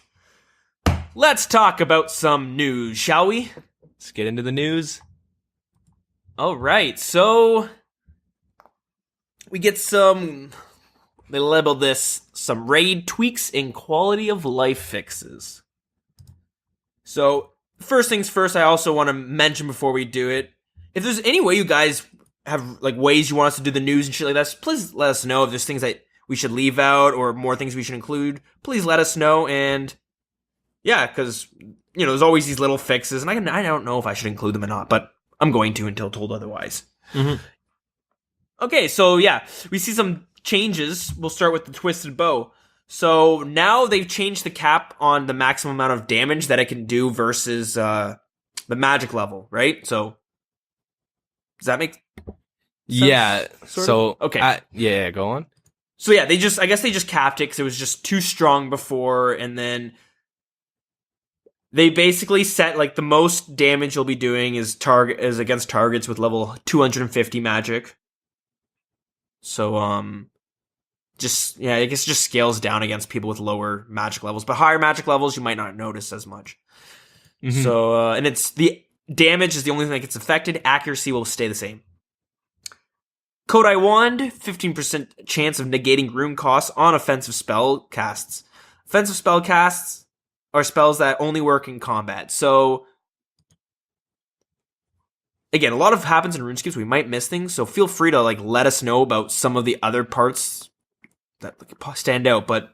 let's talk about some news, shall we? Let's get into the news. All right, so we get some. They labeled this some raid tweaks and quality of life fixes. So first things first, I also want to mention before we do it, if there's any way you guys have like ways you want us to do the news and shit like that, please let us know. If there's things that we should leave out or more things we should include, please let us know. And yeah, because there's always these little fixes, and I don't know if I should include them or not, but I'm going to until told otherwise. Mm-hmm. Okay, so yeah, we see some changes. We'll start with the twisted bow. So now they've changed the cap on the maximum amount of damage that it can do versus the magic level, right? So does that make sense? Yeah. So okay. Yeah, go on. So yeah, I guess they just capped it because it was just too strong before, and then they basically set like the most damage you'll be doing is against targets with level 250 magic. So I guess it just scales down against people with lower magic levels, but higher magic levels you might not notice as much. Mm-hmm. So and it's the damage is the only thing that gets affected. Accuracy will stay the same. Kodai Wand, 15% chance of negating rune costs on offensive spell casts. Offensive spell casts are spells that only work in combat. So, again, a lot of happens in Runescape, so we might miss things. So feel free to like let us know about some of the other parts that stand out. But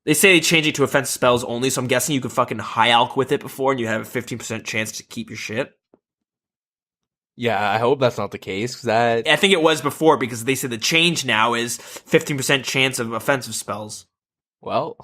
they say they change it to offensive spells only, so I'm guessing you could fucking high alch with it before, and you have a 15% chance to keep your shit. Yeah, I hope that's not the case. I think it was before, because they said the change now is 15% chance of offensive spells. Well,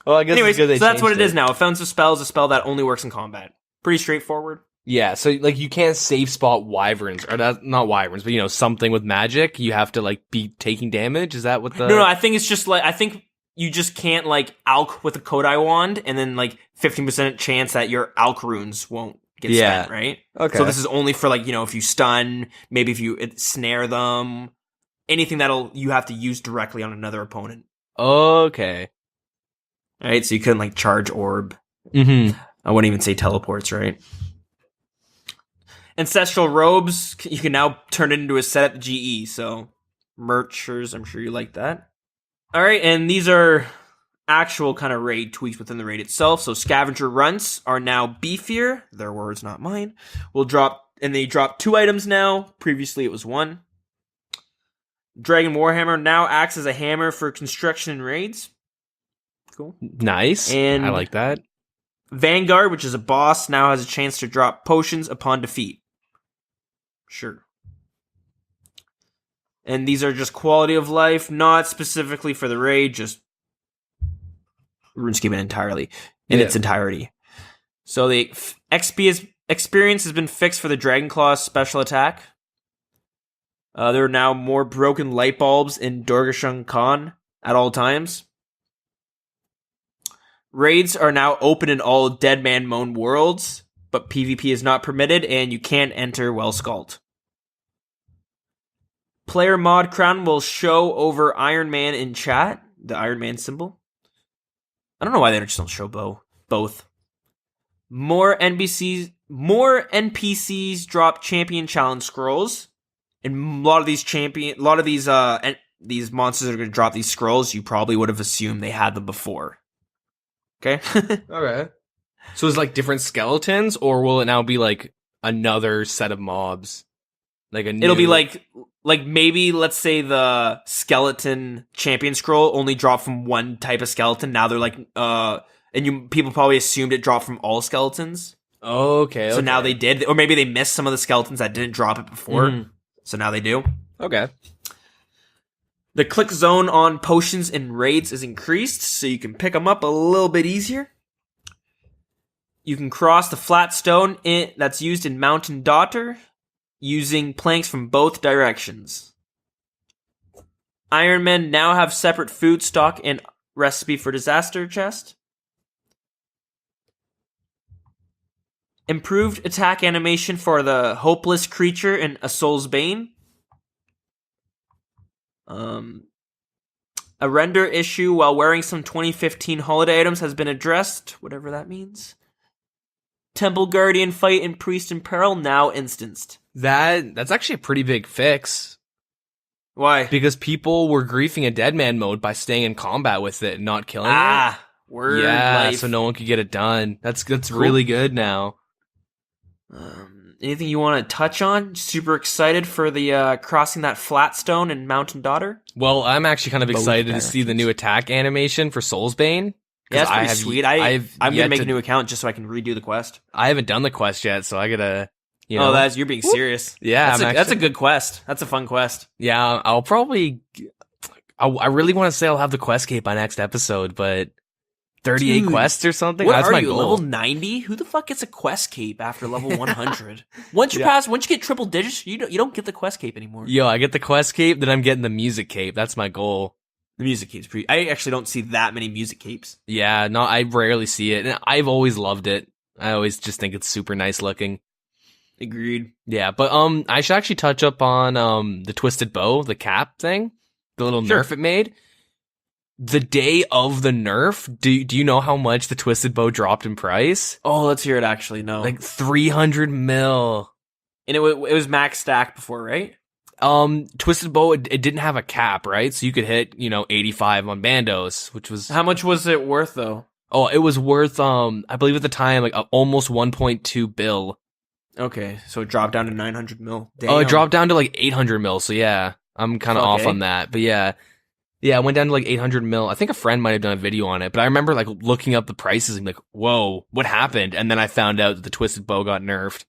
I guess anyways, it's good so that's what it is now. Offensive spell is a spell that only works in combat. Pretty straightforward. Yeah, so like you can't safe spot wyverns, or not wyverns, but something with magic. You have to like be taking damage. Is that what the? No. I think it's just like I think you just can't like alch with a Kodai wand, and then like 15% chance that your alch runes won't get spent, right? Okay. So this is only for like, if you stun, maybe if you snare them, anything you have to use directly on another opponent. Okay. All right, so you couldn't like charge orb. Mm-hmm. I wouldn't even say teleports, right? Ancestral robes, you can now turn it into a set at the GE, so merchers, I'm sure you like that. All right, and these are actual kind of raid tweaks within the raid itself. So scavenger runts are now beefier. Their words, not mine. They drop 2 items now. Previously it was 1. Dragon Warhammer now acts as a hammer for construction and raids. Cool. Nice. And I like that. Vanguard, which is a boss, now has a chance to drop potions upon defeat. Sure. And these are just quality of life, not specifically for the raid, just RuneScape in its entirety. So the XP experience has been fixed for the Dragon Claw special attack. There are now more broken light bulbs in Dorgashun Khan at all times. Raids are now open in all Dead Man Moan worlds, but PvP is not permitted, and you can't enter Wellscald. Player mod crown will show over Iron Man in chat, the Iron Man symbol. I don't know why they just don't show both. More NPCs drop champion challenge scrolls, and a lot of these these monsters that are going to drop these scrolls, you probably would have assumed they had them before. Okay. Okay. So it's like different skeletons, or will it now be like another set of mobs? It'll be like maybe, let's say the skeleton champion scroll only dropped from one type of skeleton. Now they're like, people probably assumed it dropped from all skeletons. Okay. So now they did, or maybe they missed some of the skeletons that didn't drop it before. Mm. So now they do. Okay. The click zone on potions and raids is increased, so you can pick them up a little bit easier. You can cross the flat stone that's used in Mountain Daughter using planks from both directions. Iron Men now have separate food stock and recipe for disaster chest. Improved attack animation for the Hopeless Creature and A Soul's Bane. A render issue while wearing some 2015 holiday items has been addressed, whatever that means. Temple Guardian fight and Priest in Peril now instanced. That's actually a pretty big fix. Why? Because people were griefing a dead man mode by staying in combat with it and not killing it. Word yeah, life. so no one could get it done. That's cool. Really good now. Anything you want to touch on? Super excited for the crossing that flat stone in Mountain Daughter? Well, I'm actually kind of excited to see the new attack animation for Soul's Bane. Yeah, that's pretty sweet. I'm going to make a new account just so I can redo the quest. I haven't done the quest yet, so I gotta... you're being serious. Yeah, that's a good quest. That's a fun quest. Yeah, I'll probably... I really want to say I'll have the quest cape by next episode, but 38 quests or something? What That's are my you, goal. level 90? Who the fuck gets a quest cape after level 100? Once you get triple digits, you don't get the quest cape anymore. Yo, I get the quest cape, then I'm getting the music cape. That's my goal. The music cape's pretty... I actually don't see that many music capes. Yeah, no, I rarely see it. And I've always loved it. I always just think it's super nice looking. Agreed. Yeah, but I should actually touch up on the Twisted Bow, the cap thing, the little nerf it made. The day of the nerf, do you know how much the Twisted Bow dropped in price? Oh, let's hear it actually. No. Like 300 mil. And it was max stack before, right? Twisted Bow, it didn't have a cap, right? So you could hit, 85 on bandos, which was... How much was it worth, though? Oh, it was worth, I believe at the time, like almost 1.2 bill. Okay, so it dropped down to 900 mil. Damn. Oh, it dropped down to like 800 mil, so yeah. I'm kind of off on that, but yeah. Yeah, it went down to like 800 mil. I think a friend might have done a video on it, but I remember like looking up the prices and like, whoa, what happened? And then I found out that the Twisted Bow got nerfed.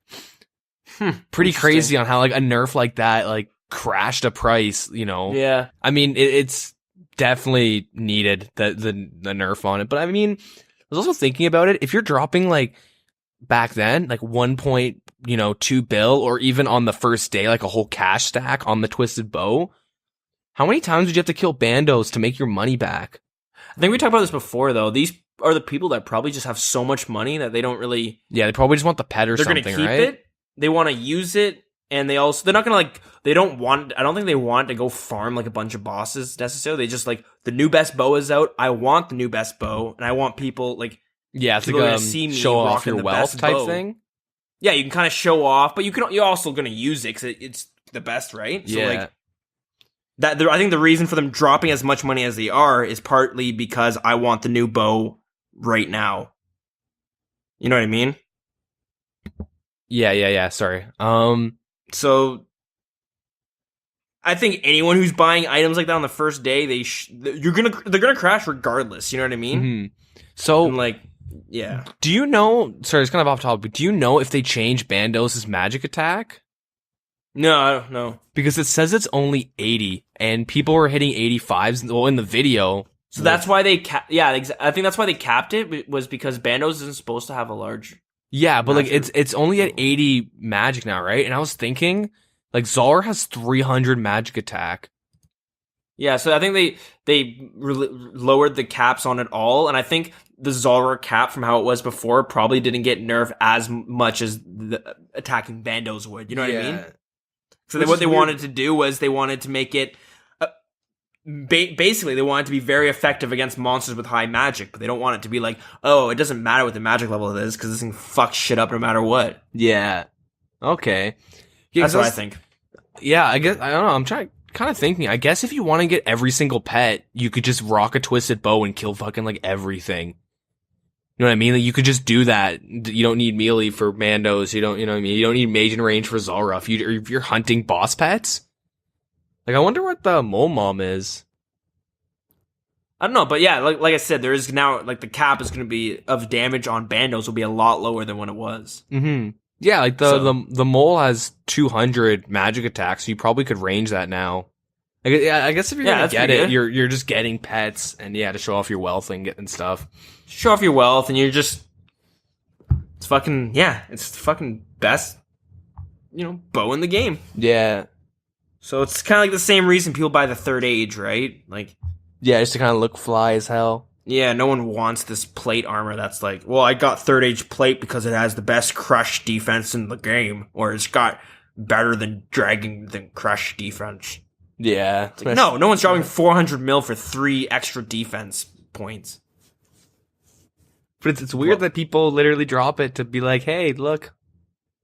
Pretty crazy on how like a nerf like that like crashed a price, Yeah. I mean, it's definitely needed, the nerf on it. But I mean, I was also thinking about it. If you're dropping like back then, like 1.2 bill, or even on the first day, like a whole cash stack on the Twisted Bow, how many times would you have to kill bandos to make your money back? I think we talked about this before, though. These are the people that probably just have so much money that they don't really... Yeah, they probably just want the pet or something, right? They're going to keep it. They want to use it. And they're not going to I don't think they want to go farm like a bunch of bosses necessarily. They just like, the new best bow is out. I want the new best bow. And I want people like... Yeah, it's like see me show off your wealth type bow. thing. Yeah, you can kind of show off, but you're also going to use it because it's the best, right? So yeah. I think the reason for them dropping as much money as they are is partly because I want the new bow right now. You know what I mean? Yeah. Sorry. So I think anyone who's buying items like that on the first day, they're gonna crash regardless. You know what I mean? Mm-hmm. So yeah. Do you know? Sorry, it's kind of off topic. But do you know if they change Bandos' magic attack? No, I don't know. Because it says it's only 80, and people were hitting 85s. Well, in the video, So that's why they I think that's why they capped it, was because Bandos isn't supposed to have a large. Yeah, but like it's only at 80 magic now, right? And I was thinking like Zolr has 300 magic attack. Yeah, so I think they lowered the caps on it all, and I think the Zolr cap from how it was before probably didn't get nerfed as much as the attacking Bandos would. You know what I mean? So what they wanted to do was they wanted to make it basically they want it to be very effective against monsters with high magic, but they don't want it to be like, oh, it doesn't matter what the magic level it is because this thing fucks shit up no matter what. Yeah. Okay. Yeah, that's what I think. Yeah, I guess I don't know. I'm kind of thinking. I guess if you want to get every single pet, you could just rock a twisted bow and kill fucking like everything. You know what I mean? Like, you could just do that. You don't need melee for Bandos. You know what I mean? You don't need mage and range for Zolr. If you're hunting boss pets. Like, I wonder what the mole mom is. I don't know, but yeah, like I said, there is now, like, the cap is going to be, of damage on Bandos will be a lot lower than what it was. Mm-hmm. Yeah, like, the mole has 200 magic attacks, so you probably could range that now. Like, yeah, I guess if you're gonna get it, you're just getting pets, and yeah, to show off your wealth and stuff. Show off your wealth, and you're just, it's the fucking best, bow in the game. Yeah. So it's kind of like the same reason people buy the third age, right? Like, yeah, just to kind of look fly as hell. Yeah, no one wants this plate armor that's like, well, I got third age plate because it has the best crush defense in the game, or it's got better than dragging than crush defense. Yeah. Like, no one's dropping 400 mil for 3 extra defense points. But it's weird that people literally drop it to be like, hey, look.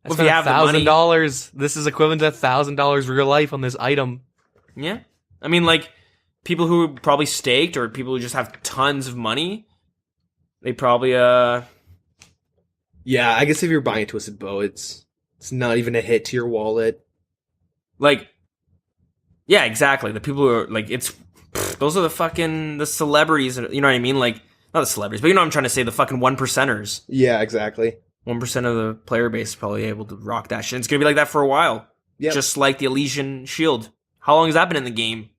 Well, if you have $1,000, this is equivalent to $1,000 real life on this item. Yeah. I mean, like, people who probably staked or people who just have tons of money, they probably, Yeah, I guess if you're buying a twisted bow, it's not even a hit to your wallet. Like, yeah, exactly. The people who are, like, those are the celebrities, you know what I mean? Like, not the celebrities, but you know what I'm trying to say, the fucking 1%ers. Yeah, exactly. 1% of the player base is probably able to rock that shit. It's going to be like that for a while. Yep. Just like the Elysian Shield. How long has that been in the game?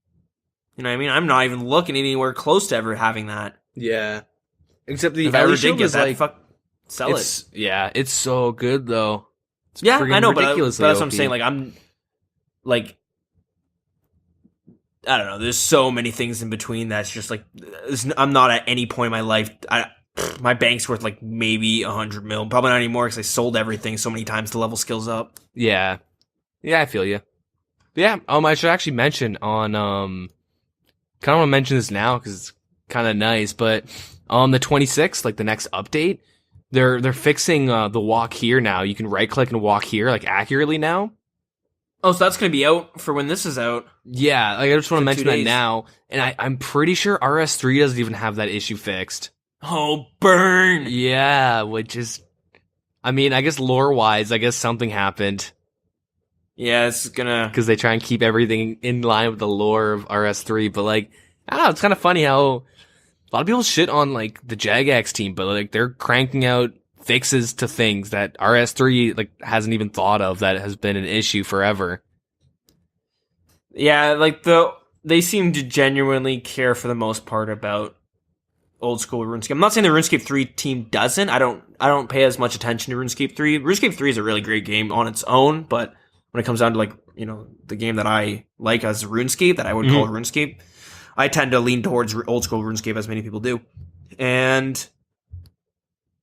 You know what I mean? I'm not even looking anywhere close to ever having that. Yeah. Except the Elysian Shield is like, sell it. Yeah, it's so good though. It's I know, but that's what I'm saying. Like, I'm, like, I don't know. There's so many things in between that's just like, I'm not at any point in my life, my bank's worth like maybe 100 mil. Probably not anymore because I sold everything so many times to level skills up. Yeah. Yeah, I feel you. Yeah, I should actually mention on, kind of want to mention this now because it's kind of nice, but on the 26th, like the next update, they're fixing the walk here now. You can right click and walk here like accurately now. Oh, so that's going to be out for when this is out. Yeah, like I just want to mention that now. And I'm pretty sure RS3 doesn't even have that issue fixed. Oh, burn! Yeah, which is, I mean, I guess lore-wise, I guess something happened. Yeah, it's gonna... Because they try and keep everything in line with the lore of RS3, but like, I don't know, it's kind of funny how a lot of people shit on like the Jagex team, but like they're cranking out fixes to things that RS3 like hasn't even thought of that has been an issue forever. Yeah, like they seem to genuinely care for the most part about old school RuneScape. I'm not saying the RuneScape 3 team doesn't. I don't pay as much attention to RuneScape 3. RuneScape 3 is a really great game on its own, but when it comes down to like, the game that I like as RuneScape, that I would call RuneScape, I tend to lean towards old school RuneScape as many people do. And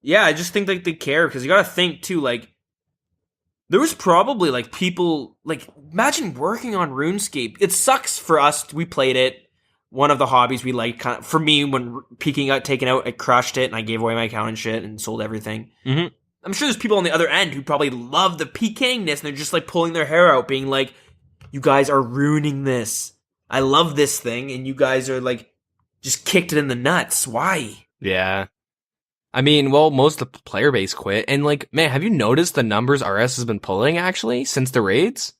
yeah, I just think like they care because you got to think too, like there was probably like people like imagine working on RuneScape. It sucks for us. We played it. One of the hobbies we liked, kind of, for me, when peeking out, taken out, I crushed it and I gave away my account and shit and sold everything. Mm-hmm. I'm sure there's people on the other end who probably love the PKing-ness and they're just like pulling their hair out being like, you guys are ruining this. I love this thing and you guys are like, just kicked it in the nuts. Why? Yeah. I mean, well, most of the player base quit. And like, man, have you noticed the numbers RS has been pulling actually since the raids?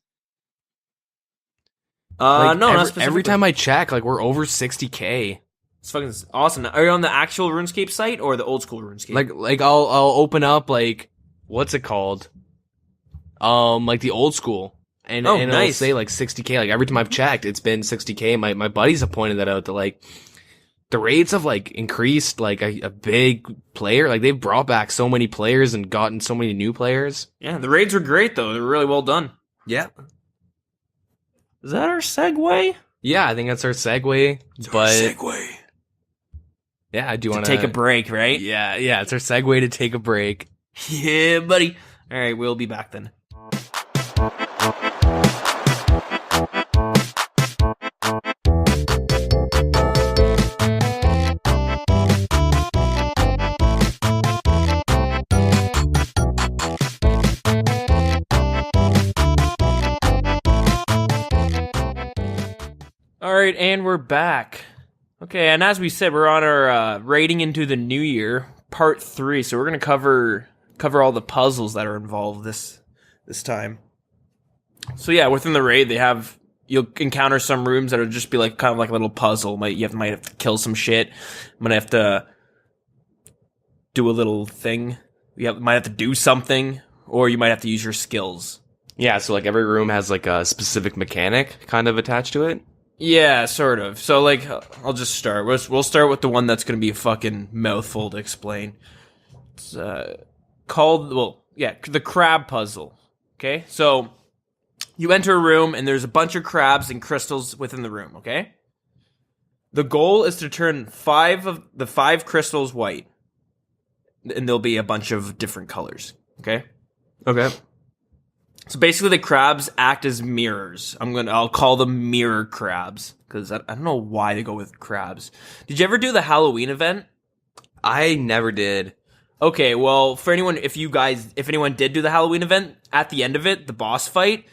Like, no, not specifically. Every time I check, like, we're over 60K. It's fucking awesome. Are you on the actual RuneScape site or the old school RuneScape? Like I'll open up, like, what's it called? Like the old school. And nice. It'll say, like, 60K. Like, every time I've checked, it's been 60K. My buddies have pointed that out, that, like, the raids have like increased like a big player. Like they've brought back so many players and gotten so many new players. Yeah, the raids were great though. They were really well done. Yeah. Is that our segue? Yeah, I think that's our segue. Segue. Yeah, do you want to take a break, right? Yeah, it's our segue to take a break. Yeah, buddy. All right, we'll be back then. All right, and we're back. Okay, and as we said, we're on our raiding into the new year, part 3. So we're gonna cover all the puzzles that are involved this time. So yeah, within the raid, you'll encounter some rooms that'll just be like kind of like a little puzzle. Might have to kill some shit. Might have to do a little thing. Might have to do something, or you might have to use your skills. Yeah, so like every room has like a specific mechanic kind of attached to it. Yeah, sort of. So, like, I'll just start. We'll start with the one that's going to be a fucking mouthful to explain. It's called, the crab puzzle. Okay? So, you enter a room, and there's a bunch of crabs and crystals within the room, okay? The goal is to turn 5 of the 5 crystals white. And there'll be a bunch of different colors, okay? Okay. So basically, the crabs act as mirrors. I'll call them mirror crabs because I don't know why they go with crabs. Did you ever do the Halloween event? I never did. Okay, well, for anyone, if anyone did do the Halloween event, at the end of it, the boss fight,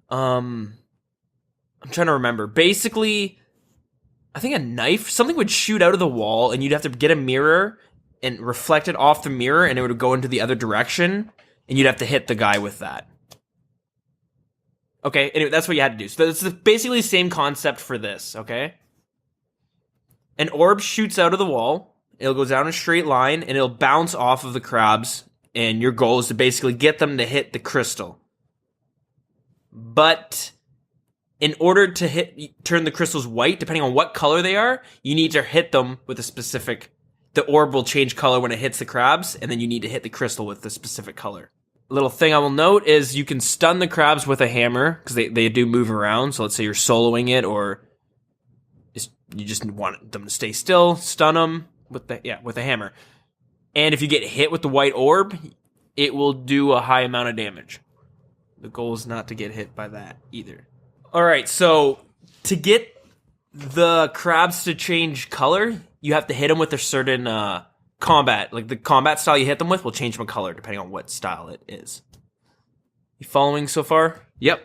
I'm trying to remember. Basically, I think a knife, something would shoot out of the wall, and you'd have to get a mirror and reflect it off the mirror, and it would go into the other direction, and you'd have to hit the guy with that. Okay, anyway, that's what you had to do. So it's basically the same concept for this, okay? An orb shoots out of the wall, it'll go down a straight line, and it'll bounce off of the crabs, and your goal is to basically get them to hit the crystal. But in order to turn the crystals white, depending on what color they are, you need to hit them with a specific... The orb will change color when it hits the crabs, and then you need to hit the crystal with the specific color. Little thing I will note is you can stun the crabs with a hammer, because they do move around. So let's say you're soloing it, or you just want them to stay still, stun them with a hammer. And if you get hit with the white orb, it will do a high amount of damage. The goal is not to get hit by that either. Alright, so to get the crabs to change color, you have to hit them with a certain... combat, like the combat style you hit them with will change them color depending on what style it is. You following so far? Yep.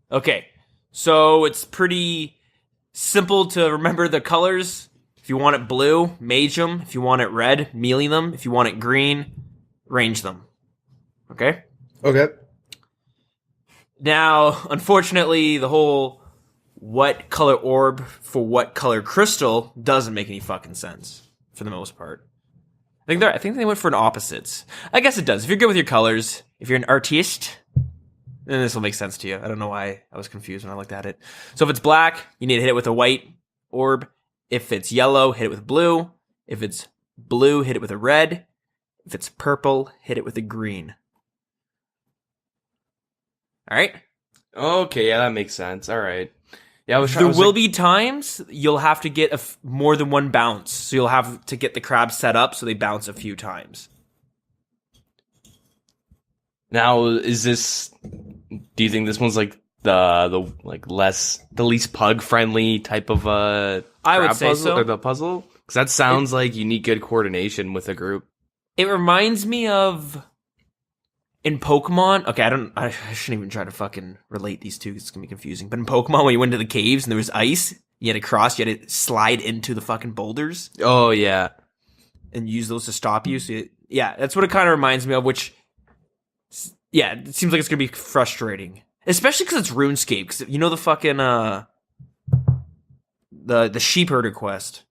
Okay, so it's pretty simple to remember the colors. If you want it blue, mage them. If you want it red, melee them. If you want it green, range them. Okay? Okay. Now, unfortunately, the whole what color orb for what color crystal doesn't make any fucking sense for the most part. I think they went for an opposites. I guess it does. If you're good with your colors, if you're an artiste, then this will make sense to you. I don't know why I was confused when I looked at it. So if it's black, you need to hit it with a white orb. If it's yellow, hit it with blue. If it's blue, hit it with a red. If it's purple, hit it with a green. All right? Okay, yeah, that makes sense. All right. Yeah, there will be times you'll have to get more than one bounce. So you'll have to get the crabs set up so they bounce a few times. Now, is this... Do you think this one's like the least pug friendly type of I would say puzzle, so. or the puzzle? Because that sounds like you need good coordination with a group. It reminds me of in Pokemon. Okay, I shouldn't even try to fucking relate these two. It's gonna be confusing. But in Pokemon, when you went to the caves and there was ice, you had to cross. You had to slide into the fucking boulders. Oh yeah, and use those to stop you. So that's what it kind of reminds me of. Which, yeah, it seems like it's gonna be frustrating, especially because it's RuneScape. Because you know the fucking the sheep herder quest.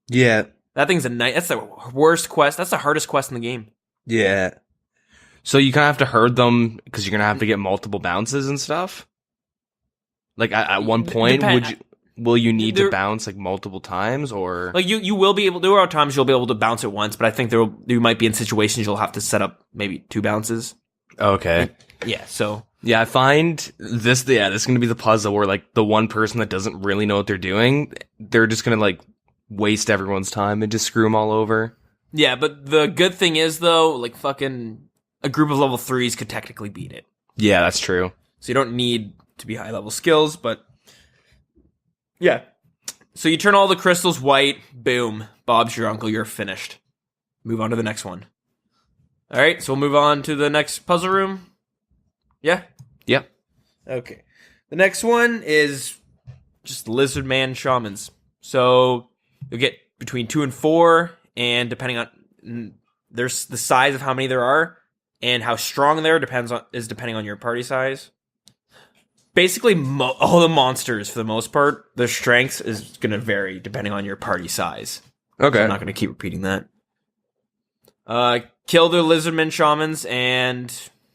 Yeah, that thing's that's the worst quest. That's the hardest quest in the game. Yeah. So you kind of have to herd them because you're gonna have to get multiple bounces and stuff. Like at one point, will you need to bounce like multiple times, or like you will be able? There are times you'll be able to bounce it once, but I think you might be in situations you'll have to set up maybe 2 bounces. Okay. Yeah. So. Yeah, I find this. Yeah, this is gonna be the puzzle where like the one person that doesn't really know what they're doing, they're just gonna like waste everyone's time and just screw them all over. Yeah, but the good thing is though, like fucking a group of level 3s could technically beat it. Yeah, that's true. So you don't need to be high level skills, but yeah. So you turn all the crystals white, boom, Bob's your uncle, you're finished. Move on to the next one. All right, so we'll move on to the next puzzle room. Yeah? Yep. Okay. The next one is just Lizard Man Shamans. So you'll get between 2 and 4, and depending on there's the size of how many there are and how strong they are depending on your party size. Basically, all the monsters, for the most part, their strength is going to vary depending on your party size. Okay. So I'm not going to keep repeating that. Kill the Lizardmen Shamans and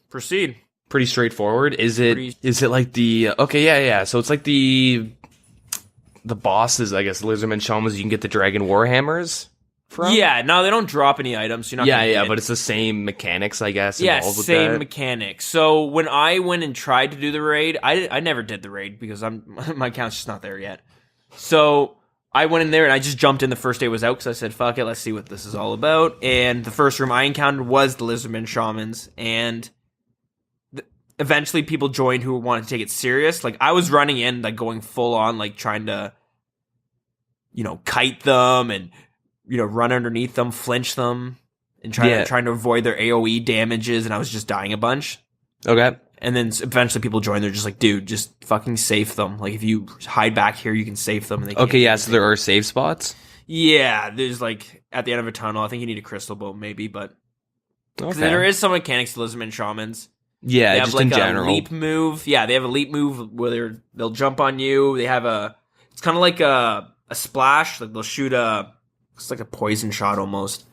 proceed. Pretty straightforward. Is it like the... Okay, yeah. So it's like the bosses, I guess, Lizardmen Shamans, you can get the Dragon Warhammers from? Yeah, no, they don't drop any items. You're not but it's the same mechanics, I guess, involved with same mechanics. So when I went and tried to do the raid, I never did the raid because my account's just not there yet. So I went in there and I just jumped in the first day it was out because I said, fuck it, let's see what this is all about. And the first room I encountered was the Lizardmen Shamans, and eventually people joined who wanted to take it serious. Like, I was running in, like, going full on, like, trying to, kite them and, run underneath them, flinch them, and trying to avoid their AoE damages, and I was just dying a bunch. Okay. And then eventually people joined, they're just like, dude, just fucking safe them. Like, if you hide back here, you can safe them. And So there are save spots? Yeah, there's, like, at the end of a tunnel, I think you need a crystal boat, maybe, but... Okay. There is some mechanics to Lizardmen Shamans. Yeah, they have just like in general. A leap move. Yeah, they have a leap move where they'll jump on you. They have it's kind of like a splash. Like they'll shoot it's like a poison shot almost,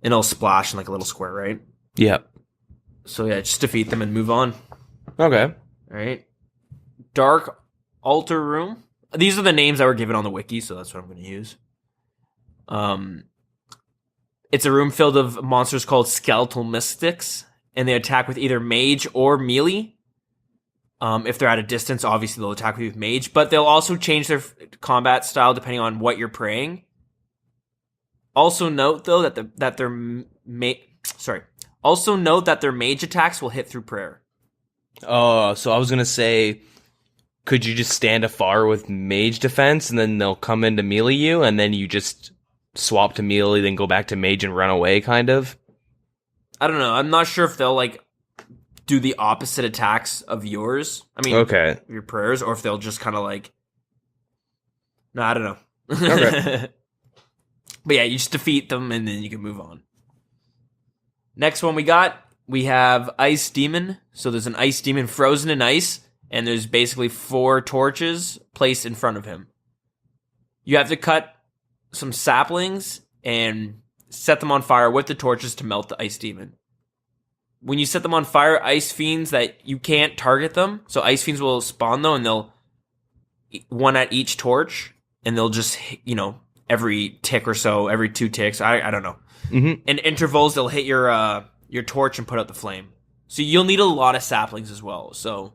and it'll splash in like a little square, right? Yeah. So yeah, just defeat them and move on. Okay. All right. Dark Altar Room. These are the names that were given on the wiki, so that's what I'm going to use. It's a room filled of monsters called Skeletal Mystics, and they attack with either mage or melee. If they're at a distance, obviously they'll attack with mage, but they'll also change their combat style depending on what you're praying. Also note though that their mage attacks will hit through prayer. Oh, so I was gonna say, could you just stand afar with mage defense, and then they'll come in to melee you, and then you just swap to melee, then go back to mage and run away, kind of? I don't know. I'm not sure if they'll like do the opposite attacks of yours. I mean, okay, your prayers, or if they'll just kind of like. No, I don't know. Okay. But yeah, you just defeat them and then you can move on. Next one we have Ice Demon. So there's an Ice Demon frozen in ice, and there's basically 4 torches placed in front of him. You have to cut some saplings and set them on fire with the torches to melt the Ice Demon. When you set them on fire, Ice Fiends that you can't target them. So Ice Fiends will spawn though, and they'll one at each torch, and they'll just, every tick or so, every 2 ticks, I don't know. Mm-hmm. In intervals, they'll hit your torch and put out the flame. So you'll need a lot of saplings as well. So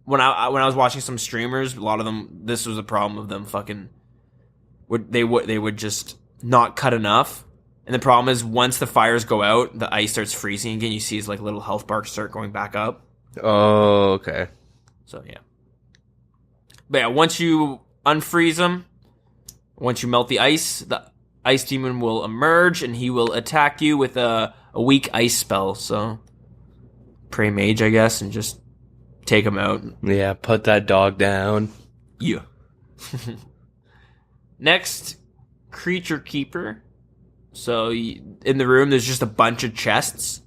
when I was watching some streamers, a lot of them, this was a problem of them fucking they would just not cut enough. And the problem is once the fires go out, the ice starts freezing again. You see his like little health bar start going back up. Oh, okay. So yeah. But yeah, once you unfreeze them, once you melt the Ice Demon will emerge and he will attack you with a weak ice spell. So pray mage, I guess, and just take him out. Yeah, put that dog down. Yeah. Next, Creature Keeper. So in the room, there's just a bunch of chests.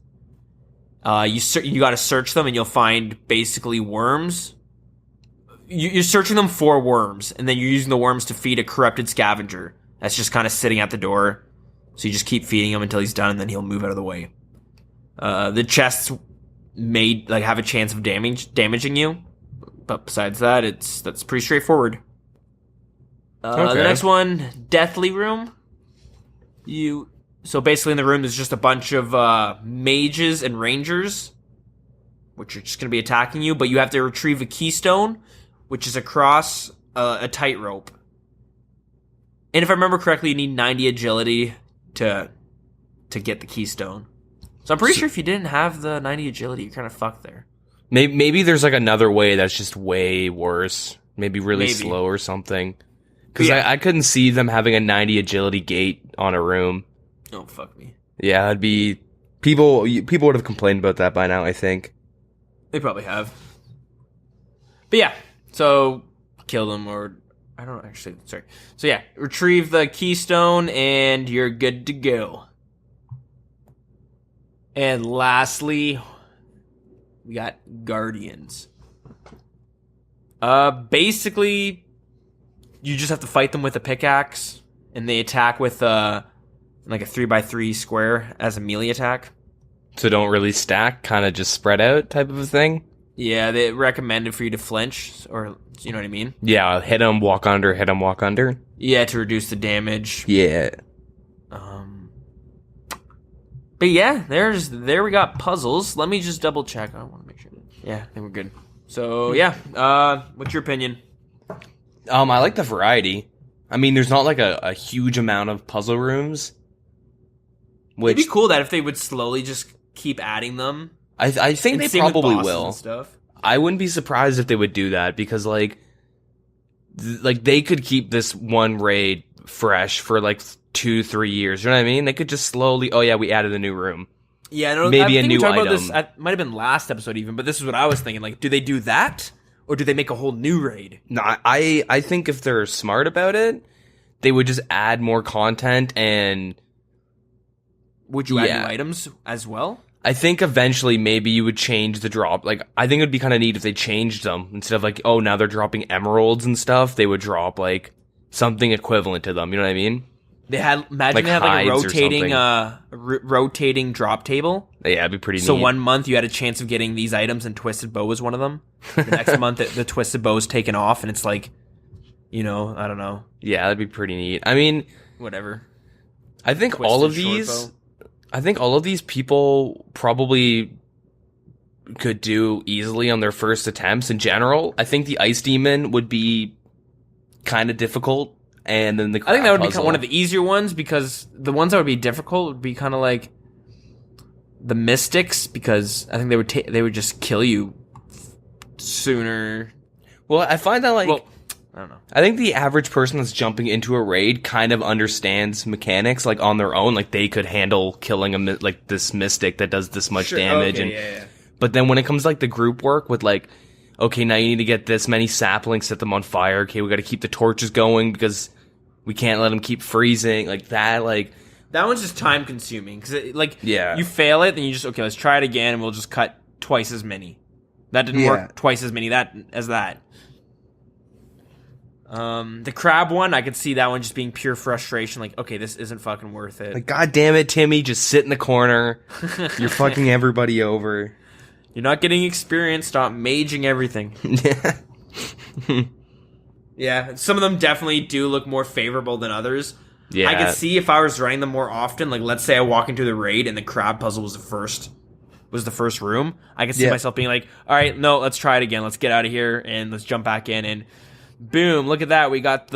You got to search them, and you'll find basically worms. You're searching them for worms, and then you're using the worms to feed a corrupted scavenger that's just kind of sitting at the door. So you just keep feeding him until he's done, and then he'll move out of the way. The chests have a chance of damaging you, but besides that, that's pretty straightforward. The next one, Deathly Room. So basically in the room there's just a bunch of mages and rangers, which are just going to be attacking you, but you have to retrieve a keystone, which is across a tightrope. And if I remember correctly, you need 90 agility to get the keystone. So I'm pretty sure if you didn't have the 90 agility, you're kind of fucked there. Maybe there's like another way that's just way worse. Maybe really slow or something. Because I couldn't see them having a 90 agility gate on a room. Oh, fuck me. Yeah, it'd be... People would have complained about that by now, I think. They probably have. But yeah, so kill them or... I don't actually... Sorry. So yeah, retrieve the keystone and you're good to go. And lastly, we got Guardians. Basically, you just have to fight them with a pickaxe, and they attack with like a 3x3 square as a melee attack. So don't really stack, kind of just spread out type of a thing? Yeah, they recommend it for you to flinch, or you know what I mean? Yeah, hit them, walk under, hit them, walk under. Yeah, to reduce the damage. Yeah. But yeah, there we got puzzles. Let me just double check. I want to make sure. Yeah, I think we're good. So yeah, what's your opinion? I like the variety. I mean, there's not like a huge amount of puzzle rooms. It'd be cool that if they would slowly just keep adding them. I think they probably will. And stuff. I wouldn't be surprised if they would do that because like they could keep this one raid fresh for like 2-3 years. You know what I mean? They could just slowly. Oh yeah, we added a new room. Yeah, no, maybe a new item. About this, it might have been last episode even, but this is what I was thinking. Like, do they do that, or do they make a whole new raid? No, I think if they're smart about it, they would just add more content and. Would you add new items as well? I think eventually maybe you would change the drop. Like, I think it would be kind of neat if they changed them. Instead of like, oh, now they're dropping emeralds and stuff, they would drop like something equivalent to them. You know what I mean? They had they had like a rotating drop table. Yeah, it'd be pretty neat. So 1 month you had a chance of getting these items, and Twisted Bow was one of them. The next month the Twisted Bow is taken off, and it's like, I don't know. Yeah, that'd be pretty neat. I mean, whatever. I think all of these people probably could do easily on their first attempts in general. I think the Ice Demon would be kind of difficult. And then I think that would be one of the easier ones, because the ones that would be difficult would be kind of like the Mystics, because I think they would just kill you sooner. Well, I find that like I don't know. I think the average person that's jumping into a raid kind of understands mechanics like on their own. Like they could handle killing like this Mystic that does this much damage. Okay, But then when it comes to like the group work with like, okay, now you need to get this many saplings, set them on fire. Okay, we got to keep the torches going because we can't let them keep freezing. Like that, that one's just time consuming because you fail it, then you just let's try it again, and we'll just cut twice as many. That didn't work twice as many as that. The crab one, I could see that one just being pure frustration. Like, okay, this isn't fucking worth it. Like, God damn it, Timmy, just sit in the corner. You're fucking everybody over. You're not getting experience. Stop maging everything. Yeah. Yeah, some of them definitely do look more favorable than others. Yeah. I could see if I was running them more often, like let's say I walk into the raid and the crab puzzle was the first room. I could see myself being like, all right, no, let's try it again. Let's get out of here and let's jump back in, and boom, look at that. We got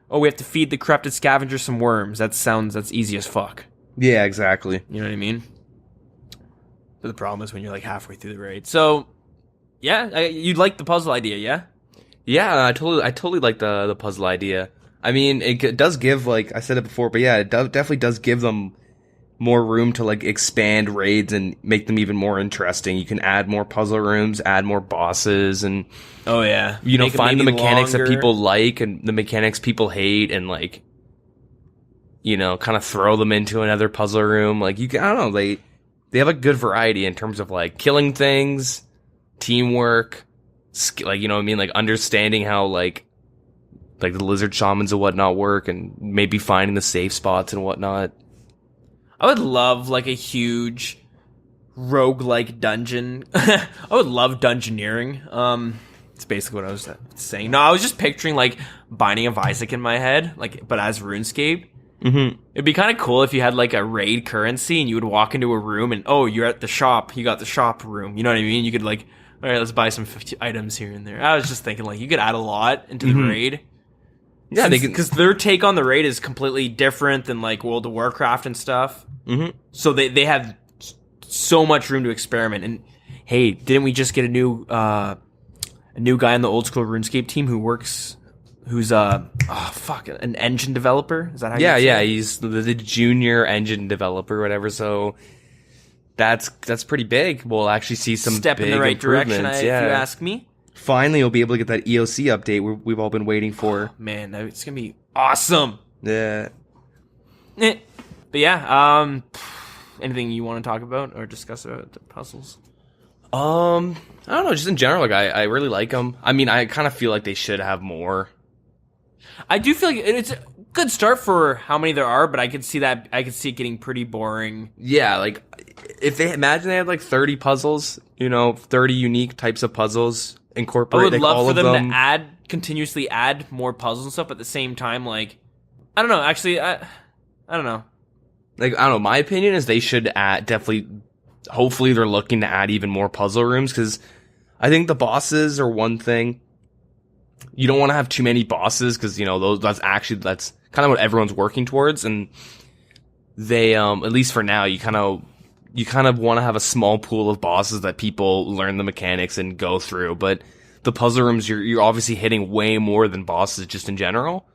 we have to feed the corrupted scavenger some worms. That's easy as fuck. Yeah, exactly. You know what I mean? But the problem is when you're like halfway through the raid. So, yeah, you'd like the puzzle idea, yeah? Yeah, I totally like the puzzle idea. I mean, it does give, like I said it before, but yeah, it definitely does give them more room to like expand raids and make them even more interesting. You can add more puzzle rooms, add more bosses, and find the mechanics that people like and the mechanics people hate, and like kind of throw them into another puzzle room. Like I don't know, they have a good variety in terms of like killing things, teamwork, like what I mean, like understanding how like the lizard shamans and whatnot work, and maybe finding the safe spots and whatnot. I would love like a huge roguelike dungeon. I would love dungeoneering. It's basically what I was saying. No, I was just picturing like Binding of Isaac in my head, like but as RuneScape. Mm-hmm. It'd be kind of cool if you had like a raid currency and you would walk into a room and you're at the shop. You got the shop room. You know what I mean? You could like, all right, let's buy some 50 items here and there. I was just thinking like you could add a lot into the raid. Yeah, because their take on the raid is completely different than like World of Warcraft and stuff. Mm-hmm. So they have so much room to experiment. And hey, didn't we just get a new guy on the old school RuneScape team who's an engine developer? Is that how you say it? He's the junior engine developer, whatever. So that's pretty big. We'll actually see some step big in the right direction, improvements. if you ask me. Finally, you'll be able to get that EOC update we've all been waiting for. Oh, man, it's gonna be awesome. Yeah. But yeah, anything you want to talk about or discuss about the puzzles? I don't know. Just in general, like I really like them. I mean, I kind of feel like they should have more. I do feel like it's a good start for how many there are, but I could see it getting pretty boring. Yeah, like if they had like 30 puzzles, 30 unique types of puzzles. Incorporate. I would love all for of them to continuously add more puzzles and stuff. But at the same time, like I don't know. Actually, I don't know. Like I don't know. My opinion is they should add definitely. Hopefully, they're looking to add even more puzzle rooms because I think the bosses are one thing. You don't want to have too many bosses because that's kind of what everyone's working towards, and they at least for now you kind of want to have a small pool of bosses that people learn the mechanics and go through. But the puzzle rooms, you're obviously hitting way more than bosses just in general.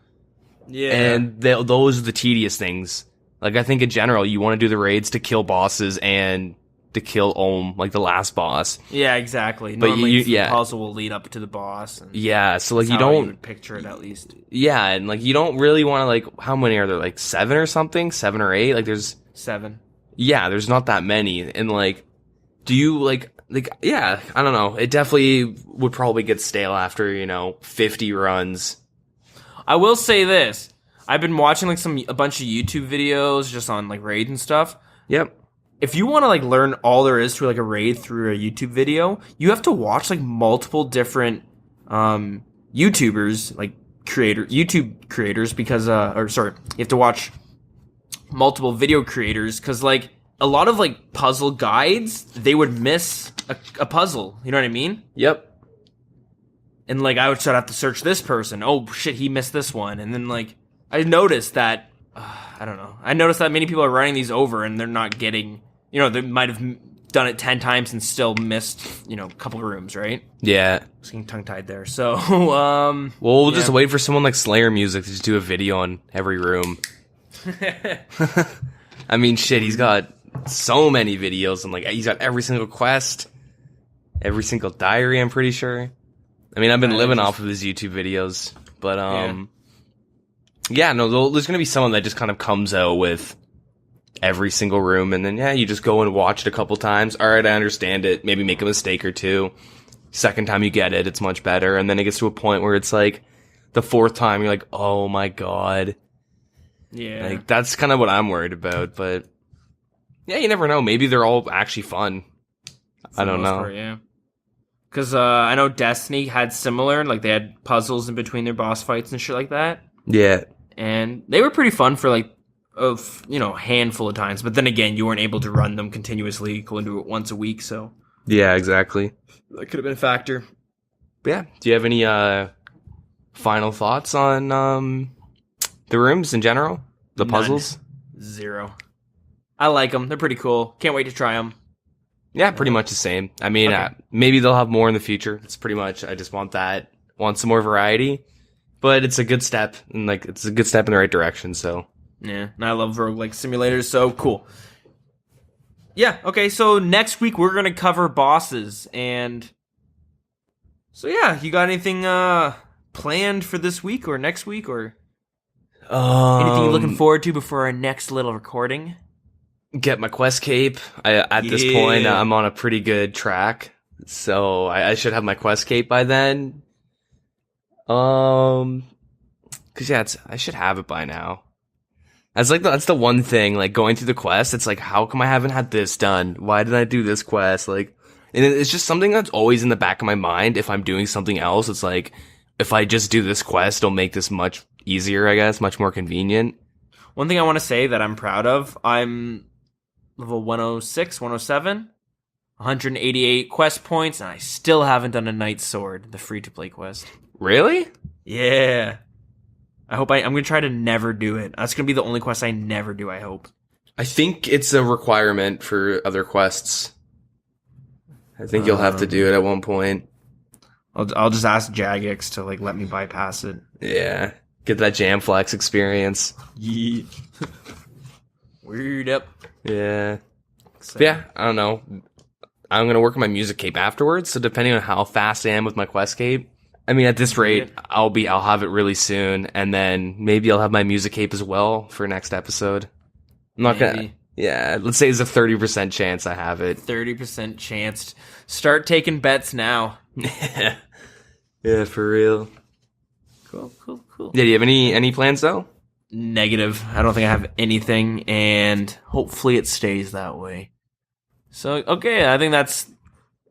Yeah. And those are the tedious things. Like, I think in general, you want to do the raids to kill bosses and to kill like the last boss. Yeah, exactly. But normally the puzzle will lead up to the boss. Yeah, so like you would picture it at least. Yeah, and like you don't really want to like, how many are there? Like 7 or something? 7 or 8? Like there's 7. Yeah, there's not that many. And like, do you like, yeah, I don't know. It definitely would probably get stale after, 50 runs. I will say this. I've been watching like a bunch of YouTube videos just on like raids and stuff. Yep. If you want to like learn all there is to like a raid through a YouTube video, you have to watch like multiple different YouTubers, like YouTube creators because you have to watch multiple video creators because like a lot of like puzzle guides, they would miss a puzzle. You know what I mean? Yep. And like I would have to search this person. Oh shit, he missed this one. And then like I noticed that I don't know. I noticed that many people are running these over and they're not getting. They might have done it 10 times and still missed a couple of rooms, right? Yeah. I was getting tongue tied there. So well, we'll just wait for someone like Slayer Music to just do a video on every room. I mean, shit, he's got so many videos and like he's got every single quest, every single diary, I'm pretty sure. I mean, I've been living off of his YouTube videos, but there's gonna be someone that just kind of comes out with every single room, and then you just go and watch it a couple times. All right, I understand it. Maybe make a mistake or two. Second time you get it, it's much better, and then it gets to a point where it's like the 4th time you're like, oh my god. Yeah, like that's kind of what I'm worried about. But yeah, you never know. Maybe they're all actually fun. I don't know. Yeah. Because I know Destiny had similar, like they had puzzles in between their boss fights and shit like that. Yeah. And they were pretty fun for like a handful of times. But then again, you weren't able to run them continuously. You could do it once a week, so. Yeah, exactly. That could have been a factor. But yeah. Do you have any final thoughts on the rooms in general? The puzzles? None. 0. I like them. They're pretty cool. Can't wait to try them. Yeah, pretty much the same. I mean, maybe they'll have more in the future. It's pretty much, I just want some more variety. But it's a good step, and like it's a good step in the right direction, so. Yeah, and I love roguelike simulators, so cool. Yeah, okay, so next week we're going to cover bosses, and so yeah, you got anything planned for this week or next week, or anything you're looking forward to before our next little recording? Get my quest cape. At this point, I'm on a pretty good track, so I should have my quest cape by then. Cause I should have it by now. That's the one thing, like going through the quest, it's like, how come I haven't had this done? Why did I do this quest? Like, And it's just something that's always in the back of my mind. If I'm doing something else, it's like, if I just do this quest, it'll make this much easier, I guess, much more convenient. One thing I want to say that I'm proud of, I'm level 106, 107, 188 quest points, and I still haven't done a Knight's Sword, the free-to-play quest. Really? Yeah. I'm going to try to never do it. That's going to be the only quest I never do, I hope. I think it's a requirement for other quests. I think you'll have to do it at one point. I'll just ask Jagex to like let me bypass it. Yeah. Get that Jamflex experience. Yeah. Weird up. Yeah. But yeah, I don't know. I'm going to work on my music cape afterwards, so depending on how fast I am with my quest cape, I mean, at this rate, I'll have it really soon, and then maybe I'll have my music cape as well for next episode. I'm not going to... Yeah, let's say it's a 30% chance I have it. 30% chance. Start taking bets now. Yeah, for real. Cool. Yeah, do you have any plans, though? Negative. I don't think I have anything, and hopefully it stays that way. So, okay, I think that's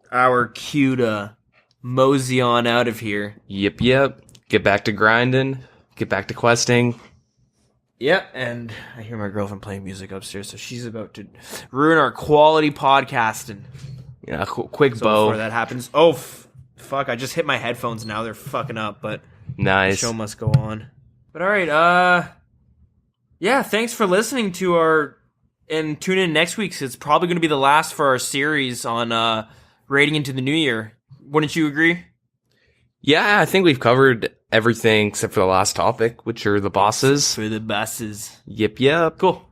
our cue to mosey on out of here. Yep. Get back to grinding. Get back to questing. Yep, and I hear my girlfriend playing music upstairs, so she's about to ruin our quality podcasting. Yeah, quick bow. Before that happens. Oh, fuck, I just hit my headphones now. They're fucking up, but nice. The show must go on. But all right, yeah, thanks for listening to and tune in next week, 'cause it's probably going to be the last for our series on raiding into the new year. Wouldn't you agree? Yeah, I think we've covered everything except for the last topic, which are the bosses. For the bosses. Yep. Cool.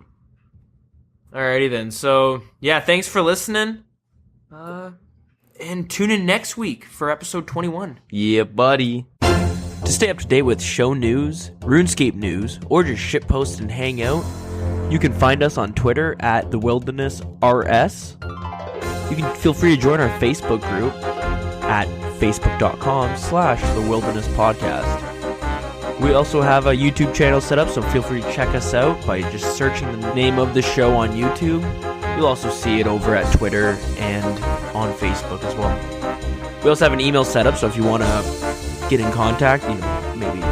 Alrighty then. So, yeah, thanks for listening. And tune in next week for episode 21. Yeah, buddy. To stay up to date with show news, RuneScape news, or just shitpost and hang out, you can find us on Twitter at TheWildernessRS. You can feel free to join our Facebook group at facebook.com/TheWildernessPodcast. We also have a YouTube channel set up, so feel free to check us out by just searching the name of the show on YouTube. You'll also see it over at Twitter and on Facebook as well. We also have an email set up, so if you want to get in contact, maybe you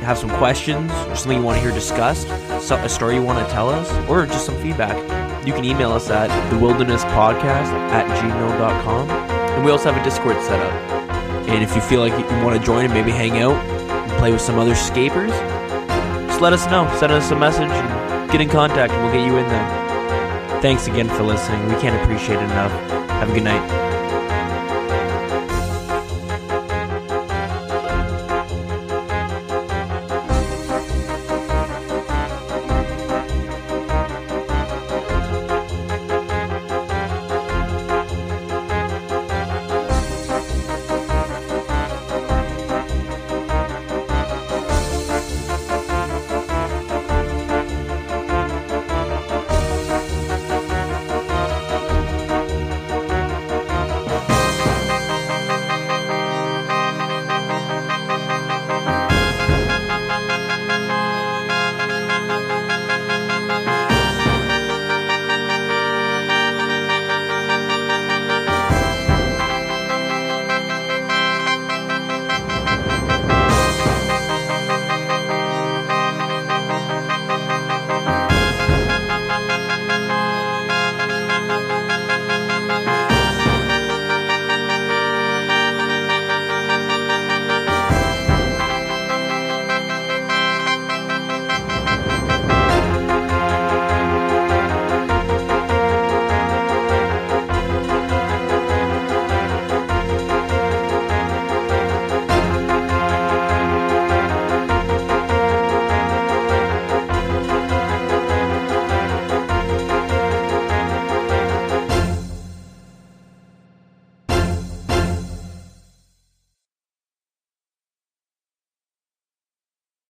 have some questions or something you want to hear discussed, a story you want to tell us, or just some feedback, you can email us at thewilderness.podcast@gmail.com. And we also have a Discord set up. And if you feel like you want to join and maybe hang out and play with some other scapers, just let us know. Send us a message and get in contact and we'll get you in there. Thanks again for listening. We can't appreciate it enough. Have a good night.